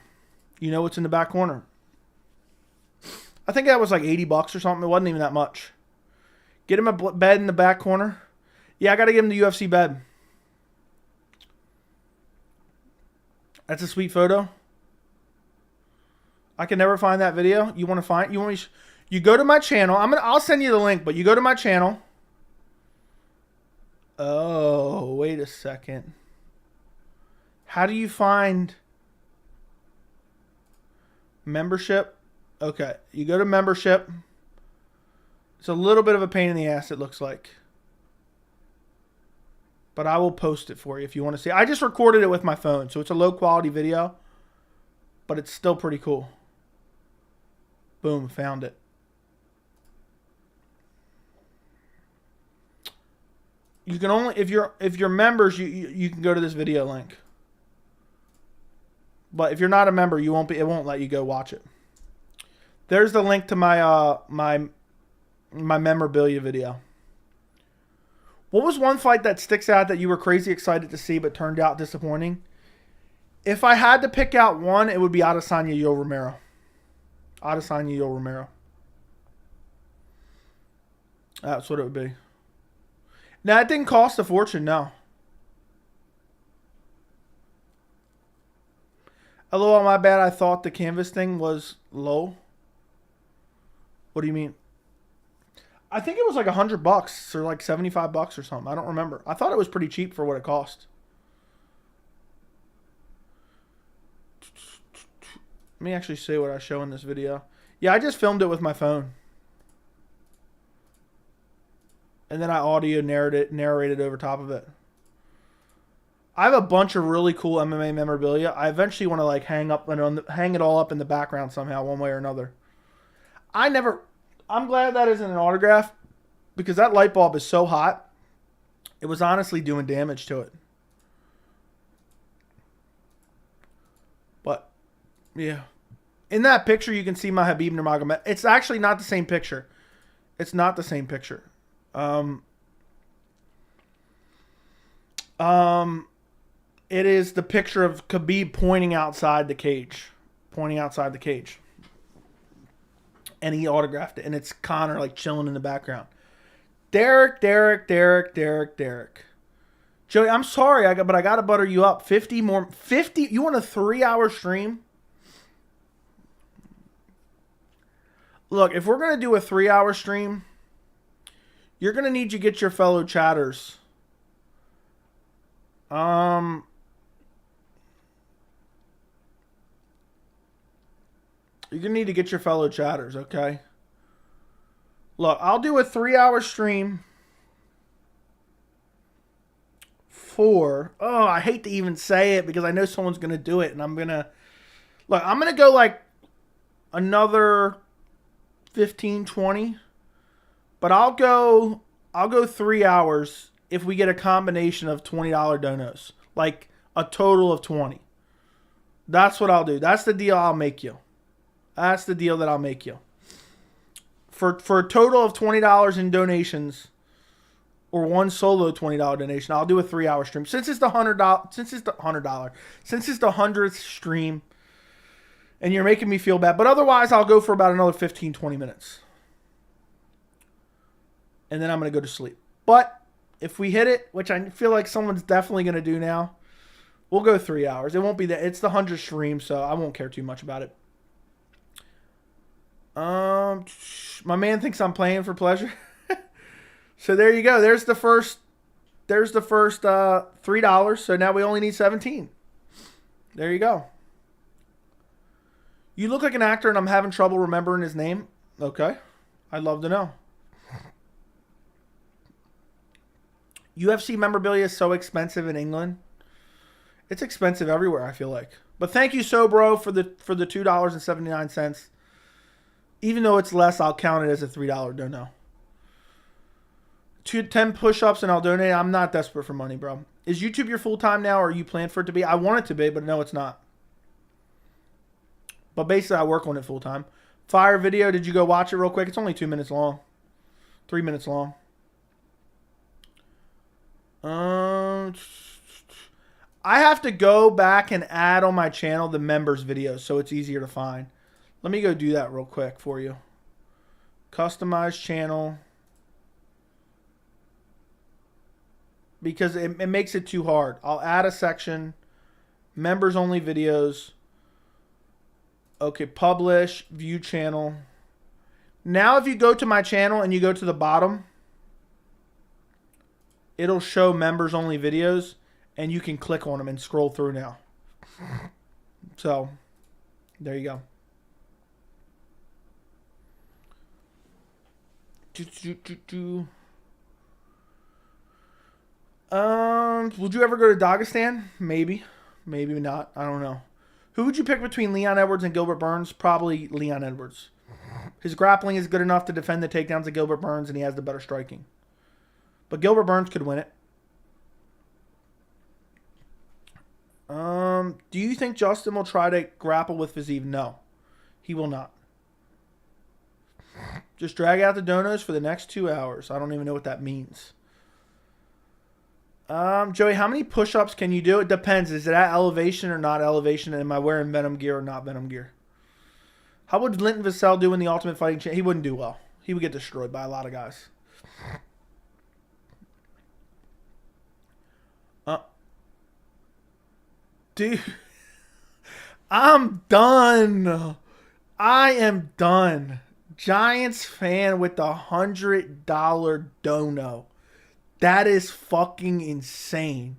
You know what's in the back corner. I think that was like $80 or something. It wasn't even that much. Get him a bed in the back corner. Yeah, I got to give him the UFC bed. That's a sweet photo. I can never find that video. You want to find? You want me? You go to my channel. I'll send you the link, but you go to my channel. Oh, wait a second. How do you find membership? Okay, you go to membership. It's a little bit of a pain in the ass, it looks like. But I will post it for you if you want to see. I just recorded it with my phone, so it's a low quality video. But it's still pretty cool. Boom, found it. You can only if you're members, you can go to this video link. But if you're not a member, it won't let you go watch it. There's the link to my my memorabilia video. What was one fight that sticks out that you were crazy excited to see but turned out disappointing? If I had to pick out one, it would be Adesanya Yoel Romero. Adesanya Yoel Romero. That's what it would be. Now, it didn't cost a fortune, no. LOL, my bad. I thought the canvas thing was low. What do you mean? I think it was like $100 or like $75 or something. I don't remember. I thought it was pretty cheap for what it cost. Let me actually see what I show in this video. Yeah, I just filmed it with my phone. And then I audio narrated over top of it. I have a bunch of really cool MMA memorabilia. I eventually want to like hang it all up in the background somehow, one way or another. I'm glad that isn't an autograph because that light bulb is so hot. It was honestly doing damage to it. But yeah, in that picture you can see my Khabib Nurmagomedov. It's actually not the same picture. It's not the same picture. It is the picture of Khabib pointing outside the cage. And he autographed it. And it's Connor like chilling in the background. Derek. Joey, I'm sorry, but I got to butter you up. 50. You want a 3-hour stream? Look, if we're going to do a 3-hour stream, you're going to need to get your fellow chatters. You're going to need to get your fellow chatters, okay? Look, I'll do a 3-hour stream for... Oh, I hate to even say it because I know someone's going to do it. And I'm going to... Look, I'm going to go like another 15, 20. But I'll go 3 hours if we get a combination of $20 donos. Like a total of 20. That's what I'll do. That's the deal I'll make you. That's the deal that I'll make you. For a total of $20 in donations, or one solo $20 donation, I'll do a 3-hour stream. Since it's the $100th stream, and you're making me feel bad. But otherwise, I'll go for about another 15, 20 minutes. And then I'm going to go to sleep. But if we hit it, which I feel like someone's definitely going to do now, we'll go 3 hours. It won't be that. It's the 100th stream, so I won't care too much about it. My man thinks I'm playing for pleasure. So there you go. There's the first $3. So now we only need 17. There you go. You look like an actor and I'm having trouble remembering his name. Okay. I'd love to know. UFC memorabilia is so expensive in England. It's expensive everywhere, I feel like. But thank you, bro, for the $2.79. Even though it's less, I'll count it as a $3 dono. 10 push-ups and I'll donate. I'm not desperate for money, bro. Is YouTube your full-time now, or you plan for it to be? I want it to be, but no, it's not. But basically, I work on it full-time. Fire video. Did you go watch it real quick? It's only 2 minutes long. 3 minutes long. I have to go back and add on my channel the members videos so it's easier to find. Let me go do that real quick for you. Customize channel. Because it makes it too hard. I'll add a section. Members only videos. Okay, publish. View channel. Now if you go to my channel and you go to the bottom, it'll show members only videos. And you can click on them and scroll through now. So, there you go. Would you ever go to Dagestan? Maybe. Maybe not. I don't know. Who would you pick between Leon Edwards and Gilbert Burns? Probably Leon Edwards. His grappling is good enough to defend the takedowns of Gilbert Burns, and he has the better striking. But Gilbert Burns could win it. Do you think Justin will try to grapple with Fiziev? No. He will not. Just drag out the donos for the next 2 hours. I don't even know what that means. Joey, how many push-ups can you do? It depends. Is it at elevation or not elevation? And am I wearing Venom gear or not Venom gear? How would Linton Vassell do in the Ultimate Fighting Championship? He wouldn't do well. He would get destroyed by a lot of guys. Dude, I'm done. I am done. Giants fan with the $100 dono. That is fucking insane.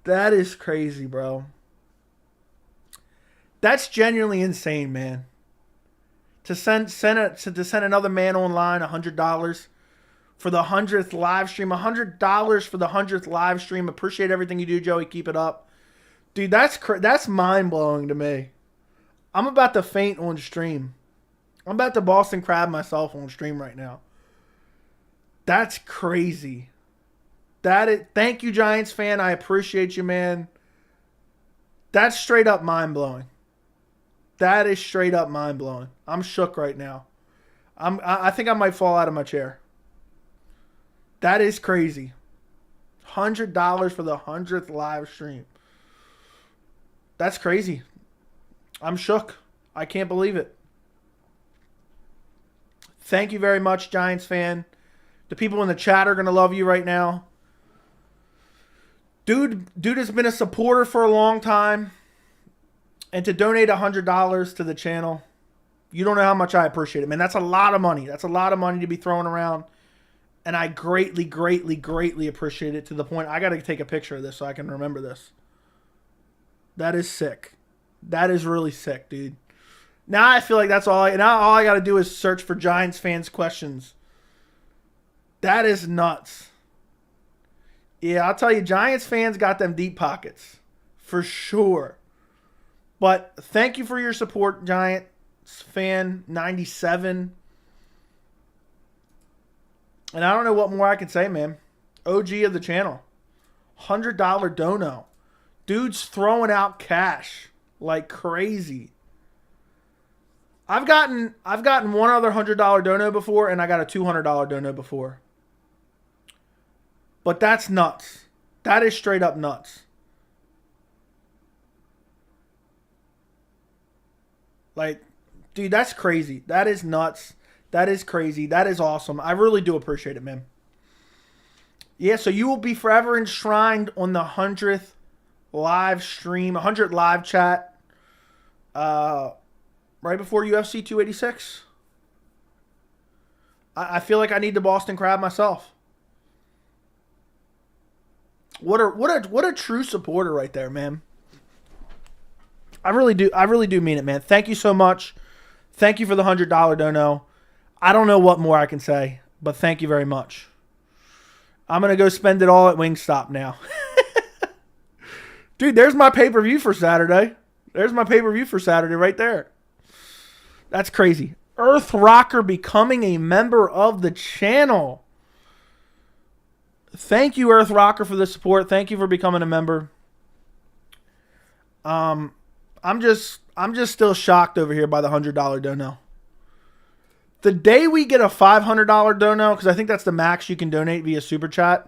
That is crazy, bro. That's genuinely insane, man. To send another man online $100 for the 100th live stream. $100 for the 100th live stream. Appreciate everything you do, Joey. Keep it up. Dude, that's mind-blowing to me. I'm about to faint on stream. I'm about to Boston Crab myself on stream right now. That's crazy. Thank you, Giants fan. I appreciate you, man. That's straight up mind-blowing. That is straight up mind-blowing. I'm shook right now. I think I might fall out of my chair. That is crazy. $100 for the 100th live stream. That's crazy. I'm shook. I can't believe it. Thank you very much, Giants fan. The people in the chat are going to love you right now. Dude has been a supporter for a long time. And to donate $100 to the channel, you don't know how much I appreciate it, man. That's a lot of money. That's a lot of money to be throwing around. And I greatly, greatly, greatly appreciate it to the point I got to take a picture of this so I can remember this. That is sick. That is really sick, dude. Now I feel like all I got to do is search for Giants fans questions. That is nuts. Yeah, I'll tell you, Giants fans got them deep pockets. For sure. But thank you for your support, Giants fan 97. And I don't know what more I can say, man. OG of the channel. $100 dono. Dude's throwing out cash like crazy. I've gotten one other $100 dono before, and I got a $200 dono before. But that's nuts. That is straight up nuts. Like, dude, that's crazy. That is nuts. That is crazy. That is awesome. I really do appreciate it, man. Yeah, so you will be forever enshrined on the 100th live stream, 100th live chat, right before UFC 286. I feel like I need the Boston Crab myself. What a true supporter right there, man. I really do mean it, man. Thank you so much. Thank you for the $100 dono. I don't know what more I can say, but thank you very much. I'm going to go spend it all at Wingstop now. Dude, there's my pay-per-view for Saturday. There's my pay-per-view for Saturday right there. That's crazy. Earth Rocker becoming a member of the channel. Thank you, Earth Rocker, for the support. Thank you for becoming a member. I'm just still shocked over here by the $100 dono. The day we get a $500 dono, because I think that's the max you can donate via Super Chat,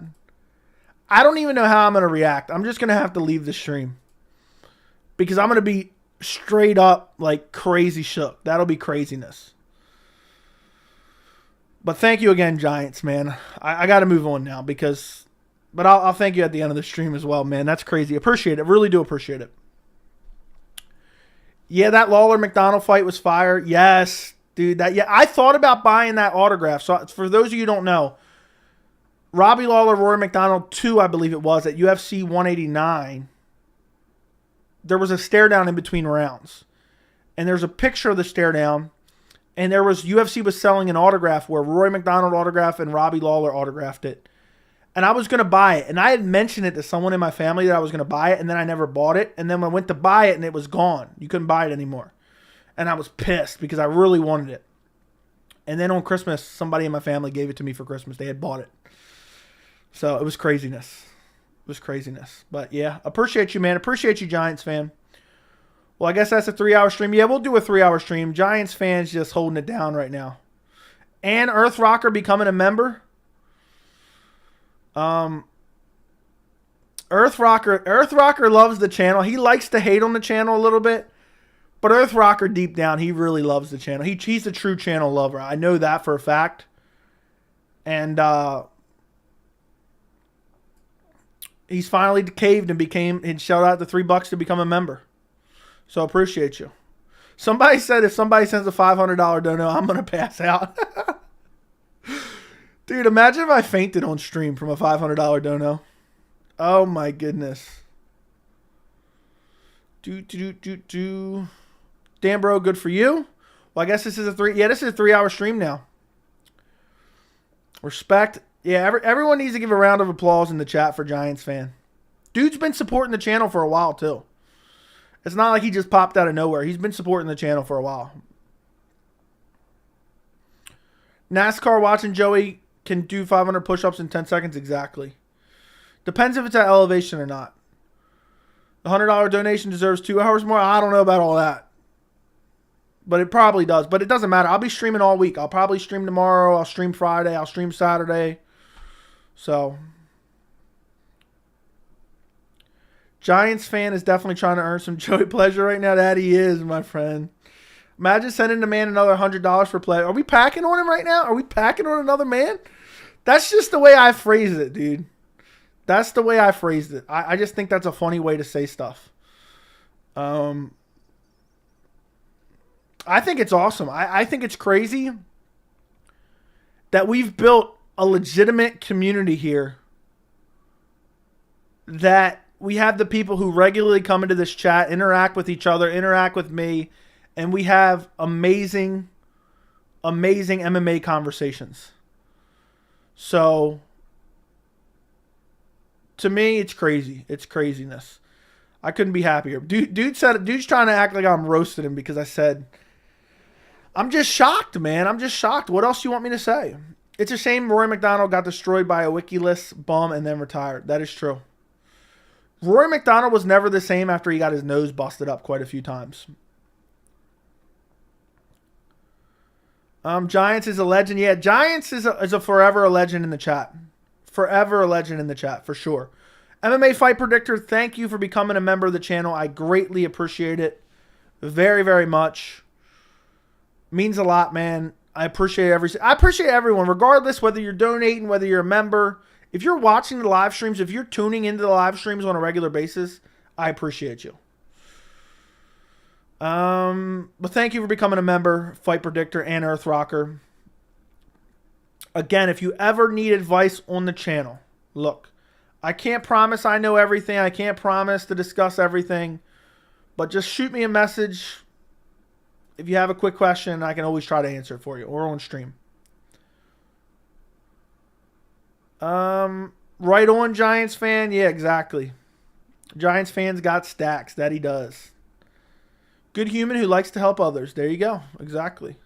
I don't even know how I'm going to react. I'm just going to have to leave the stream. Because I'm going to be straight up like crazy shook. That'll be craziness. But thank you again, Giants, man. I got to move on now because... But I'll thank you at the end of the stream as well, man. That's crazy. Appreciate it. Really do appreciate it. Yeah, that Lawler-McDonald fight was fire. Yes, dude. I thought about buying that autograph. So for those of you who don't know, Robbie Lawler, Rory McDonald 2, I believe it was, at UFC 189. There was a stare down in between rounds. And there's a picture of the stare down. And there was UFC was selling an autograph where Rory McDonald autographed and Robbie Lawler autographed it. And I was going to buy it. And I had mentioned it to someone in my family that I was going to buy it. And then I never bought it. And then when I went to buy it and it was gone. You couldn't buy it anymore. And I was pissed because I really wanted it. And then on Christmas, somebody in my family gave it to me for Christmas. They had bought it. So it was craziness. It was craziness. But yeah, appreciate you, man. Appreciate you, Giants fan. Well, I guess that's a 3-hour stream. Yeah, we'll do a 3-hour stream. Giants fans just holding it down right now. And Earth Rocker becoming a member. Earth Rocker loves the channel. He likes to hate on the channel a little bit. But Earth Rocker, deep down, he really loves the channel. He's a true channel lover. I know that for a fact. And he's finally caved and shelled out the $3 to become a member. So appreciate you. Somebody said if somebody sends a $500 dono, I'm going to pass out. Dude, imagine if I fainted on stream from a $500 dono. Oh my goodness. Damn, bro, good for you. Well, I guess this is a 3-hour stream now. Respect. Yeah, everyone needs to give a round of applause in the chat for Giants fan. Dude's been supporting the channel for a while too. It's not like he just popped out of nowhere. He's been supporting the channel for a while. NASCAR watching Joey can do 500 push-ups in 10 seconds exactly. Depends if it's at elevation or not. The $100 donation deserves 2 hours more. I don't know about all that. But it probably does. But it doesn't matter. I'll be streaming all week. I'll probably stream tomorrow. I'll stream Friday. I'll stream Saturday. So, Giants fan is definitely trying to earn some Joey pleasure right now. That he is, my friend. Imagine sending the man another $100 for play. Are we packing on him right now? Are we packing on another man? That's just the way I phrased it, dude. That's the way I phrased it. I just think that's a funny way to say stuff. I think it's awesome. I think it's crazy that we've built a legitimate community here, that we have the people who regularly come into this chat, interact with each other, interact with me, and we have amazing, amazing MMA conversations. So, to me, it's crazy. It's craziness. I couldn't be happier. Dude's trying to act like I'm roasting him because I said, I'm just shocked, man. I'm just shocked. What else do you want me to say? It's a shame Rory McDonald got destroyed by a WikiList bum and then retired. That is true. Rory McDonald was never the same after he got his nose busted up quite a few times. Giants is a legend. Yeah, Giants is a forever a legend in the chat. Forever a legend in the chat, for sure. MMA Fight Predictor, thank you for becoming a member of the channel. I greatly appreciate it. Very, very much. Means a lot, man. I appreciate everyone, regardless whether you're donating, whether you're a member. If you're watching the live streams, if you're tuning into the live streams on a regular basis, I appreciate you. But thank you for becoming a member, Fight Predictor and Earth Rocker. Again, if you ever need advice on the channel, look, I can't promise I know everything. I can't promise to discuss everything. But just shoot me a message. If you have a quick question, I can always try to answer it for you or on stream. Right on, Giants fan. Yeah, exactly. Giants fans got stacks. That he does. Good human who likes to help others. There you go. Exactly.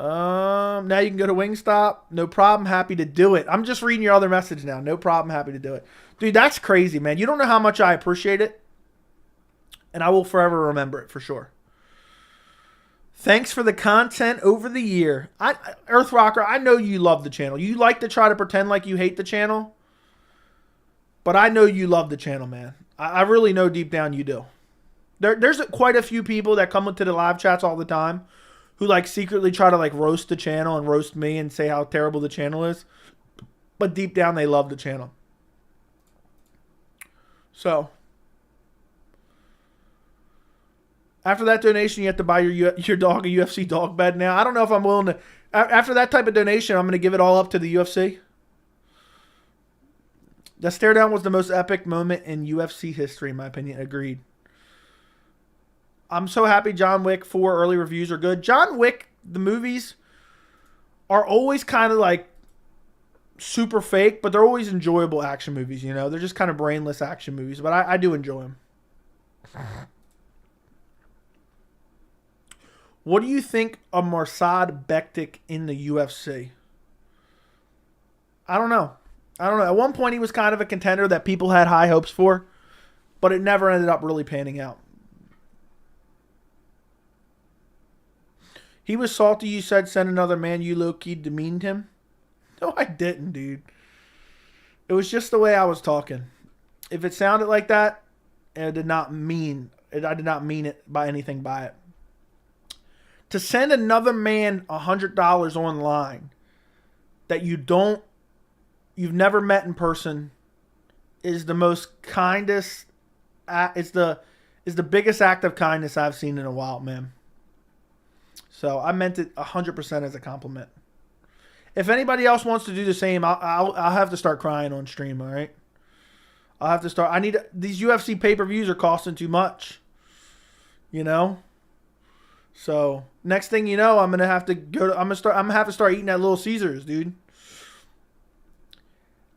Now you can go to Wingstop. No problem. Happy to do it. I'm just reading your other message now. No problem. Happy to do it. Dude, that's crazy, man. You don't know how much I appreciate it. And I will forever remember it for sure. Thanks for the content over the year. Earth Rocker, I know you love the channel. You like to try to pretend like you hate the channel. But I know you love the channel, man. I really know deep down you do. There's quite a few people that come into the live chats all the time who like secretly try to like roast the channel and roast me and say how terrible the channel is. But deep down they love the channel. So, after that donation, you have to buy your dog a UFC dog bed now. I don't know if I'm willing to. After that type of donation, I'm going to give it all up to the UFC. The stare down was the most epic moment in UFC history, in my opinion. Agreed. I'm so happy John Wick 4 early reviews are good. John Wick, the movies, are always kind of like super fake, but they're always enjoyable action movies, you know? They're just kind of brainless action movies, but I do enjoy them. What do you think of Mirsad Bektic in the UFC? I don't know. At one point, he was kind of a contender that people had high hopes for, but it never ended up really panning out. He was salty, you said, send another man, you low-key demeaned him. No, I didn't, dude. It was just the way I was talking. If it sounded like that, I did not mean it by anything by it. To send another man $100 online that you don't you've never met in person is the most kindest. Is the biggest act of kindness I've seen in a while, man. So I meant it 100% as a compliment. If anybody else wants to do the same, I'll have to start crying on stream. All right. I'll have to start. These UFC pay-per-views are costing too much. You know. So next thing you know, I'm gonna have to go. I'm gonna have to start eating at Little Caesars, dude.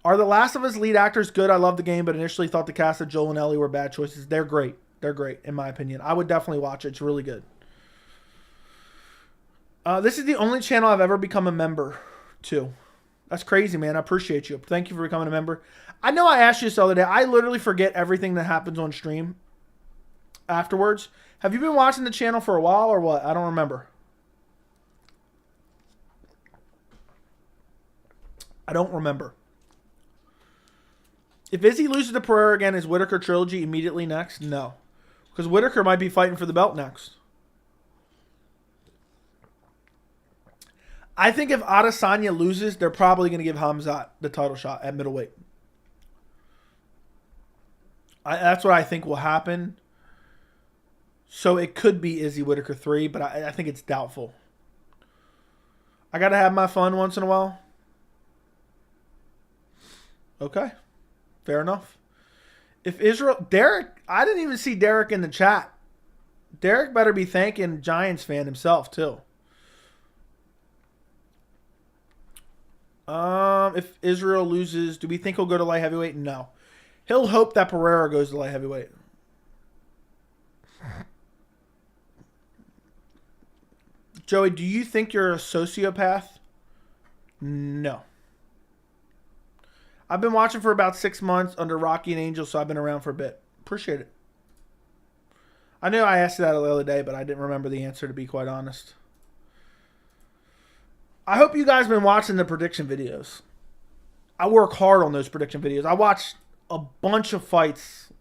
Are the Last of Us lead actors good? I love the game, but initially thought the cast of Joel and Ellie were bad choices. They're great. They're great, in my opinion. I would definitely watch it. It's really good. This is the only channel I've ever become a member to. That's crazy, man. I appreciate you. Thank you for becoming a member. I know I asked you this the other day. I literally forget everything that happens on stream afterwards. Have you been watching the channel for a while or what? I don't remember. I don't remember. If Izzy loses to Pereira again, is Whitaker trilogy immediately next? No. Because Whitaker might be fighting for the belt next. I think if Adesanya loses, they're probably going to give Hamzat the title shot at middleweight. That's what I think will happen. So it could be Izzy Whitaker 3, but I think it's doubtful. I got to have my fun once in a while. Okay. Fair enough. If Israel... Derek... I didn't even see Derek in the chat. Derek better be thanking Giants fan himself, too. If Israel loses, do we think he'll go to light heavyweight? No. He'll hope that Pereira goes to light heavyweight. Joey, do you think you're a sociopath? No. I've been watching for about 6 months under Rocky and Angel, so I've been around for a bit. Appreciate it. I know I asked you that the other day, but I didn't remember the answer, to be quite honest. I hope you guys have been watching the prediction videos. I work hard on those prediction videos. I watch a bunch of fights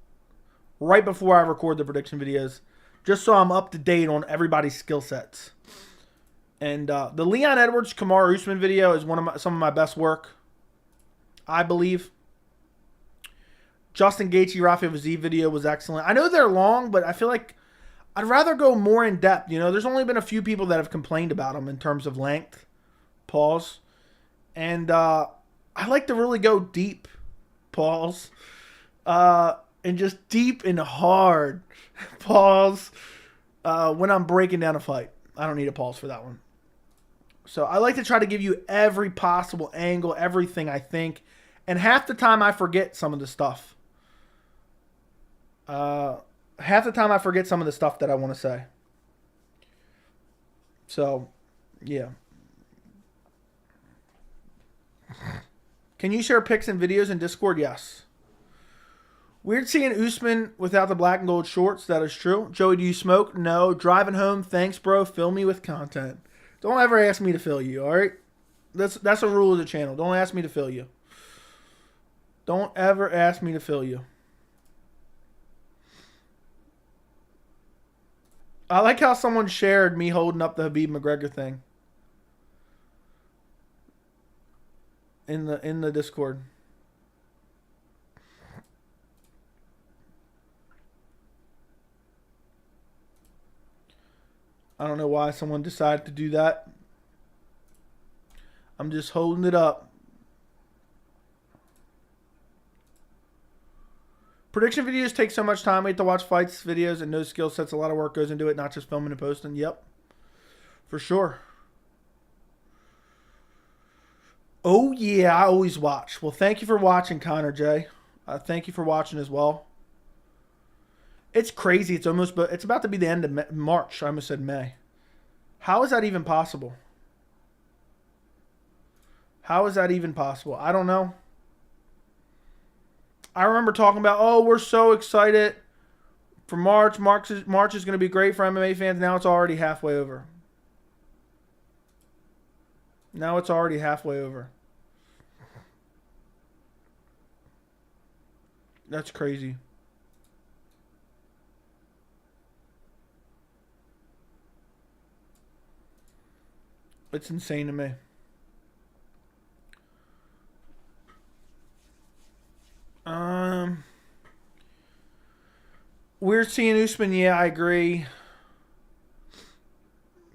right before I record the prediction videos, just so I'm up to date on everybody's skill sets. And the Leon Edwards Kamaru Usman video is some of my best work, I believe. Justin Gaethje Rafael Fiziev video was excellent. I know they're long, but I feel like I'd rather go more in depth. You know, there's only been a few people that have complained about them in terms of length. Pause. And I like to really go deep. Pause. And just deep and hard. Pause. When I'm breaking down a fight. I don't need a pause for that one. So I like to try to give you every possible angle, everything I think. And half the time I forget some of the stuff. Half the time I forget some of the stuff that I want to say. So, yeah. Can you share pics and videos in Discord? Yes. Weird seeing Usman without the black and gold shorts. That is true. Joey, do you smoke? No. Driving home. Thanks, bro. Fill me with content. Don't ever ask me to fill you, all right? That's a rule of the channel. Don't ask me to fill you. Don't ever ask me to fill you. I like how someone shared me holding up the Khabib McGregor thing in the Discord. I don't know why someone decided to do that. I'm just holding it up. Prediction videos take so much time. We have to watch fights, videos, and no skill sets. A lot of work goes into it, not just filming and posting. Yep. For sure. Oh, yeah, I always watch. Well, thank you for watching, Connor J. Thank you for watching as well. It's crazy. It's about to be the end of March. I almost said May. How is that even possible? How is that even possible? I don't know. I remember talking about, oh, we're so excited for March. March is going to be great for MMA fans. Now it's already halfway over. Now it's already halfway over. That's crazy. It's insane to me. Um, we're seeing Usman. Yeah, I agree.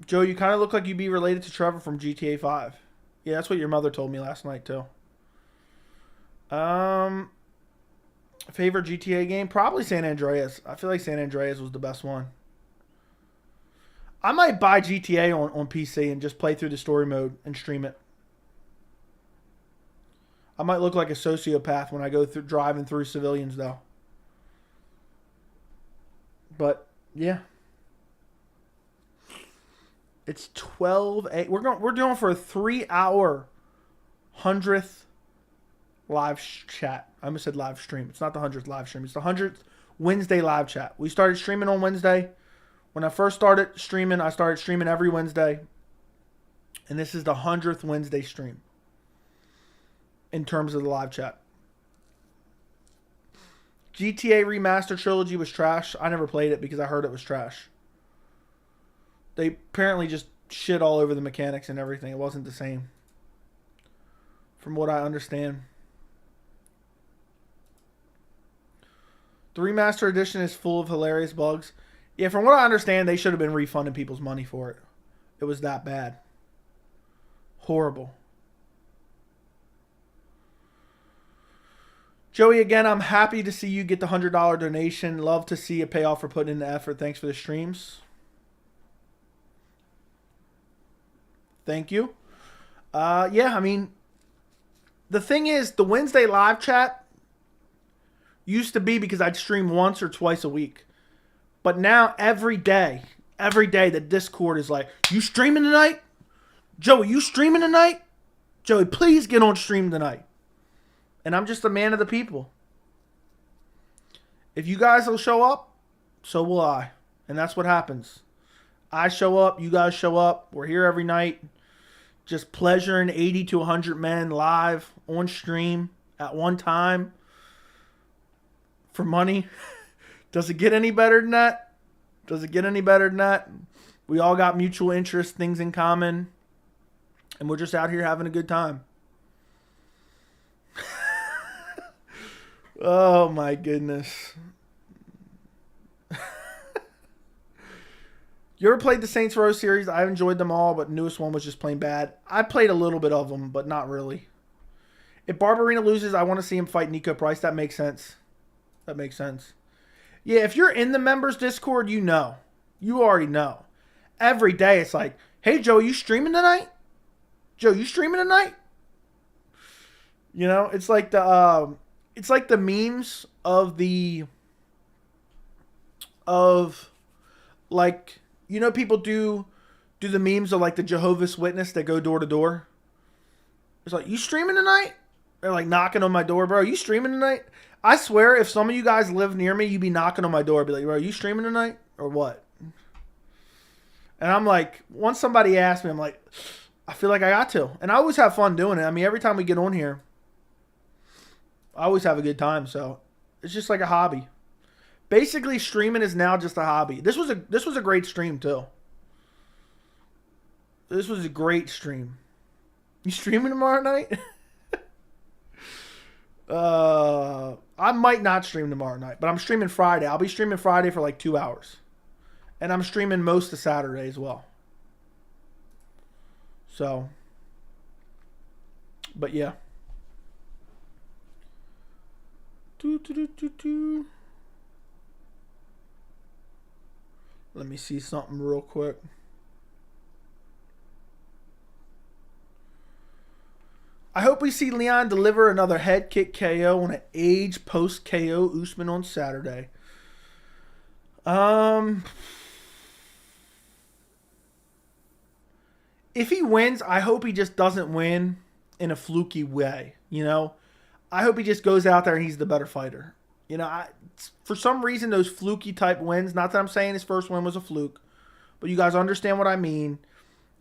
Joe, you kind of look like you'd be related to Trevor from GTA 5. Yeah, that's what your mother told me last night too. Favorite GTA game? Probably San Andreas. I feel like San Andreas was the best one. I might buy GTA on PC and just play through the story mode and stream it. I might look like a sociopath when I go through driving through civilians though. But yeah. It's 12:08. We're doing for a 3-hour 100th live chat. I almost said live stream. It's not the 100th live stream. It's the 100th Wednesday live chat. We started streaming on Wednesday. When I first started streaming, I started streaming every Wednesday. And this is the 100th Wednesday stream in terms of the live chat. GTA Remastered Trilogy was trash. I never played it because I heard it was trash. They apparently just shit all over the mechanics and everything. It wasn't the same. From what I understand. The remaster edition is full of hilarious bugs. Yeah, from what I understand, they should have been refunding people's money for it. It was that bad. Horrible. Joey, again, I'm happy to see you get the $100 donation. Love to see a payoff for putting in the effort. Thanks for the streams. Thank you. Yeah, I mean, the thing is, the Wednesday live chat used to be because I'd stream once or twice a week. But now every day the Discord is like, you streaming tonight? Joey, you streaming tonight? Joey, please get on stream tonight. And I'm just a man of the people. If you guys will show up, so will I. And that's what happens. I show up, you guys show up. We're here every night. Just pleasuring 80 to 100 men live on stream at one time for money. Does it get any better than that? Does it get any better than that? We all got mutual interests, things in common, and we're just out here having a good time. Oh my goodness. You ever played the Saints Row series? I've enjoyed them all, but the newest one was just plain bad. I played a little bit of them, but not really. If Barberina loses, I want to see him fight Nico Price. That makes sense. That makes sense. Yeah, if you're in the members Discord, you know. You already know. Every day it's like, hey, Joe, you streaming tonight? Joe, you streaming tonight? You know, it's like the memes like, you know, people do the memes of like the Jehovah's Witness that go door to door. It's like, you streaming tonight? They're like knocking on my door, bro. You streaming tonight? I swear, if some of you guys live near me, you'd be knocking on my door. Be like, bro, you streaming tonight? Or what? And I'm like, once somebody asks me, I'm like, I feel like I got to. And I always have fun doing it. I mean, every time we get on here, I always have a good time. So it's just like a hobby. Basically, streaming is now just a hobby. This was a great stream too. This was a great stream. You streaming tomorrow night? I might not stream tomorrow night, but I'm streaming Friday. I'll be streaming Friday for like 2 hours. And I'm streaming most of Saturday as well. So, but yeah. Let me see something real quick. I hope we see Leon deliver another head kick KO on an age post KO Usman on Saturday. If he wins, I hope he just doesn't win in a fluky way, you know? I hope he just goes out there and he's the better fighter. You know, for some reason, those fluky type wins, not that I'm saying his first win was a fluke, but you guys understand what I mean.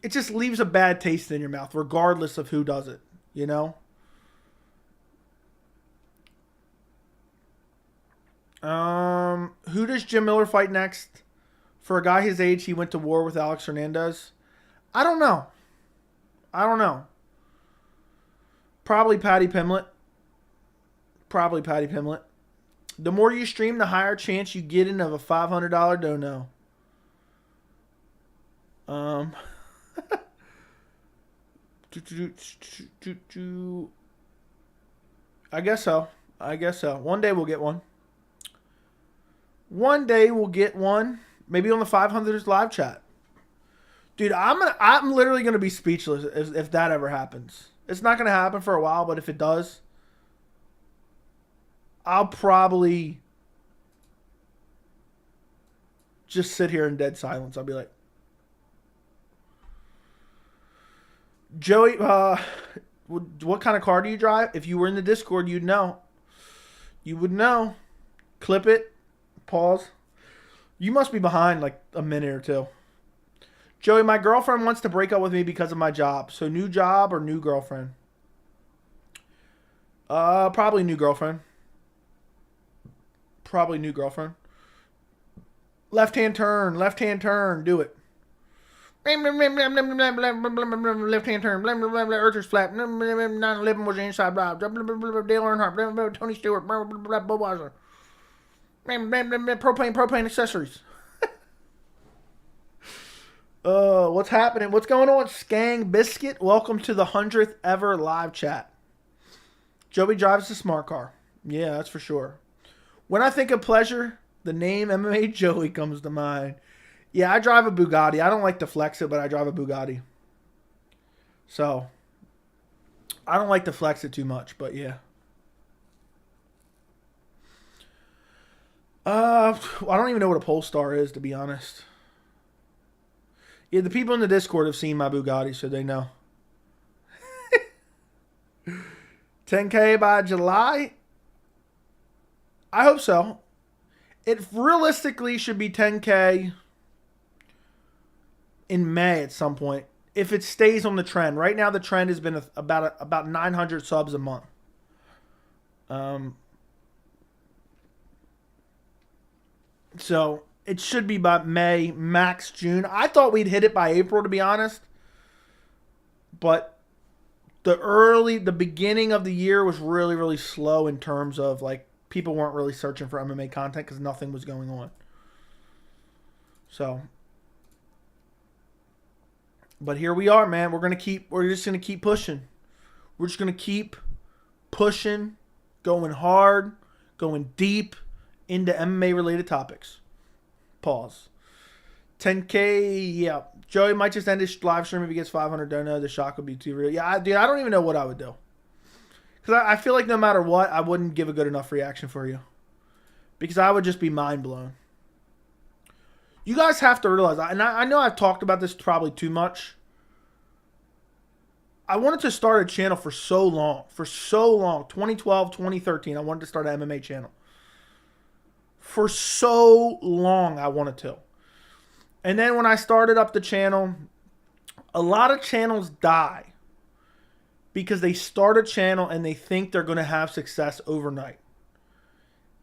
It just leaves a bad taste in your mouth, regardless of who does it, you know? Who does Jim Miller fight next? For a guy his age, he went to war with Alex Hernandez. I don't know. Probably Paddy Pimblett. Probably Patty Pimlet. The more you stream, the higher chance you get in of a $500 dono. I guess so. One day we'll get one. Maybe on the 500ers live chat. Dude, I'm literally gonna be speechless if that ever happens. It's not gonna happen for a while, but if it does, I'll probably just sit here in dead silence. I'll be like, Joey, what kind of car do you drive? If you were in the Discord, you'd know. You would know. Clip it. Pause. You must be behind like a minute or two. Joey, my girlfriend wants to break up with me because of my job. So new job or new girlfriend? Probably new girlfriend. Left-hand turn. Do it. Left-hand turn. Urgers flap. 9/11 was the inside drive. Dale Earnhardt. Tony Stewart. Budweiser. Propane accessories. What's happening? What's going on? Skang Biscuit. Welcome to the 100th ever live chat. Joey drives a smart car. Yeah, that's for sure. When I think of pleasure, the name MMA Joey comes to mind. Yeah, I drive a Bugatti. I don't like to flex it, but I drive a Bugatti. So, I don't like to flex it too much, but yeah. I don't even know what a Polestar is, to be honest. Yeah, the people in the Discord have seen my Bugatti, so they know. 10K by July? I hope so. It realistically should be 10K in May at some point, if it stays on the trend. Right now, the trend has been about 900 subs a month. So it should be by May, max June. I thought we'd hit it by April, to be honest. But the beginning of the year was really, really slow in terms of like people weren't really searching for MMA content because nothing was going on. So, but here we are, man. We're just gonna keep pushing. We're just gonna keep pushing, going hard, going deep into MMA related topics. Pause. 10K, yeah. Joey might just end his live stream if he gets 500 dono. The shock would be too real. Yeah, dude, I don't even know what I would do. Because I feel like no matter what, I wouldn't give a good enough reaction for you. Because I would just be mind blown. You guys have to realize, and I know I've talked about this probably too much. I wanted to start a channel for so long. 2012, 2013, I wanted to start an MMA channel. For so long, I wanted to. And then when I started up the channel, a lot of channels die because they start a channel and they think they're going to have success overnight.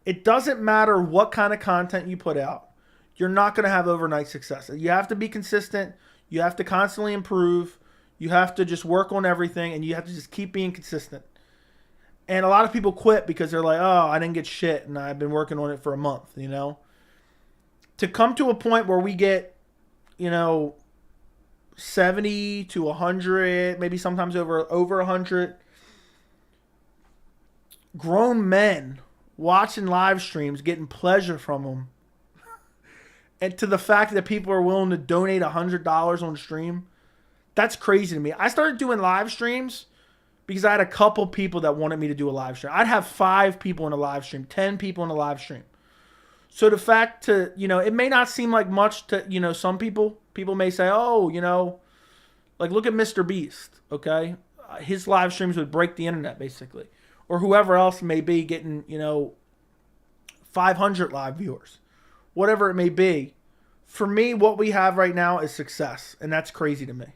It doesn't matter what kind of content you put out. You're not going to have overnight success. You have to be consistent. You have to constantly improve. You have to just work on everything, and you have to just keep being consistent. And a lot of people quit because they're like, oh, I didn't get shit, and I've been working on it for a month, you know? To come to a point where we get, 70 to 100, maybe sometimes over 100 grown men watching live streams, getting pleasure from them, and to the fact that people are willing to donate $100 on stream, that's crazy to me. I started doing live streams because I had a couple people that wanted me to do a live stream. I'd have 5 people in a live stream, 10 people in a live stream. So the fact to, it may not seem like much to, some people. People may say, oh, like look at Mr. Beast, okay? His live streams would break the internet, basically. Or whoever else may be getting, 500 live viewers. Whatever it may be. For me, what we have right now is success. And that's crazy to me.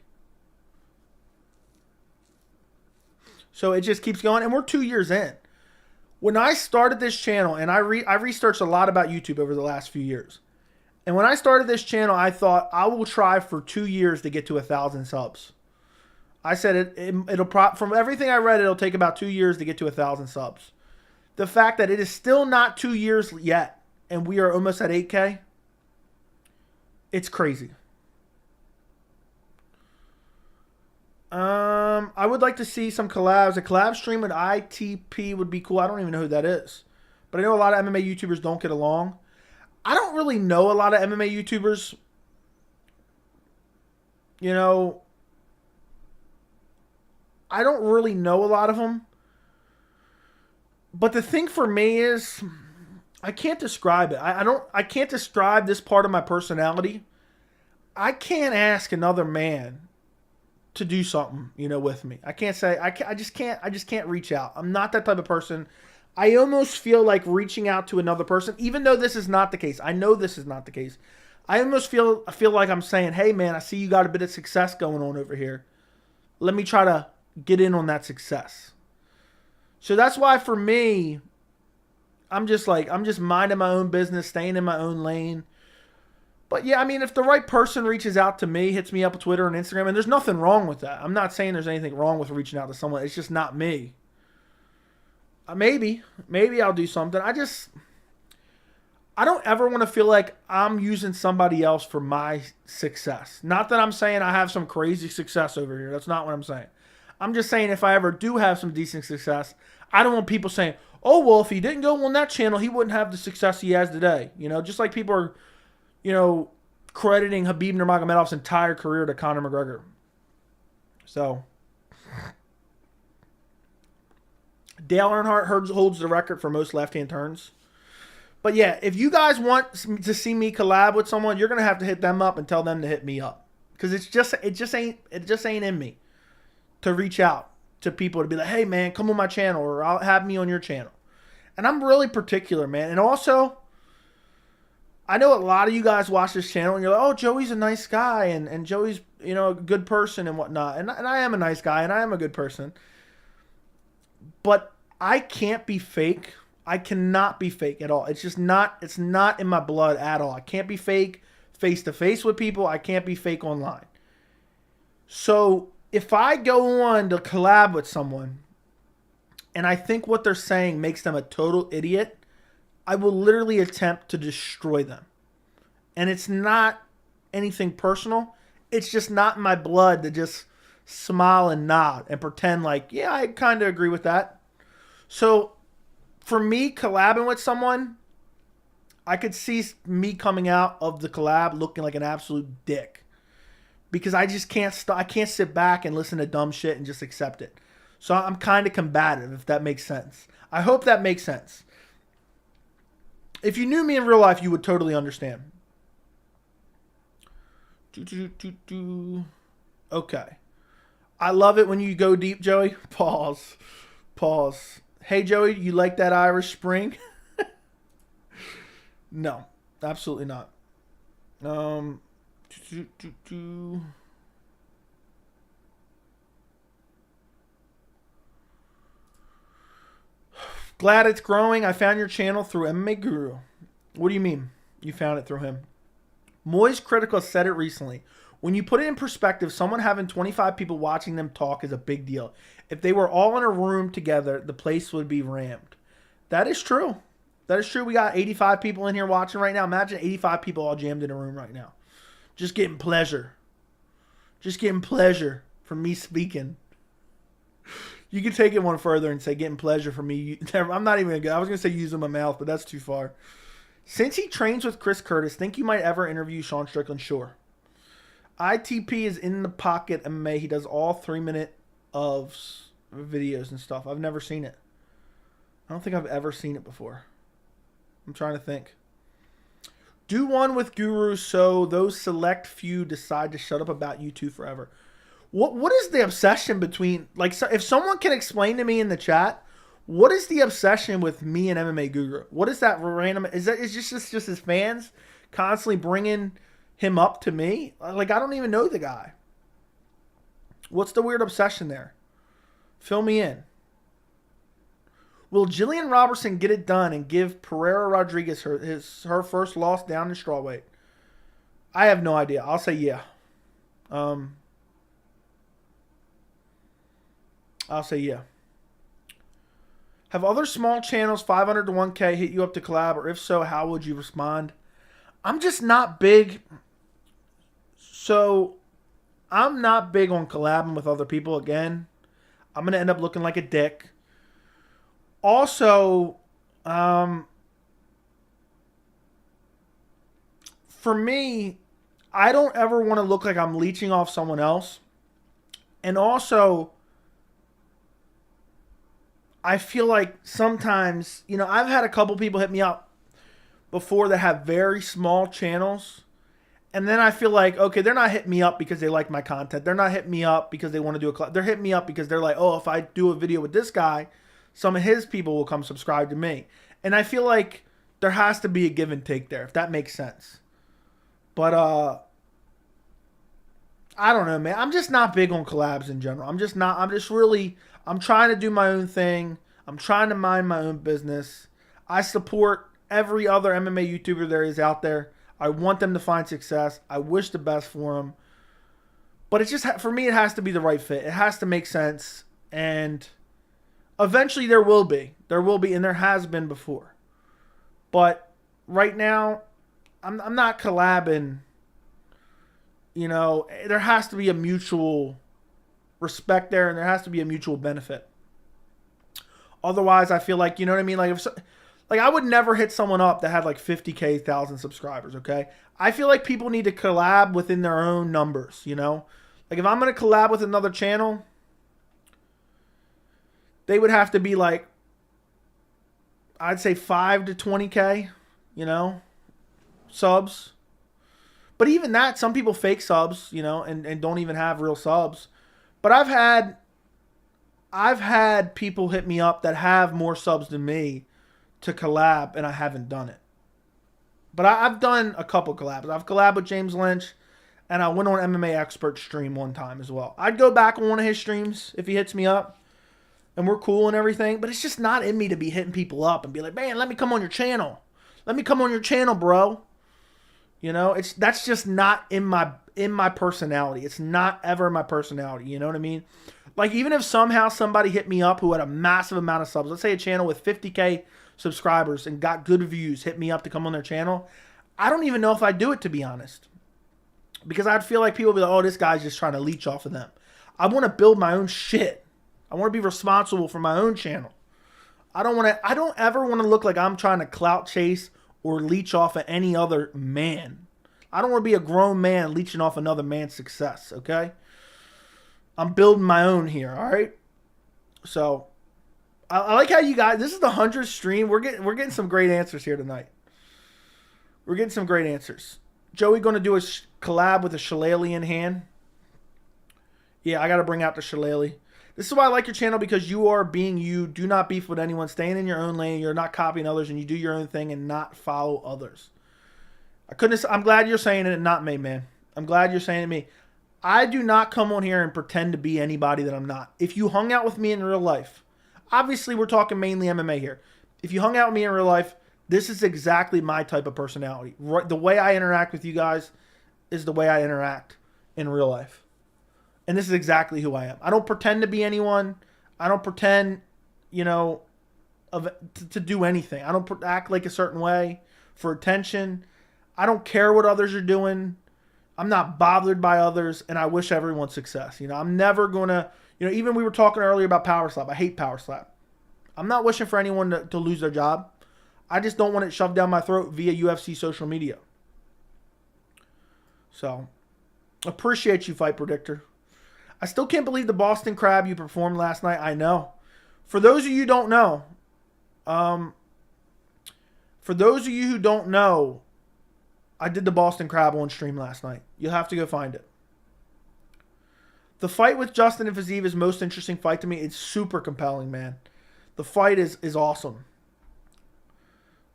So it just keeps going. And we're 2 years in. When I started this channel, and I researched a lot about YouTube over the last few years. And when I started this channel, I thought I will try for 2 years to get to 1,000 subs. I said it'll from everything I read, it'll take about 2 years to get to 1,000 subs. the fact that it is still not 2 years yet and we are almost at 8K, it's crazy. I would like to see some collabs. A collab stream with ITP would be cool. I don't even know who that is. But I know a lot of MMA YouTubers don't get along. I don't really know a lot of MMA YouTubers. You know, I don't really know a lot of them. But the thing for me is, I can't describe it. I can't describe this part of my personality. I can't ask another man to do something, you know, with me. I can't say I just can't reach out. I'm not that type of person. I almost feel like reaching out to another person, even though this is not the case. I know this is not the case. I almost feel like I'm saying, "Hey man, I see you got a bit of success going on over here. Let me try to get in on that success." So that's why for me, I'm just minding my own business, staying in my own lane. But yeah, I mean, if the right person reaches out to me, hits me up on Twitter and Instagram, and there's nothing wrong with that. I'm not saying there's anything wrong with reaching out to someone. It's just not me. Maybe I'll do something. I don't ever want to feel like I'm using somebody else for my success. Not that I'm saying I have some crazy success over here. That's not what I'm saying. I'm just saying if I ever do have some decent success, I don't want people saying, "Oh, well, if he didn't go on that channel, he wouldn't have the success he has today." You know, just like people are, you know, crediting Khabib Nurmagomedov's entire career to Conor McGregor. So, Dale Earnhardt holds the record for most left-hand turns. But yeah, if you guys want to see me collab with someone, you're gonna have to hit them up and tell them to hit me up, because it just ain't in me to reach out to people to be like, "Hey man, come on my channel," or "I'll have me on your channel." And I'm really particular, man. And also, I know a lot of you guys watch this channel and you're like, "Oh, Joey's a nice guy and Joey's, you know, a good person and whatnot." And I am a nice guy and I am a good person. But I can't be fake. I cannot be fake at all. It's not in my blood at all. I can't be fake face to face with people. I can't be fake online. So if I go on to collab with someone and I think what they're saying makes them a total idiot, I will literally attempt to destroy them. And it's not anything personal. It's just not in my blood to just smile and nod and pretend like, yeah, I kind of agree with that. So for me, collabing with someone, I could see me coming out of the collab looking like an absolute dick. Because I just I can't sit back and listen to dumb shit and just accept it. So I'm kind of combative, if that makes sense. I hope that makes sense. If you knew me in real life, you would totally understand. Okay. I love it when you go deep, Joey. Pause. Hey, Joey, you like that Irish Spring? No, absolutely not. Glad it's growing. I found your channel through MMA Guru. What do you mean you found it through him? Moist Critical said it recently. When you put it in perspective, someone having 25 people watching them talk is a big deal. If they were all in a room together, the place would be rammed. That is true. That is true. We got 85 people in here watching right now. Imagine 85 people all jammed in a room right now. Just getting pleasure. Just getting pleasure from me speaking. You can take it one further and say getting pleasure from me. I'm not even going to go. I was going to say using my mouth, but that's too far. Since he trains with Chris Curtis, think you might ever interview Sean Strickland? Sure. ITP is in the pocket MMA. He does all 3-minute of videos and stuff. I've never seen it. I don't think I've ever seen it before. I'm trying to think. Do one with Guru so those select few decide to shut up about you two forever. What is the obsession between, like, so if someone can explain to me in the chat, what is the obsession with me and MMA Guru? What is that random? Is just his fans constantly bringing him up to me? Like, I don't even know the guy. What's the weird obsession there? Fill me in. Will Jillian Robertson get it done and give Pereira Rodriguez her first loss down in strawweight? I have no idea. I'll say yeah. I'll say yeah. Have other small channels 500 to 1K hit you up to collab? Or if so, how would you respond? I'm just not big. So, I'm not big on collabing with other people again. I'm going to end up looking like a dick. Also, for me, I don't ever want to look like I'm leeching off someone else. And also, I feel like sometimes, I've had a couple people hit me up before that have very small channels. And then I feel like, okay, they're not hitting me up because they like my content. They're not hitting me up because they want to do a collab. They're hitting me up because they're like, oh, if I do a video with this guy, some of his people will come subscribe to me. And I feel like there has to be a give and take there, if that makes sense. But I don't know, man. I'm just not big on collabs in general. I'm trying to do my own thing. I'm trying to mind my own business. I support every other MMA YouTuber there is out there. I want them to find success. I wish the best for them. But it's just, for me, it has to be the right fit. It has to make sense. And eventually there will be. There will be, and there has been before. But right now, I'm not collabing. There has to be a mutual respect there, and there has to be a mutual benefit. Otherwise, I feel like, you know what I mean? Like, I would never hit someone up that had like 50K, 1,000 subscribers, okay? I feel like people need to collab within their own numbers, Like, if I'm going to collab with another channel, they would have to be like, I'd say 5 to 20K, subs. But even that, some people fake subs, and don't even have real subs. But I've had people hit me up that have more subs than me to collab, and I haven't done it. But I've done a couple collabs. I've collabed with James Lynch, and I went on MMA Expert stream one time as well. I'd go back on one of his streams if he hits me up, and we're cool and everything. But it's just not in me to be hitting people up and be like, man, let me come on your channel. Let me come on your channel, bro. That's just not in my personality. It's not ever my personality. You know what I mean? Like, even if somehow somebody hit me up who had a massive amount of subs, let's say a channel with 50K subscribers and got good views, hit me up to come on their channel, I don't even know if I'd do it, to be honest. Because I'd feel like people would be like, oh, this guy's just trying to leech off of them. I want to build my own shit. I want to be responsible for my own channel. I don't ever want to look like I'm trying to clout chase or leech off of any other man. I don't want to be a grown man leeching off another man's success, okay? I'm building my own here, all right? So, I like how you guys, this is the 100th stream. We're getting some great answers here tonight. We're getting some great answers. Joey going to do a collab with a shillelagh in hand. Yeah, I got to bring out the shillelagh. This is why I like your channel, because you are being you. Do not beef with anyone. Staying in your own lane. You're not copying others, and you do your own thing and not follow others. I'm glad you're saying it and not me, man. I'm glad you're saying it to me. I do not come on here and pretend to be anybody that I'm not. If you hung out with me in real life, obviously we're talking mainly MMA here. If you hung out with me in real life, this is exactly my type of personality. The way I interact with you guys is the way I interact in real life. And this is exactly who I am. I don't pretend to be anyone. I don't pretend, to do anything. I don't act like a certain way for attention. I don't care what others are doing. I'm not bothered by others, and I wish everyone success. I'm never going to, even we were talking earlier about Power Slap. I hate Power Slap. I'm not wishing for anyone to lose their job. I just don't want it shoved down my throat via UFC social media. So, appreciate you, Fight Predictor. I still can't believe the Boston Crab you performed last night. I know. For those of you who don't know, I did the Boston Crab on stream last night. You'll have to go find it. The fight with Justin and Fiziev is most interesting fight to me. It's super compelling, man. The fight is awesome.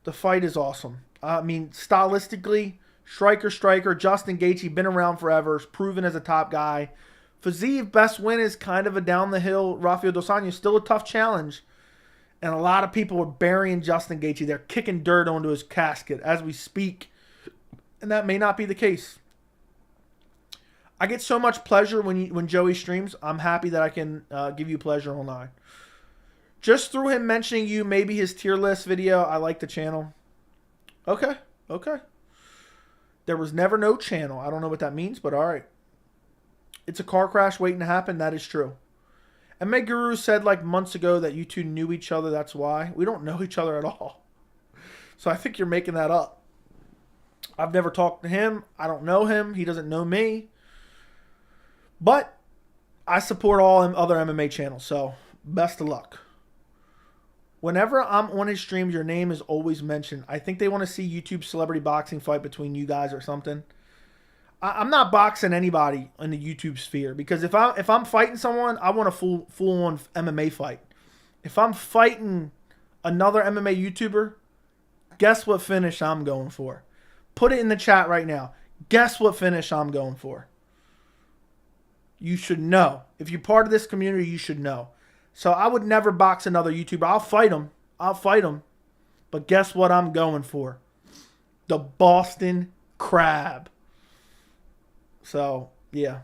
The fight is awesome. I mean, stylistically, striker. Justin Gaethje, been around forever. Is proven as a top guy. Fiziev, best win is kind of a down the hill. Rafael dos Anjos, still a tough challenge. And a lot of people are burying Justin Gaethje. They're kicking dirt onto his casket as we speak. And that may not be the case. I get so much pleasure when Joey streams. I'm happy that I can give you pleasure online. Just through him mentioning you, maybe his tier list video, I like the channel. Okay. There was never no channel. I don't know what that means, but all right. It's a car crash waiting to happen. That is true. And McGregor said like months ago that you two knew each other. That's why. We don't know each other at all. So I think you're making that up. I've never talked to him. I don't know him. He doesn't know me. But I support all other MMA channels. So best of luck. Whenever I'm on his streams, your name is always mentioned. I think they want to see YouTube celebrity boxing fight between you guys or something. I'm not boxing anybody in the YouTube sphere because if I'm fighting someone, I want a full on MMA fight. If I'm fighting another MMA YouTuber, guess what finish I'm going for? Put it in the chat right now. Guess what finish I'm going for? You should know. If you're part of this community, you should know. So I would never box another YouTuber. I'll fight him. But guess what I'm going for? The Boston Crab. So, yeah.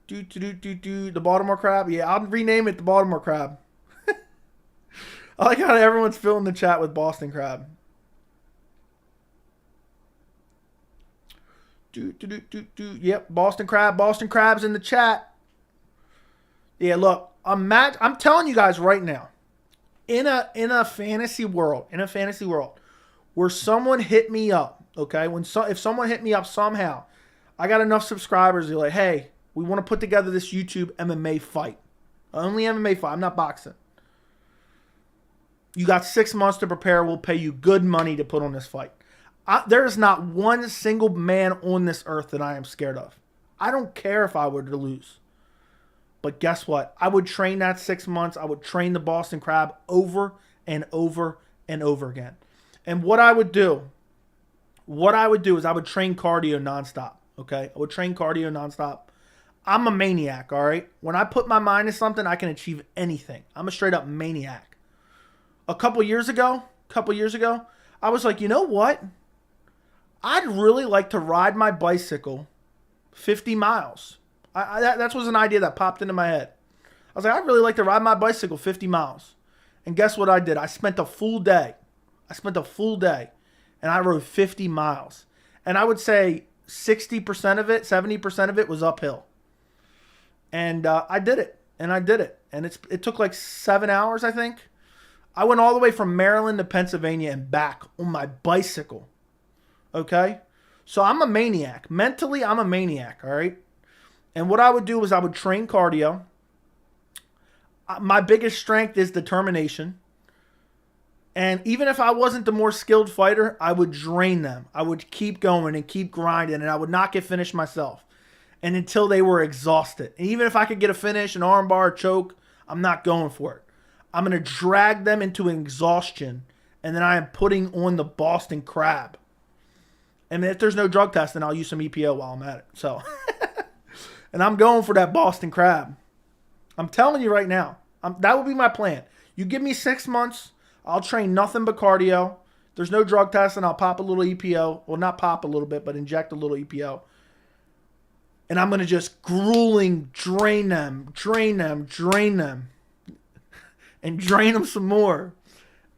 The Baltimore Crab? Yeah, I'll rename it the Baltimore Crab. I like how everyone's filling the chat with Boston Crab. Yep, Boston Crab. Boston Crab's in the chat. Yeah, look, I'm telling you guys right now, in a fantasy world, where someone hit me up, okay? If someone hit me up somehow, I got enough subscribers, they're like, hey, we want to put together this YouTube MMA fight. Only MMA fight. I'm not boxing. You got 6 months to prepare. We'll pay you good money to put on this fight. There is not one single man on this earth that I am scared of. I don't care if I were to lose. But guess what? I would train that 6 months. I would train the Boston Crab over and over and over again. And what I would do is I would train cardio nonstop. Okay? I would train cardio nonstop. I'm a maniac, all right? When I put my mind to something, I can achieve anything. I'm a straight up maniac. A couple years ago, I was like, you know what? I'd really like to ride my bicycle 50 miles. That was an idea that popped into my head. I was like, I'd really like to ride my bicycle 50 miles. And guess what I did? I spent a full day. And I rode 50 miles. And I would say 60% of it, 70% of it was uphill. And I did it. And it took like 7 hours, I think. I went all the way from Maryland to Pennsylvania and back on my bicycle. Okay? So I'm a maniac. Mentally, I'm a maniac, all right? And what I would do is I would train cardio. My biggest strength is determination. And even if I wasn't the more skilled fighter, I would drain them. I would keep going and keep grinding, and I would not get finished myself. And until they were exhausted. And even if I could get a finish, an armbar, a choke, I'm not going for it. I'm going to drag them into an exhaustion, and then I am putting on the Boston Crab. And if there's no drug testing, I'll use some EPO while I'm at it. So, and I'm going for that Boston Crab. I'm telling you right now, that would be my plan. You give me 6 months, I'll train nothing but cardio. There's no drug testing. I'll pop a little EPO. Well, not pop a little bit, but inject a little EPO. And I'm going to just grueling drain them. And drain them some more.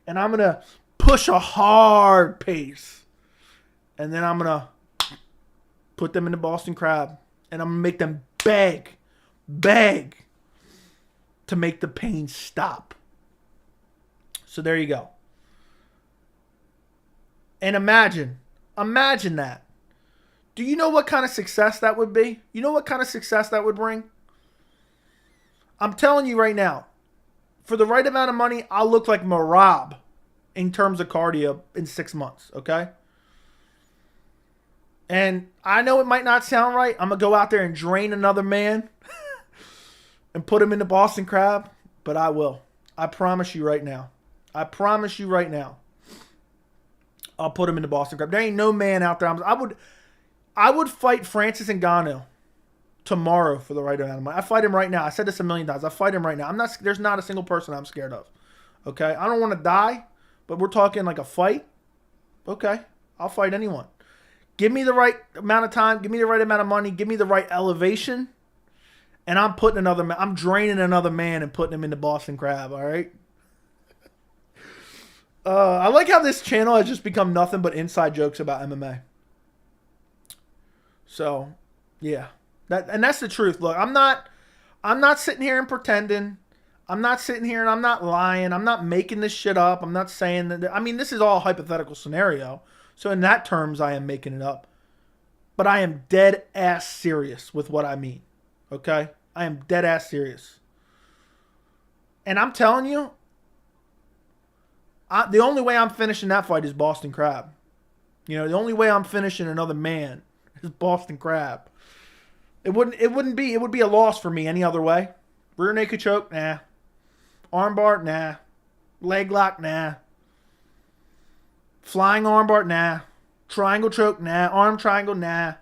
And I'm going to push a hard pace. And then I'm going to put them in the Boston Crab. And I'm going to make them beg to make the pain stop. So there you go. And imagine that. Do you know what kind of success that would be? You know what kind of success that would bring? I'm telling you right now. For the right amount of money, I'll look like Marab in terms of cardio in 6 months, okay? And I know it might not sound right. I'm going to go out there and drain another man and put him in the Boston Crab, but I will. I promise you right now. I'll put him in the Boston Crab. There ain't no man out there. I would fight Francis Ngannou tomorrow for the right amount of money. I fight him right now. I said this a million times. I fight him right now. There's not a single person I'm scared of. Okay? I don't want to die, but we're talking like a fight. Okay. I'll fight anyone. Give me the right amount of time. Give me the right amount of money. Give me the right elevation. And I'm draining another man and putting him into Boston Crab, all right? I like how this channel has just become nothing but inside jokes about MMA. So, yeah. That's the truth. Look, I'm not sitting here and pretending. I'm not sitting here and I'm not lying. I'm not making this shit up. I'm not saying that. I mean, this is all a hypothetical scenario. So in that terms, I am making it up. But I am dead ass serious with what I mean. Okay? I am dead ass serious. And I'm telling you, the only way I'm finishing that fight is Boston Crab. You know, the only way I'm finishing another man is Boston Crab. It would be a loss for me any other way. Rear naked choke, nah. Armbar, nah. Leg lock, nah. Flying armbar, nah. Triangle choke, nah. Arm triangle, nah.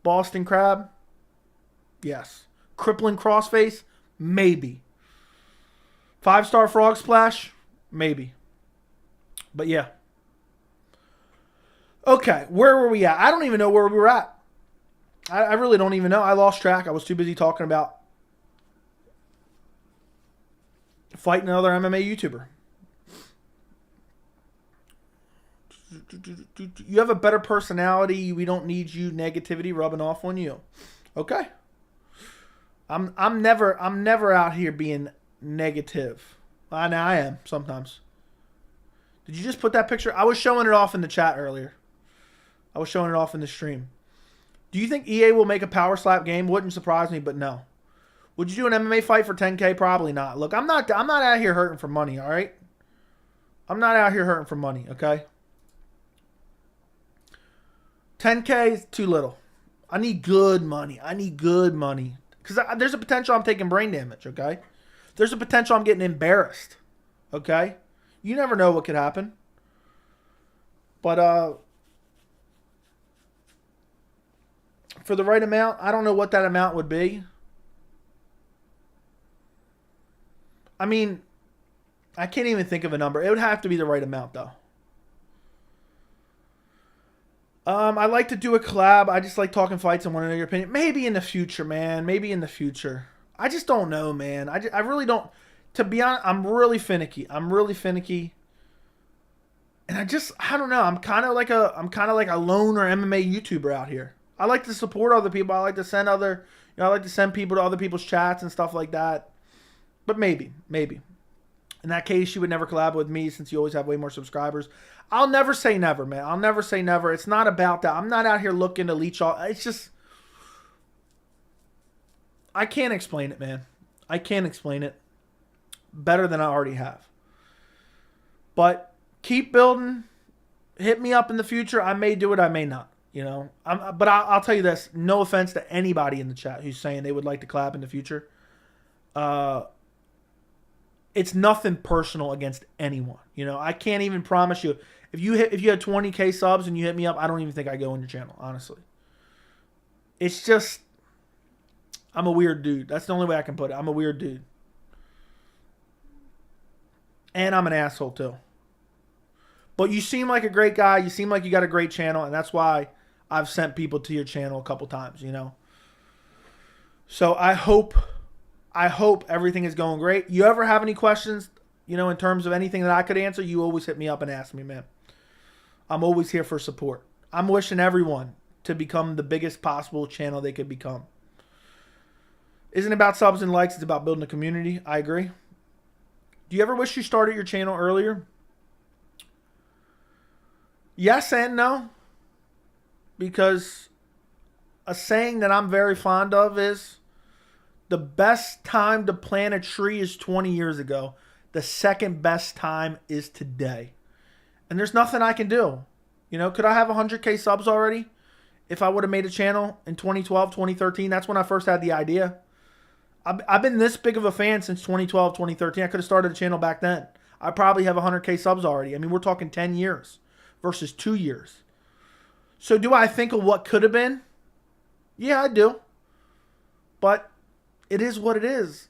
Boston Crab, yes. Crippling crossface, maybe. 5-star frog splash, maybe. But yeah. Okay, where were we at? I don't even know where we were at. I really don't even know. I lost track. I was too busy talking about fighting another MMA YouTuber. You have a better personality. We don't need you. Negativity rubbing off on you. Okay. I'm never out here being negative. I am sometimes. Did you just put that picture? I was showing it off in the chat earlier. I was showing it off in the stream. Do you think EA will make a power slap game? Wouldn't surprise me, but no. Would you do an MMA fight for 10K? Probably not. Look, I'm not out here hurting for money, all right? I'm not out here hurting for money, okay? 10K is too little. I need good money. Because there's a potential I'm taking brain damage, okay? There's a potential I'm getting embarrassed, okay? You never know what could happen. But, for the right amount, I don't know what that amount would be. I mean, I can't even think of a number. It would have to be the right amount, though. I like to do a collab. I just like talking fights and want to know your opinion. Maybe in the future, man. Maybe in the future. I just don't know, man. I really don't. To be honest, I'm really finicky. And I don't know. I'm kind of like a loner MMA YouTuber out here. I like to support other people. I like to send people to other people's chats and stuff like that. But maybe. In that case, you would never collab with me since you always have way more subscribers. I'll never say never, man. I'll never say never. It's not about that. I'm not out here looking to leech all. It's just, I can't explain it, man. I can't explain it better than I already have. But keep building. Hit me up in the future. I may do it. I may not. You know, but I'll tell you this. No offense to anybody in the chat who's saying they would like to collab in the future. It's nothing personal against anyone. You know, I can't even promise you. If you had 20K subs and you hit me up, I don't even think I go on your channel, honestly. It's just, I'm a weird dude. That's the only way I can put it. I'm a weird dude. And I'm an asshole, too. But you seem like a great guy. You seem like you got a great channel, and that's why I've sent people to your channel a couple times, you know. So I hope everything is going great. You ever have any questions, you know, in terms of anything that I could answer, you always hit me up and ask me, man. I'm always here for support. I'm wishing everyone to become the biggest possible channel they could become. Isn't about subs and likes, it's about building a community. I agree. Do you ever wish you started your channel earlier? Yes and no. Because a saying that I'm very fond of is the best time to plant a tree is 20 years ago. The second best time is today. And there's nothing I can do. You know, could I have 100K subs already? If I would have made a channel in 2012, 2013, that's when I first had the idea. I've been this big of a fan since 2012, 2013. I could have started a channel back then. I probably have 100K subs already. I mean, we're talking 10 years versus 2 years. So do I think of what could have been? Yeah, I do. But it is what it is.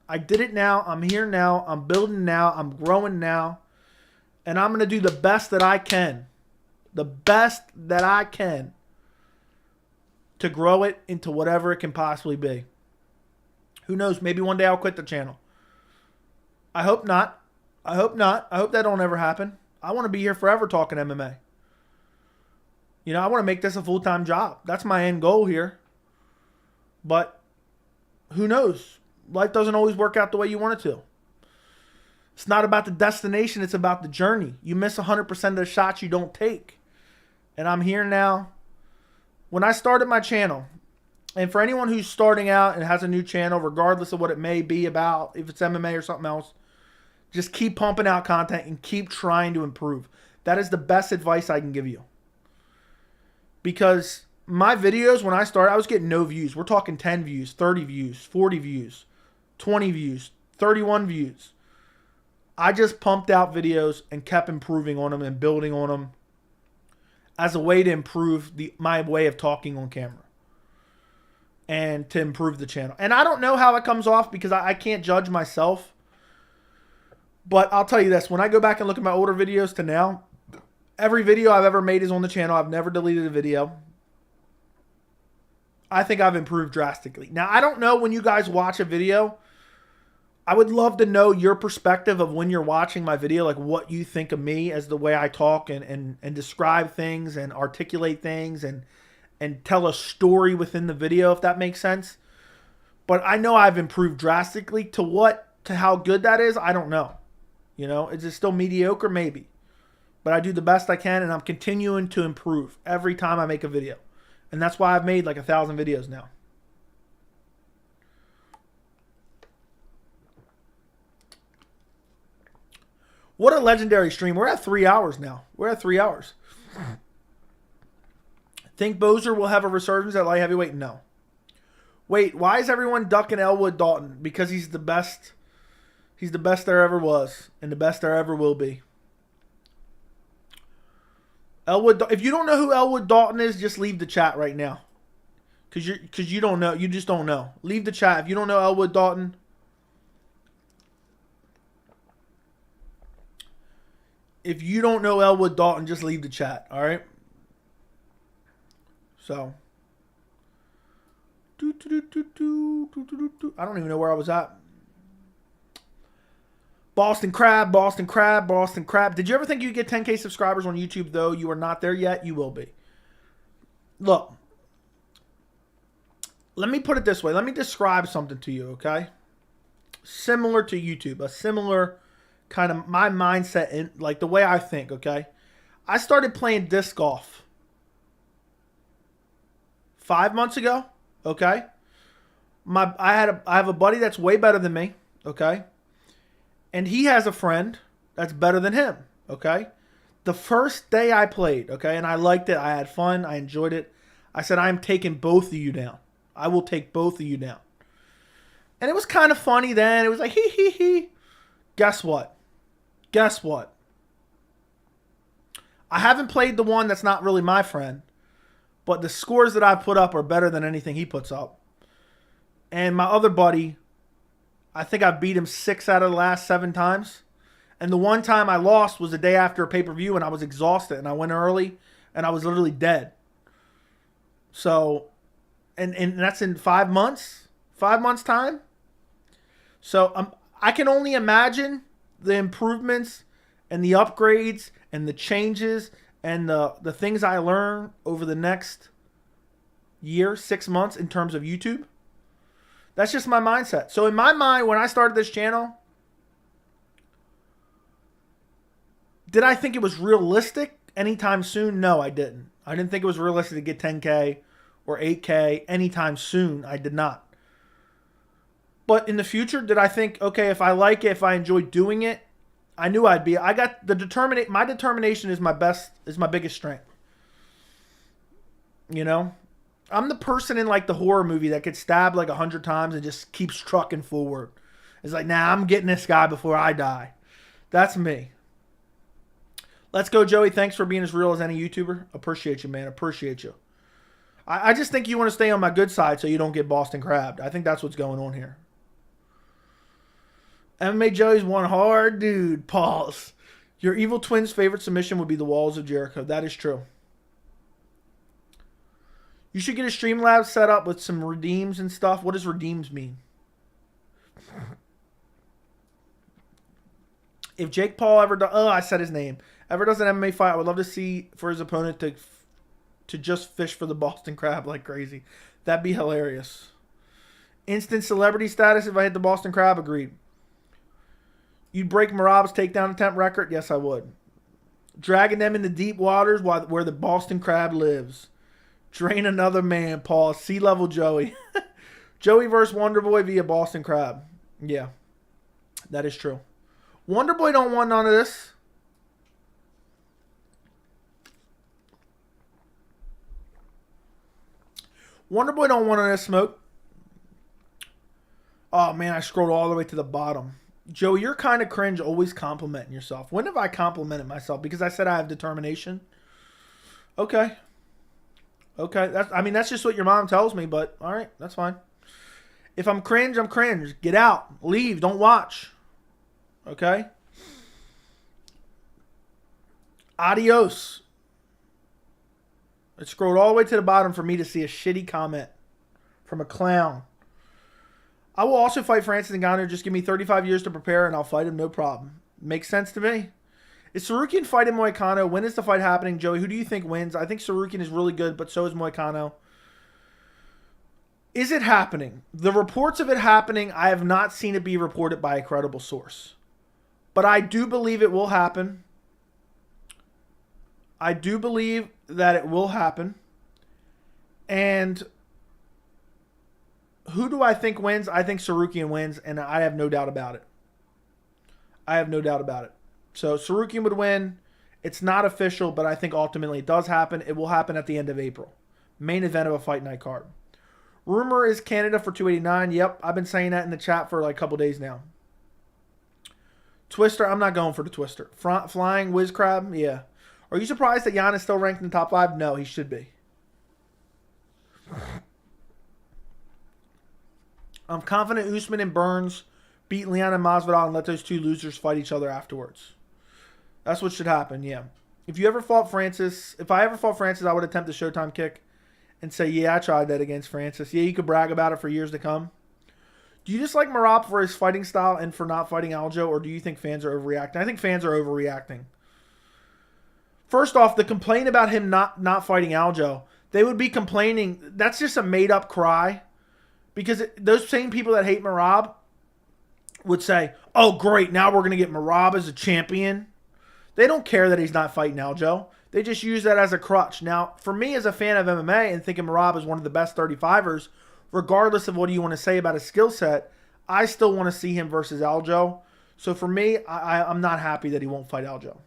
I did it now. I'm here now. I'm building now. I'm growing now. And I'm going to do the best that I can. The best that I can to grow it into whatever it can possibly be. Who knows? Maybe one day I'll quit the channel. I hope not. I hope not. I hope that don't ever happen. I want to be here forever talking MMA. You know, I want to make this a full-time job. That's my end goal here. But who knows? Life doesn't always work out the way you want it to. It's not about the destination. It's about the journey. You miss 100% of the shots you don't take. And I'm here now. When I started my channel, and for anyone who's starting out and has a new channel, regardless of what it may be about, if it's MMA or something else, just keep pumping out content and keep trying to improve. That is the best advice I can give you. Because my videos, when I started, I was getting no views. We're talking 10 views, 30 views, 40 views, 20 views, 31 views. I just pumped out videos and kept improving on them and building on them as a way to improve my way of talking on camera and to improve the channel. And I don't know how it comes off because I can't judge myself. But I'll tell you this. When I go back and look at my older videos to now, every video I've ever made is on the channel. I've never deleted a video. I think I've improved drastically. Now, I don't know when you guys watch a video. I would love to know your perspective of when you're watching my video, like what you think of me as the way I talk and describe things and articulate things and tell a story within the video, if that makes sense. But I know I've improved drastically. To how good that is, I don't know. You know, is it still mediocre? Maybe. But I do the best I can, and I'm continuing to improve every time I make a video. And that's why I've made like 1,000 videos now. What a legendary stream. We're at 3 hours now. We're at 3 hours. Think Bozer will have a resurgence at light heavyweight? No. Wait, why is everyone ducking Elwood Dalton? Because he's the best. He's the best there ever was. And the best there ever will be. If you don't know who Elwood Dalton is, just leave the chat right now. Because you don't know. You just don't know. Leave the chat. If you don't know Elwood Dalton. If you don't know Elwood Dalton, just leave the chat. All right? So. I don't even know where I was at. Boston Crab, Boston Crab, Boston Crab. Did you ever think you'd get 10K subscribers on YouTube, though? You are not there yet. You will be. Look. Let me put it this way. Let me describe something to you, okay? Similar to YouTube. A similar kind of my mindset, in, like the way I think, okay? I started playing disc golf 5 months ago, okay? I have a buddy that's way better than me, okay? And he has a friend that's better than him, okay? The first day I played, okay, and I liked it. I had fun. I enjoyed it. I said, I'm taking both of you down. I will take both of you down. And it was kind of funny then. It was like, hee, hee, hee. Guess what? Guess what? I haven't played the one that's not really my friend, but the scores that I put up are better than anything he puts up. And my other buddy, I think I beat him 6 out of the last 7 times. And the one time I lost was the day after a pay-per-view, and I was exhausted, and I went early, and I was literally dead. So, and that's in 5 months? 5 months' time? So, I can only imagine the improvements and the upgrades and the changes and the things I learn over the next year, 6 months in terms of YouTube. That's just my mindset. So in my mind, when I started this channel, did I think it was realistic anytime soon? No, I didn't. I didn't think it was realistic to get 10K or 8K anytime soon. I did not. But in the future, did I think, okay, if I like it, if I enjoy doing it, I knew I'd be. I got the my determination is my biggest strength. You know? I'm the person in like the horror movie that gets stabbed like 100 times and just keeps trucking forward. It's like, nah, I'm getting this guy before I die. That's me. Let's go, Joey. Thanks for being as real as any YouTuber. Appreciate you, man. Appreciate you. I just think you want to stay on my good side so you don't get Boston crabbed. I think that's what's going on here. MMA Joey's one hard dude. Pause. Your Evil Twin's favorite submission would be the Walls of Jericho. That is true. You should get a Streamlabs set up with some redeems and stuff. What does redeems mean? If Jake Paul ever does, I said his name, ever does an MMA fight, I would love to see for his opponent to just fish for the Boston Crab like crazy. That'd be hilarious. Instant celebrity status if I hit the Boston Crab, agreed. You'd break Merab's takedown attempt record? Yes, I would. Dragging them into deep waters where the Boston Crab lives. Drain another man, Paul. Sea-level Joey. Joey versus Wonderboy via Boston Crab. Yeah, that is true. Wonderboy don't want none of this. Wonderboy don't want none of this smoke. Oh, man, I scrolled all the way to the bottom. Joe, you're kind of cringe always complimenting yourself. When have I complimented myself? Because I said I have determination? Okay. Okay. That's just what your mom tells me, but all right, that's fine. If I'm cringe, I'm cringe. Get out. Leave. Don't watch. Okay? Adios. It scrolled all the way to the bottom for me to see a shitty comment from a clown. I will also fight Francis Ngannou. Just give me 35 years to prepare and I'll fight him, no problem. Makes sense to me. Is Tsarukyan fighting Moicano? When is the fight happening? Joey, who do you think wins? I think Tsarukyan is really good, but so is Moicano. Is it happening? The reports of it happening, I have not seen it be reported by a credible source. But I do believe it will happen. I do believe that it will happen. And who do I think wins? I think Tsarukyan wins, and I have no doubt about it. I have no doubt about it. So Tsarukyan would win. It's not official, but I think ultimately it does happen. It will happen at the end of April. Main event of a fight night card. Rumor is Canada for 289. Yep, I've been saying that in the chat for like a couple days now. Twister, I'm not going for the Twister. Flying Whiz Crab, yeah. Are you surprised that Jan is still ranked in the top 5? No, he should be. I'm confident Usman and Burns beat Leon and Masvidal and let those two losers fight each other afterwards. That's what should happen, yeah. If I ever fought Francis, I would attempt a Showtime kick and say, yeah, I tried that against Francis. Yeah, you could brag about it for years to come. Do you dislike Merab for his fighting style and for not fighting Aljo, or do you think fans are overreacting? I think fans are overreacting. First off, the complaint about him not fighting Aljo, they would be complaining, that's just a made-up cry. Because those same people that hate Merab would say, oh, great, now we're going to get Merab as a champion. They don't care that he's not fighting Aljo. They just use that as a crutch. Now, for me as a fan of MMA and thinking Merab is one of the best 35ers, regardless of what you want to say about his skill set, I still want to see him versus Aljo. So for me, I'm not happy that he won't fight Aljo.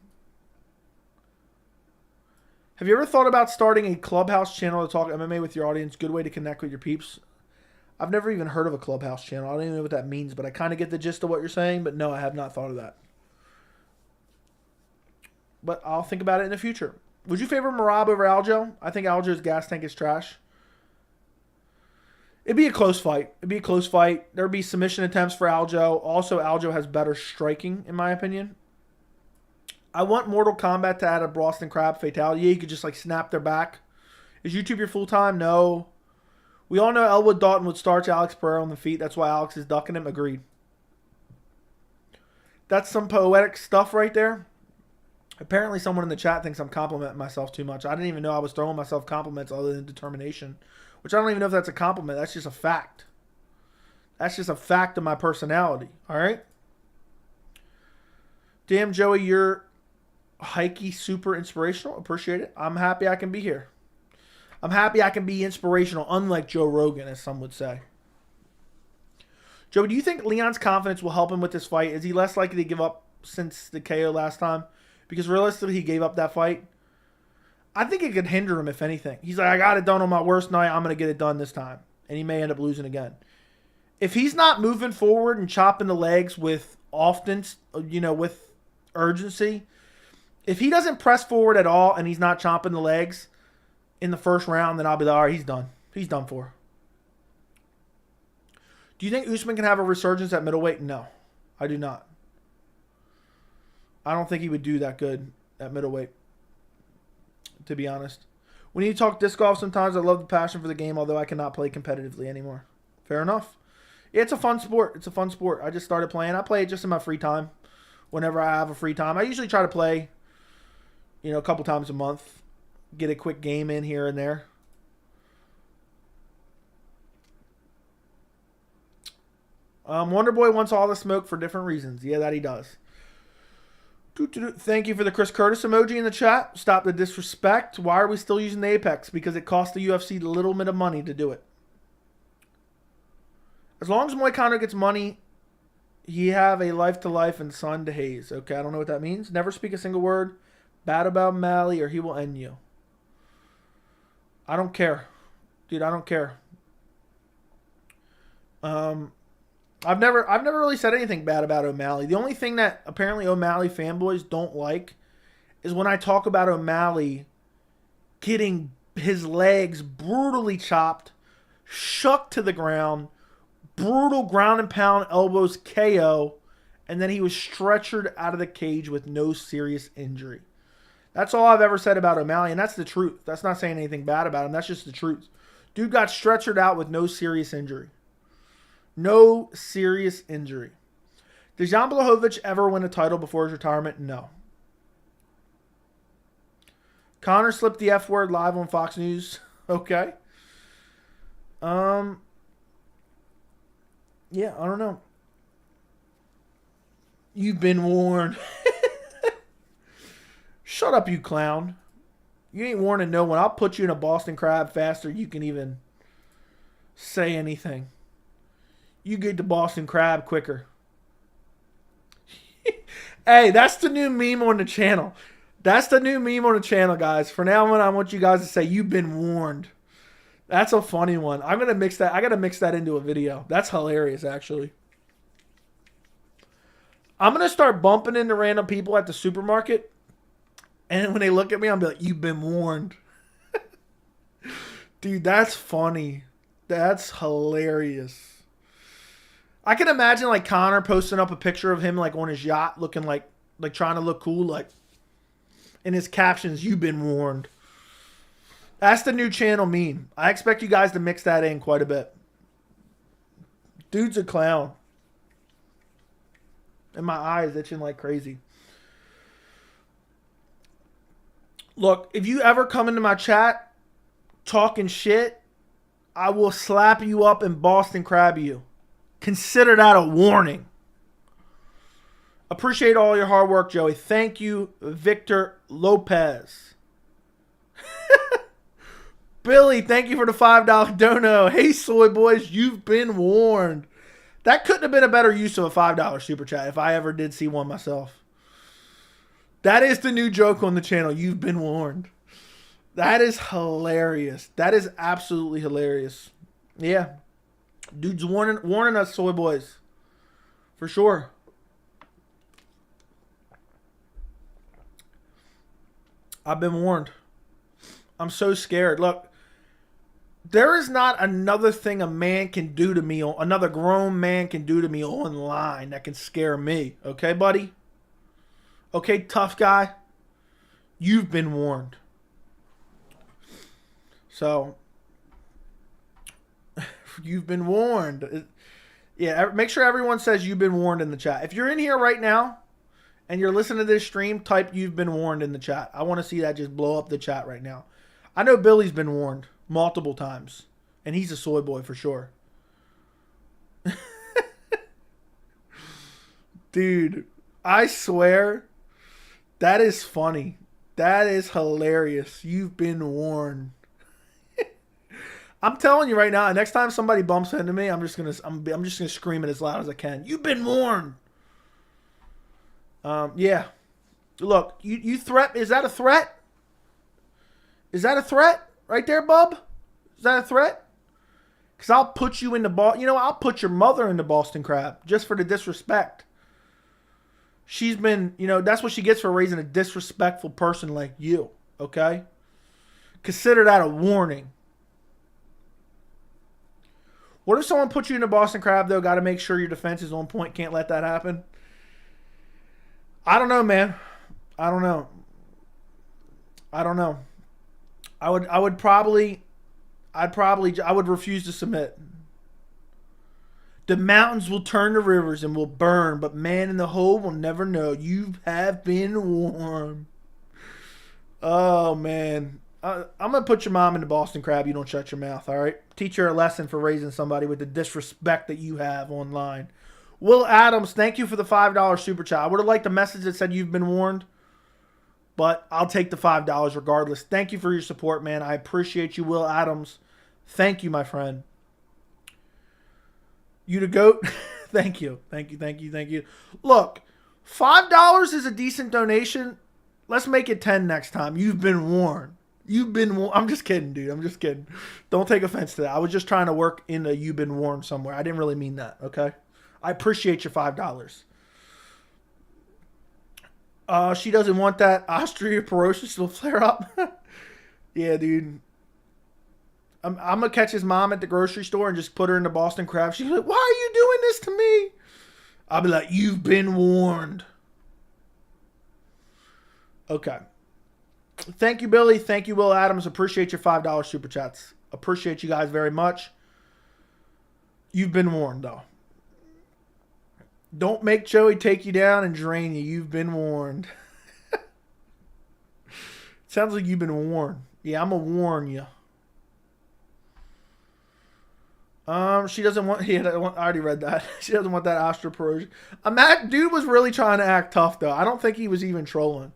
Have you ever thought about starting a Clubhouse channel to talk MMA with your audience? Good way to connect with your peeps. I've never even heard of a Clubhouse channel. I don't even know what that means, but I kind of get the gist of what you're saying. But no, I have not thought of that. But I'll think about it in the future. Would you favor Merab over Aljo? I think Aljo's gas tank is trash. It'd be a close fight. There'd be submission attempts for Aljo. Also, Aljo has better striking, in my opinion. I want Mortal Kombat to add a Boston Crab fatality. Yeah, you could just like snap their back. Is YouTube your full time? No. We all know Elwood Dalton would starch Alex Pereira on the feet. That's why Alex is ducking him. Agreed. That's some poetic stuff right there. Apparently someone in the chat thinks I'm complimenting myself too much. I didn't even know I was throwing myself compliments other than determination. Which I don't even know if that's a compliment. That's just a fact. That's just a fact of my personality. Alright? Damn, Joey, you're hikey super inspirational. Appreciate it. I'm happy I can be here. I'm happy I can be inspirational, unlike Joe Rogan, as some would say. Joe, do you think Leon's confidence will help him with this fight? Is he less likely to give up since the KO last time? Because realistically, he gave up that fight. I think it could hinder him, if anything. He's like, I got it done on my worst night. I'm going to get it done this time. And he may end up losing again. If he's not moving forward and chopping the legs with with urgency, if he doesn't press forward at all and he's not chopping the legs in the first round, then I'll be like, all right, he's done. He's done for. Do you think Usman can have a resurgence at middleweight? No, I do not. I don't think he would do that good at middleweight, to be honest. We need to talk disc golf sometimes. I love the passion for the game, although I cannot play competitively anymore. Fair enough. Yeah, it's a fun sport. It's a fun sport. I just started playing. I play it just in my free time whenever I have a free time. I usually try to play, a couple times a month. Get a quick game in here and there. Wonderboy wants all the smoke for different reasons. Yeah, that he does. Thank you for the Chris Curtis emoji in the chat. Stop the disrespect. Why are we still using the Apex? Because it costs the UFC a little bit of money to do it. As long as Moicano gets money, he have a life to life and son to haze. Okay, I don't know what that means. Never speak a single word bad about Mally or he will end you. I don't care. Dude, I don't care. I've never really said anything bad about O'Malley. The only thing that apparently O'Malley fanboys don't like is when I talk about O'Malley getting his legs brutally chopped, shucked to the ground, brutal ground and pound elbows KO, and then he was stretchered out of the cage with no serious injury. That's all I've ever said about O'Malley, and that's the truth. That's not saying anything bad about him. That's just the truth. Dude got stretchered out with no serious injury. No serious injury. Did Jan Blachowicz ever win a title before his retirement? No. Connor slipped the F word live on Fox News. Okay. Yeah, I don't know. You've been warned. Shut up, you clown. You ain't warning no one. I'll put you in a Boston Crab faster you can even say anything. You get the Boston Crab quicker. Hey, that's the new meme on the channel. That's the new meme on the channel, guys. For now on, I want you guys to say, you've been warned. That's a funny one. I'm going to mix that. I got to mix that into a video. That's hilarious, actually. I'm going to start bumping into random people at the supermarket. And when they look at me, I'm like, you've been warned. Dude, that's funny. That's hilarious. I can imagine like Connor posting up a picture of him like on his yacht looking like trying to look cool, like in his captions, you've been warned. That's the new channel meme. I expect you guys to mix that in quite a bit. Dude's a clown. And my eye is itching like crazy. Look, if you ever come into my chat talking shit, I will slap you up and Boston Crab you. Consider that a warning. Appreciate all your hard work, Joey. Thank you, Victor Lopez. Billy, thank you for the $5 dono. Hey, soy boys, you've been warned. That couldn't have been a better use of a $5 super chat if I ever did see one myself. That is the new joke on the channel. You've been warned. That is hilarious. That is absolutely hilarious. Yeah. Dude's warning us, soy boys. For sure. I've been warned. I'm so scared. Look, there is not another thing a man can do to me, another grown man can do to me online that can scare me. Okay, buddy? Okay, tough guy? You've been warned. So, you've been warned. Yeah, make sure everyone says you've been warned in the chat. If you're in here right now and you're listening to this stream, type you've been warned in the chat. I want to see that just blow up the chat right now. I know Billy's been warned multiple times, and he's a soy boy for sure. Dude, I swear, that is funny. That is hilarious. You've been warned. I'm telling you right now, next time somebody bumps into me, I'm just gonna scream it as loud as I can. You've been warned. Yeah. Look, you threat. Is that a threat? Is that a threat right there, bub? Is that a threat? Because I'll put you in the I'll put your mother in the Boston Crab just for the disrespect. She's been, that's what she gets for raising a disrespectful person like you. Okay? Consider that a warning. What if someone puts you in the Boston Crab, though? Got to make sure your defense is on point. Can't let that happen. I don't know, man. I don't know. I would refuse to submit. The mountains will turn to rivers and will burn, but man in the hole will never know. You have been warned. Oh, man. I'm going to put your mom in the Boston Crab. You don't shut your mouth, all right? Teach her a lesson for raising somebody with the disrespect that you have online. Will Adams, thank you for the $5 super chat. I would have liked a message that said you've been warned, but I'll take the $5 regardless. Thank you for your support, man. I appreciate you, Will Adams. Thank you, my friend. You the GOAT? Thank you. Thank you, thank you, thank you. Look, $5 is a decent donation. Let's make it 10 next time. You've been warned. You've been warned. I'm just kidding, dude. I'm just kidding. Don't take offense to that. I was just trying to work in a you've been warned somewhere. I didn't really mean that, okay? I appreciate your $5. She doesn't want that osteoporosis to flare up. Yeah, dude. I'm going to catch his mom at the grocery store and just put her in the Boston Crab. She's like, why are you doing this to me? I'll be like, you've been warned. Okay. Thank you, Billy. Thank you, Will Adams. Appreciate your $5 super chats. Appreciate you guys very much. You've been warned, though. Don't make Joey take you down and drain you. You've been warned. Sounds like you've been warned. Yeah, I'm going to warn you. She doesn't want... Yeah, I already read that. She doesn't want that osteoporosis. Dude was really trying to act tough, though. I don't think he was even trolling.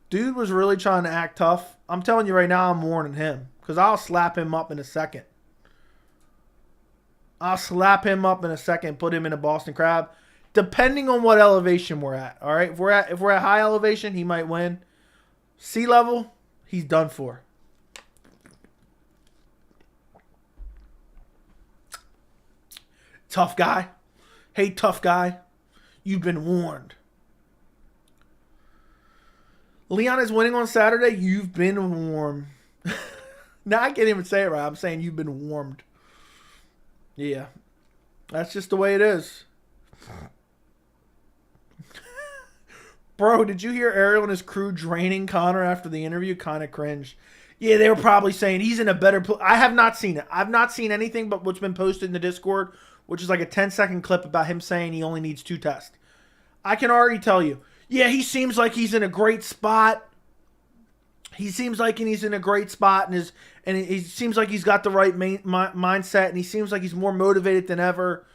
Dude was really trying to act tough. I'm telling you right now, I'm warning him. Because I'll slap him up in a second. I'll slap him up in a second, put him in a Boston Crab. Depending on what elevation we're at. All right? If we're at high elevation, he might win. Sea level, he's done for. Tough guy. Hey, tough guy. You've been warned. Leon is winning on Saturday. You've been warned. Now I can't even say it right. I'm saying you've been warmed. Yeah. That's just the way it is. Bro, did you hear Ariel and his crew draining Conor after the interview? Kind of cringe. Yeah, they were probably saying he's in a better place. I have not seen it. I've not seen anything but what's been posted in the Discord, which is like a 10-second clip about him saying he only needs 2 tests. I can already tell you. Yeah, he seems like he's in a great spot. He seems like he's in a great spot, and he seems like he's got the right mindset, and he seems like he's more motivated than ever.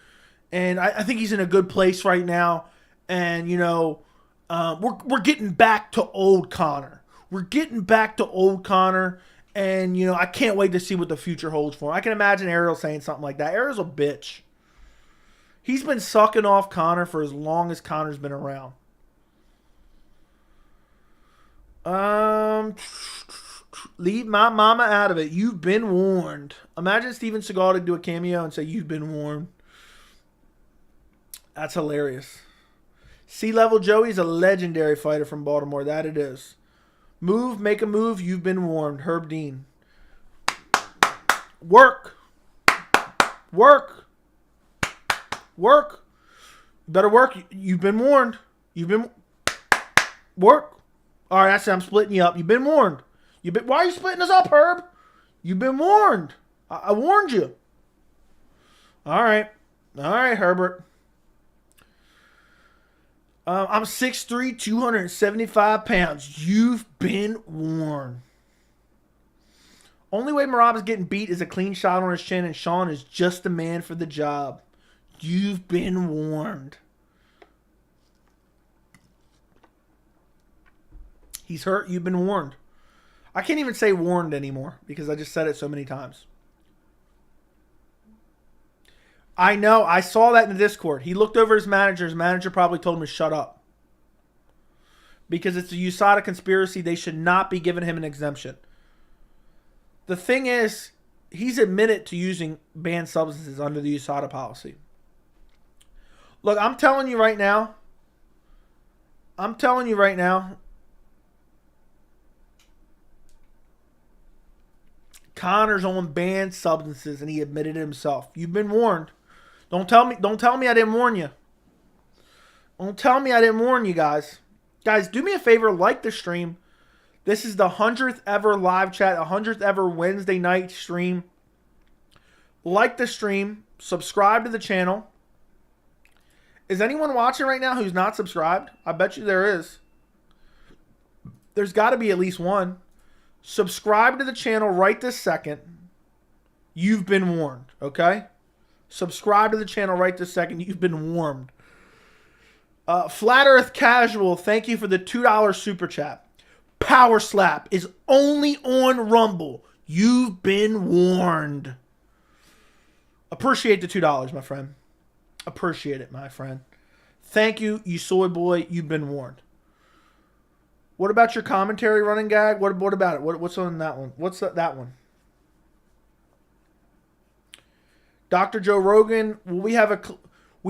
And I think he's in a good place right now. And, you know, we're getting back to old Conor. We're getting back to old Conor. And, you know, I can't wait to see what the future holds for him. I can imagine Ariel saying something like that. Ariel's a bitch. He's been sucking off Conor for as long as Conor's been around. Leave my mama out of it. You've been warned. Imagine Steven Seagal to do a cameo and say, you've been warned. That's hilarious. Sea Level Joey's a legendary fighter from Baltimore. That it is. Move, make a move. You've been warned. Herb Dean. Work. Work. Work. You better work. You've been warned. You've been... Work. All right, that's it. I'm splitting you up. You've been warned. Why are you splitting us up, Herb? You've been warned. I warned you. All right. All right, Herbert. I'm 6'3", 275 pounds. You've been warned. Only way Merab is getting beat is a clean shot on his chin, and Sean is just the man for the job. You've been warned. He's hurt. You've been warned. I can't even say warned anymore because I just said it so many times. I know. I saw that in the Discord. He looked over his manager. His manager probably told him to shut up. Because it's a USADA conspiracy. They should not be giving him an exemption. The thing is, he's admitted to using banned substances under the USADA policy. Look, I'm telling you right now. Conor's on banned substances, and he admitted it himself. You've been warned. Don't tell me I didn't warn you. Don't tell me I didn't warn you guys. Guys, do me a favor, like the stream. This is the 100th ever live chat, 100th ever Wednesday night stream. Like the stream, subscribe to the channel. Is anyone watching right now who's not subscribed? I bet you there is. There's got to be at least one. Subscribe to the channel right this second. You've been warned, okay? Subscribe to the channel right this second. You've been warned. Flat Earth Casual, thank you for the $2 super chat. Power Slap is only on Rumble. You've been warned. Appreciate the $2, my friend. Appreciate it, my friend. Thank you, you soy boy. You've been warned. What about your commentary running gag? What about it? What's on that one? What's that one? Dr. Joe Rogan, we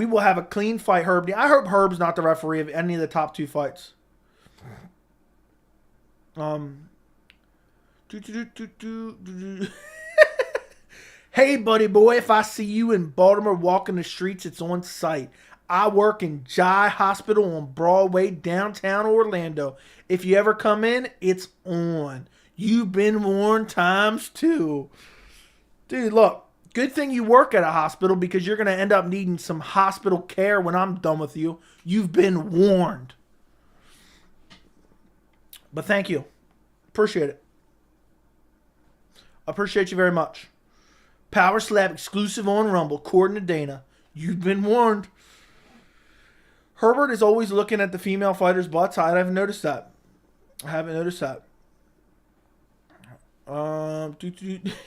will have a clean fight, Herb. I hope Herb's not the referee of any of the top 2 fights. Hey, buddy boy, if I see you in Baltimore walking the streets, it's on site. I work in Jai Hospital on Broadway, downtown Orlando. If you ever come in, it's on. You've been warned ×2. Dude, look. Good thing you work at a hospital because you're going to end up needing some hospital care when I'm done with you. You've been warned. But thank you. Appreciate it. Appreciate you very much. Power Slap exclusive on Rumble, according to Dana. You've been warned. Herbert is always looking at the female fighters' butts. I haven't noticed that.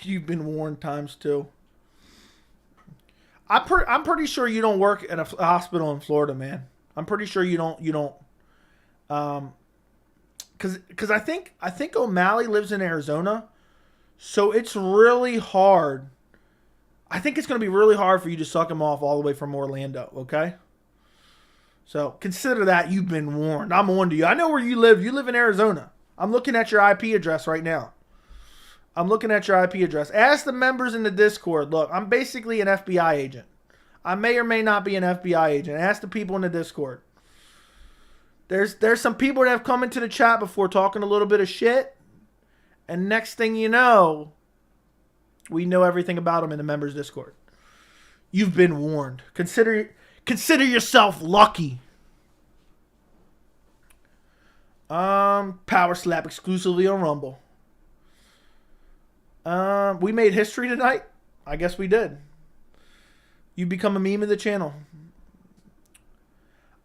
You've been warned ×2. I'm pretty sure you don't work at a hospital in Florida, man. I'm pretty sure you don't. Because I think O'Malley lives in Arizona, so it's really hard. I think it's going to be really hard for you to suck him off all the way from Orlando. Okay. So consider that you've been warned. I'm on to you. I know where you live. You live in Arizona. I'm looking at your IP address right now. Ask the members in the Discord. Look, I'm basically an FBI agent. I may or may not be an FBI agent. Ask the people in the Discord. There's some people that have come into the chat before talking a little bit of shit. And next thing you know, we know everything about them in the members Discord. You've been warned. Consider yourself lucky. Power Slap exclusively on Rumble. We made history tonight. I guess we did. You become a meme of the channel.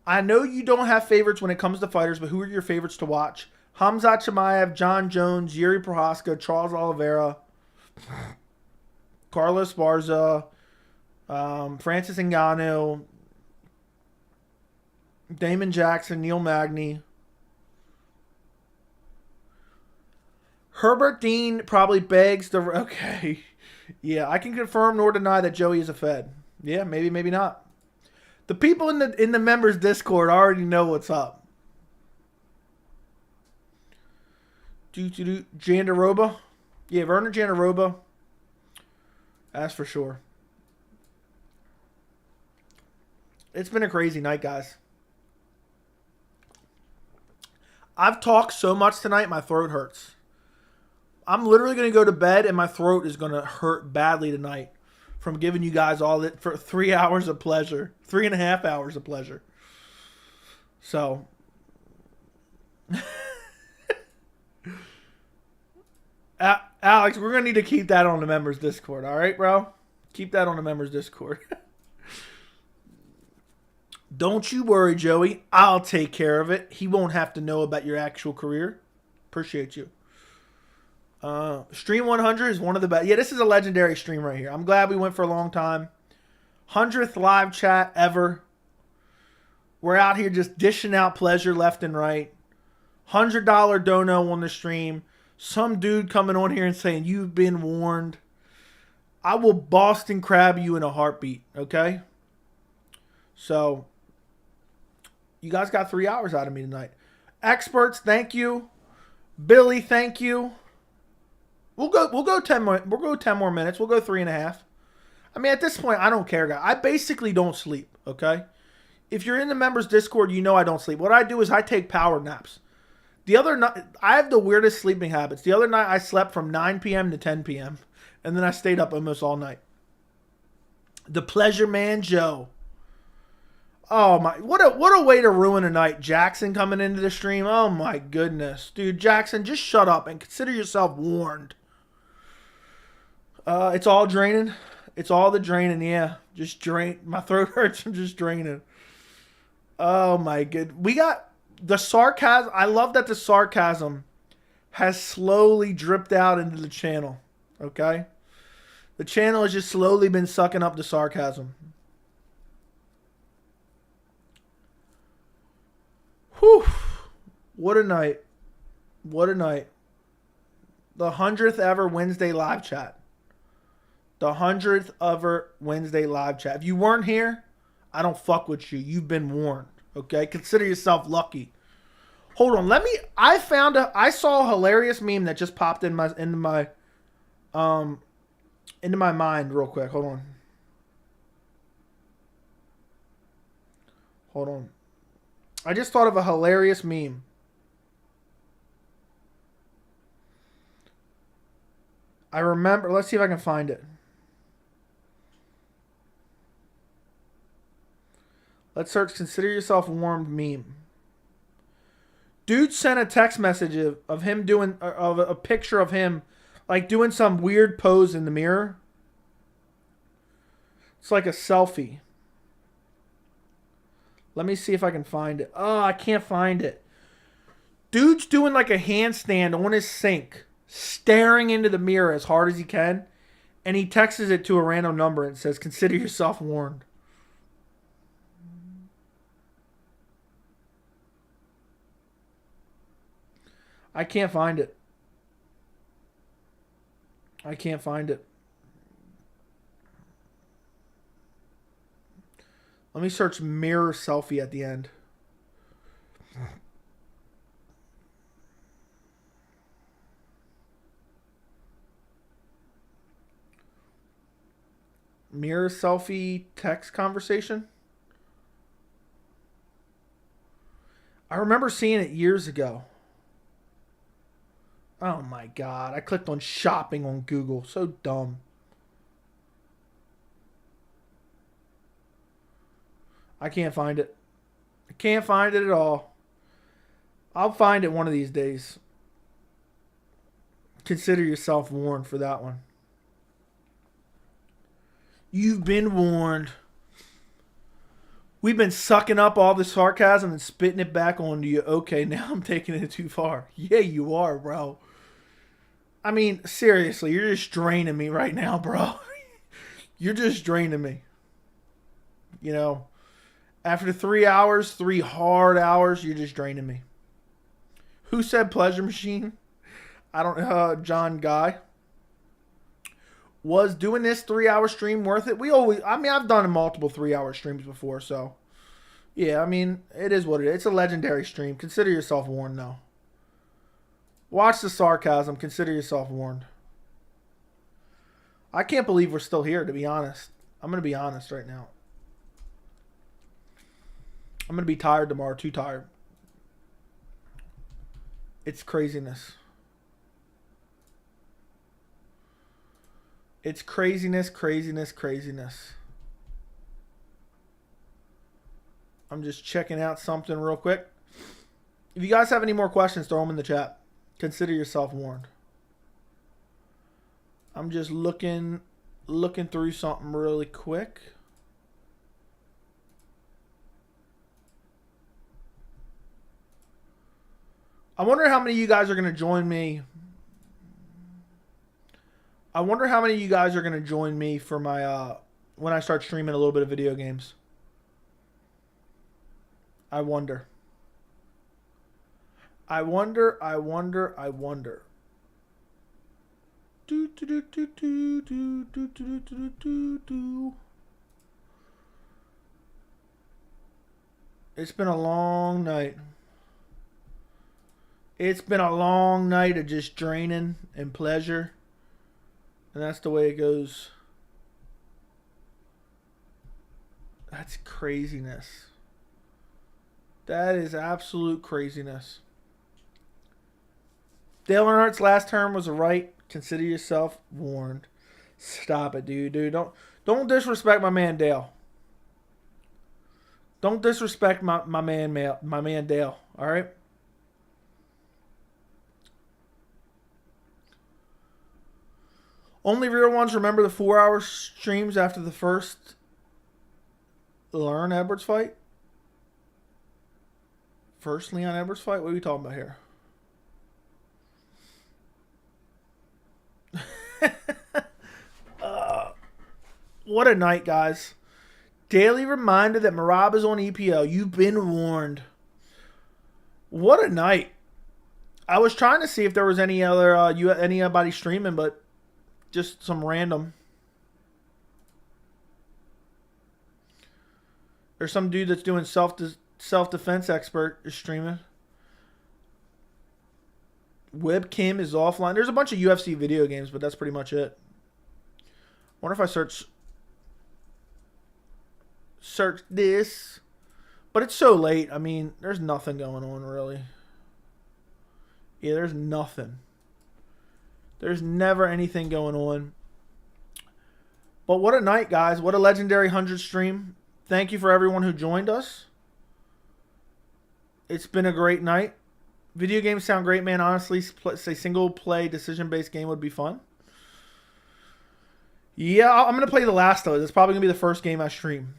I know you don't have favorites when it comes to fighters, but who are your favorites to watch? Hamzat Chimaev, John Jones, Yuri Prohaska, Charles Oliveira, Carlos Barza, Francis Ngannou, Damon Jackson, Neil Magny. Herbert Dean probably begs the... Okay. Yeah, I can confirm nor deny that Joey is a Fed. Yeah, maybe, maybe not. The people in the members Discord already know what's up. Jandaroba. Yeah, Vernon Jandaroba. That's for sure. It's been a crazy night, guys. I've talked so much tonight, my throat hurts. I'm literally going to go to bed and my throat is going to hurt badly tonight from giving you guys all that for 3 hours of pleasure. 3.5 hours of pleasure. So. Alex, we're going to need to keep that on the members Discord. All right, bro? Keep that on the members Discord. Don't you worry, Joey. I'll take care of it. He won't have to know about your actual career. Appreciate you. Stream 100 is one of the best. Yeah, this is a legendary stream right here. I'm glad we went for a long time. 100th live chat ever. We're out here just dishing out pleasure left and right. $100 dono on the stream. Some dude coming on here and saying, you've been warned. I will Boston crab you in a heartbeat, okay? So, you guys got 3 hours out of me tonight. Experts, thank you. Billy, thank you. We'll go 10 more. We'll go 10 more minutes. We'll go 3.5. I mean, at this point, I don't care, guys. I basically don't sleep. Okay, if you're in the members Discord, you know I don't sleep. What I do is I take power naps. The other night, I have the weirdest sleeping habits. The other night, I slept from 9 p.m. to 10 p.m. and then I stayed up almost all night. The Pleasure Man Joe. Oh my, what a way to ruin a night. Jackson coming into the stream. Oh my goodness. Dude, Jackson, just shut up and consider yourself warned. It's all draining. It's all the draining, yeah. Just drain. My throat hurts. I'm just draining. Oh my good. We got the sarcasm. I love that the sarcasm has slowly dripped out into the channel. Okay? The channel has just slowly been sucking up the sarcasm. Whew. What a night. What a night. The 100th ever Wednesday live chat. The 100th ever Wednesday live chat. If you weren't here, I don't fuck with you. You've been warned. Okay? Consider yourself lucky. Hold on. I saw a hilarious meme that just popped into my mind real quick. Hold on. Hold on. I just thought of a hilarious meme. I remember. Let's see if I can find it. Let's search "Consider Yourself Warned" meme. Dude sent a text message of him doing of a picture of him like doing some weird pose in the mirror. It's like a selfie. Let me see if I can find it. Oh, I can't find it. Dude's doing like a handstand on his sink, staring into the mirror as hard as he can, and he texts it to a random number and says, "Consider yourself warned." I can't find it. I can't find it. Let me search mirror selfie at the end. Mirror selfie text conversation. I remember seeing it years ago. Oh my god. I clicked on shopping on Google. So dumb. I can't find it. I can't find it at all. I'll find it one of these days. Consider yourself warned for that one. You've been warned. We've been sucking up all the sarcasm and spitting it back onto you. Okay, now I'm taking it too far. Yeah, you are, bro. I mean, seriously, you're just draining me right now, bro. You're just draining me. You know, after 3 hours, 3 hard hours, you're just draining me. Who said pleasure machine? I don't know, John Guy. Was doing this 3-hour stream worth it? I've done multiple 3-hour streams before, so yeah, I mean, it is what it is. It's a legendary stream. Consider yourself warned, though. Watch the sarcasm. Consider yourself warned. I can't believe we're still here, to be honest. I'm going to be honest right now. I'm going to be tired tomorrow. Too tired. It's craziness. It's craziness, craziness, craziness. I'm just checking out something real quick. If you guys have any more questions, throw them in the chat. Consider yourself warned. I'm just looking through something really quick. I wonder how many of you guys are going to join me. I wonder how many of you guys are going to join me for my when I start streaming a little bit of video games. I wonder. I wonder. Do do do do do do do do do do do. It's been a long night. It's been a long night of just draining and pleasure. And that's the way it goes. That's craziness. That is absolute craziness. Dale Earnhardt's last term was right. Consider yourself warned. Stop it, dude. Don't disrespect my man Dale. Don't disrespect my man Dale. All right. Only real ones remember the 4-hour streams after the first Leon Edwards fight. First Leon Edwards fight? What are we talking about here? What a night, guys. Daily reminder that Merab is on EPO. You've been warned. What a night. I was trying to see if there was any other anybody streaming, but just some random. There's some dude that's doing self-defense expert is streaming. Webcam is offline. There's a bunch of UFC video games, but that's pretty much it. I wonder if I search this. But it's so late. I mean, there's nothing going on really. Yeah, there's nothing. There's never anything going on. But what a night, guys. What a legendary 100 stream. Thank you for everyone who joined us. It's been a great night. Video games sound great, man. Honestly, say single play decision-based game would be fun. Yeah, I'm going to play The Last of Us. It's probably going to be the first game I stream.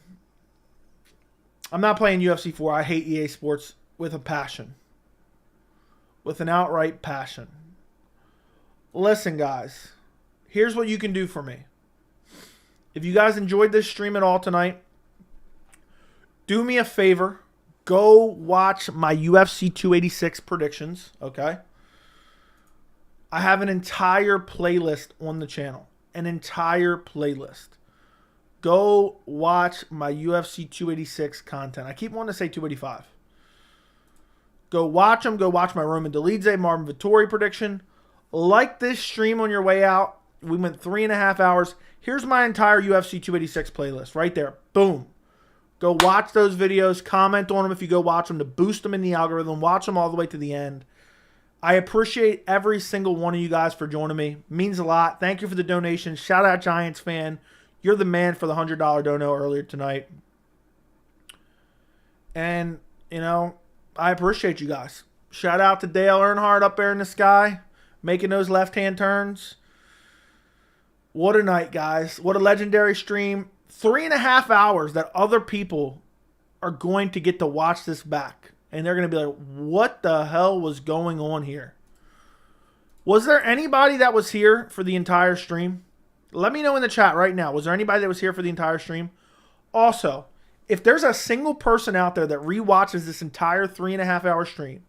I'm not playing UFC 4. I hate EA Sports with a passion. With an outright passion. Listen, guys. Here's what you can do for me. If you guys enjoyed this stream at all tonight, do me a favor. Go watch my UFC 286 predictions, okay? I have an entire playlist on the channel. An entire playlist. Go watch my UFC 286 content. I keep wanting to say 285. Go watch them. Go watch my Roman Dolidze, Marvin Vettori prediction. Like this stream on your way out. We went 3.5 hours. Here's my entire UFC 286 playlist right there. Boom. Go watch those videos. Comment on them if you go watch them to boost them in the algorithm. Watch them all the way to the end. I appreciate every single one of you guys for joining me. It means a lot. Thank you for the donation. Shout out Giants fan. You're the man for the $100 dono earlier tonight. And, you know, I appreciate you guys. Shout out to Dale Earnhardt up there in the sky, making those left-hand turns. What a night, guys. What a legendary stream. 3.5 hours that other people are going to get to watch this back. And they're going to be like, what the hell was going on here? Was there anybody that was here for the entire stream? Let me know in the chat right now. Was there anybody that was here for the entire stream? Also, if there's a single person out there that rewatches this entire 3.5 hour stream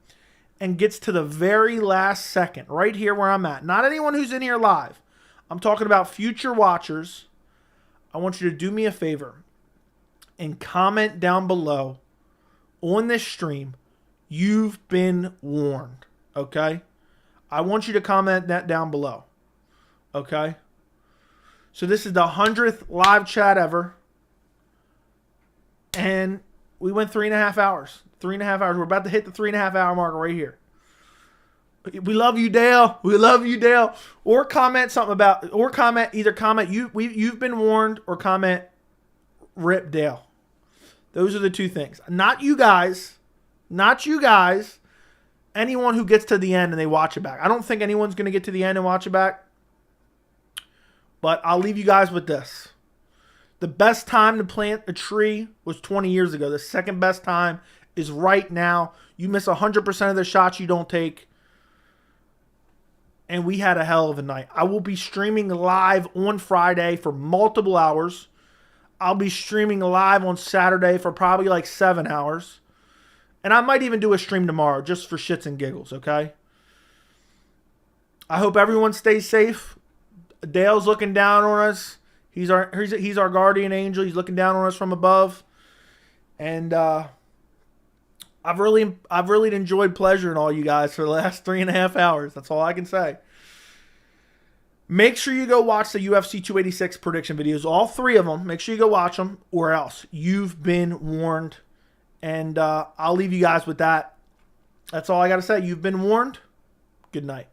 and gets to the very last second, right here where I'm at, not anyone who's in here live, I'm talking about future watchers, I want you to do me a favor and comment down below on this stream, you've been warned, okay? I want you to comment that down below, okay? So this is the 100th live chat ever. And we went 3.5 hours. 3.5 hours. We're about to hit the 3.5 hour mark right here. We love you, Dale. We love you, Dale. Or comment something about, or comment, either comment, you've been warned, or comment, rip Dale. Those are the two things. Not you guys. Not you guys. Anyone who gets to the end and they watch it back. I don't think anyone's going to get to the end and watch it back. But I'll leave you guys with this. The best time to plant a tree was 20 years ago. The second best time is right now. You miss 100% of the shots you don't take. And we had a hell of a night. I will be streaming live on Friday for multiple hours. I'll be streaming live on Saturday for probably like 7 hours. And I might even do a stream tomorrow just for shits and giggles, okay? I hope everyone stays safe. Dale's looking down on us. He's our guardian angel. He's looking down on us from above. And I've really enjoyed pleasuring all you guys for the last 3.5 hours. That's all I can say. Make sure you go watch the UFC 286 prediction videos. All 3 of them. Make sure you go watch them, or else you've been warned. And I'll leave you guys with that. That's all I got to say. You've been warned. Good night.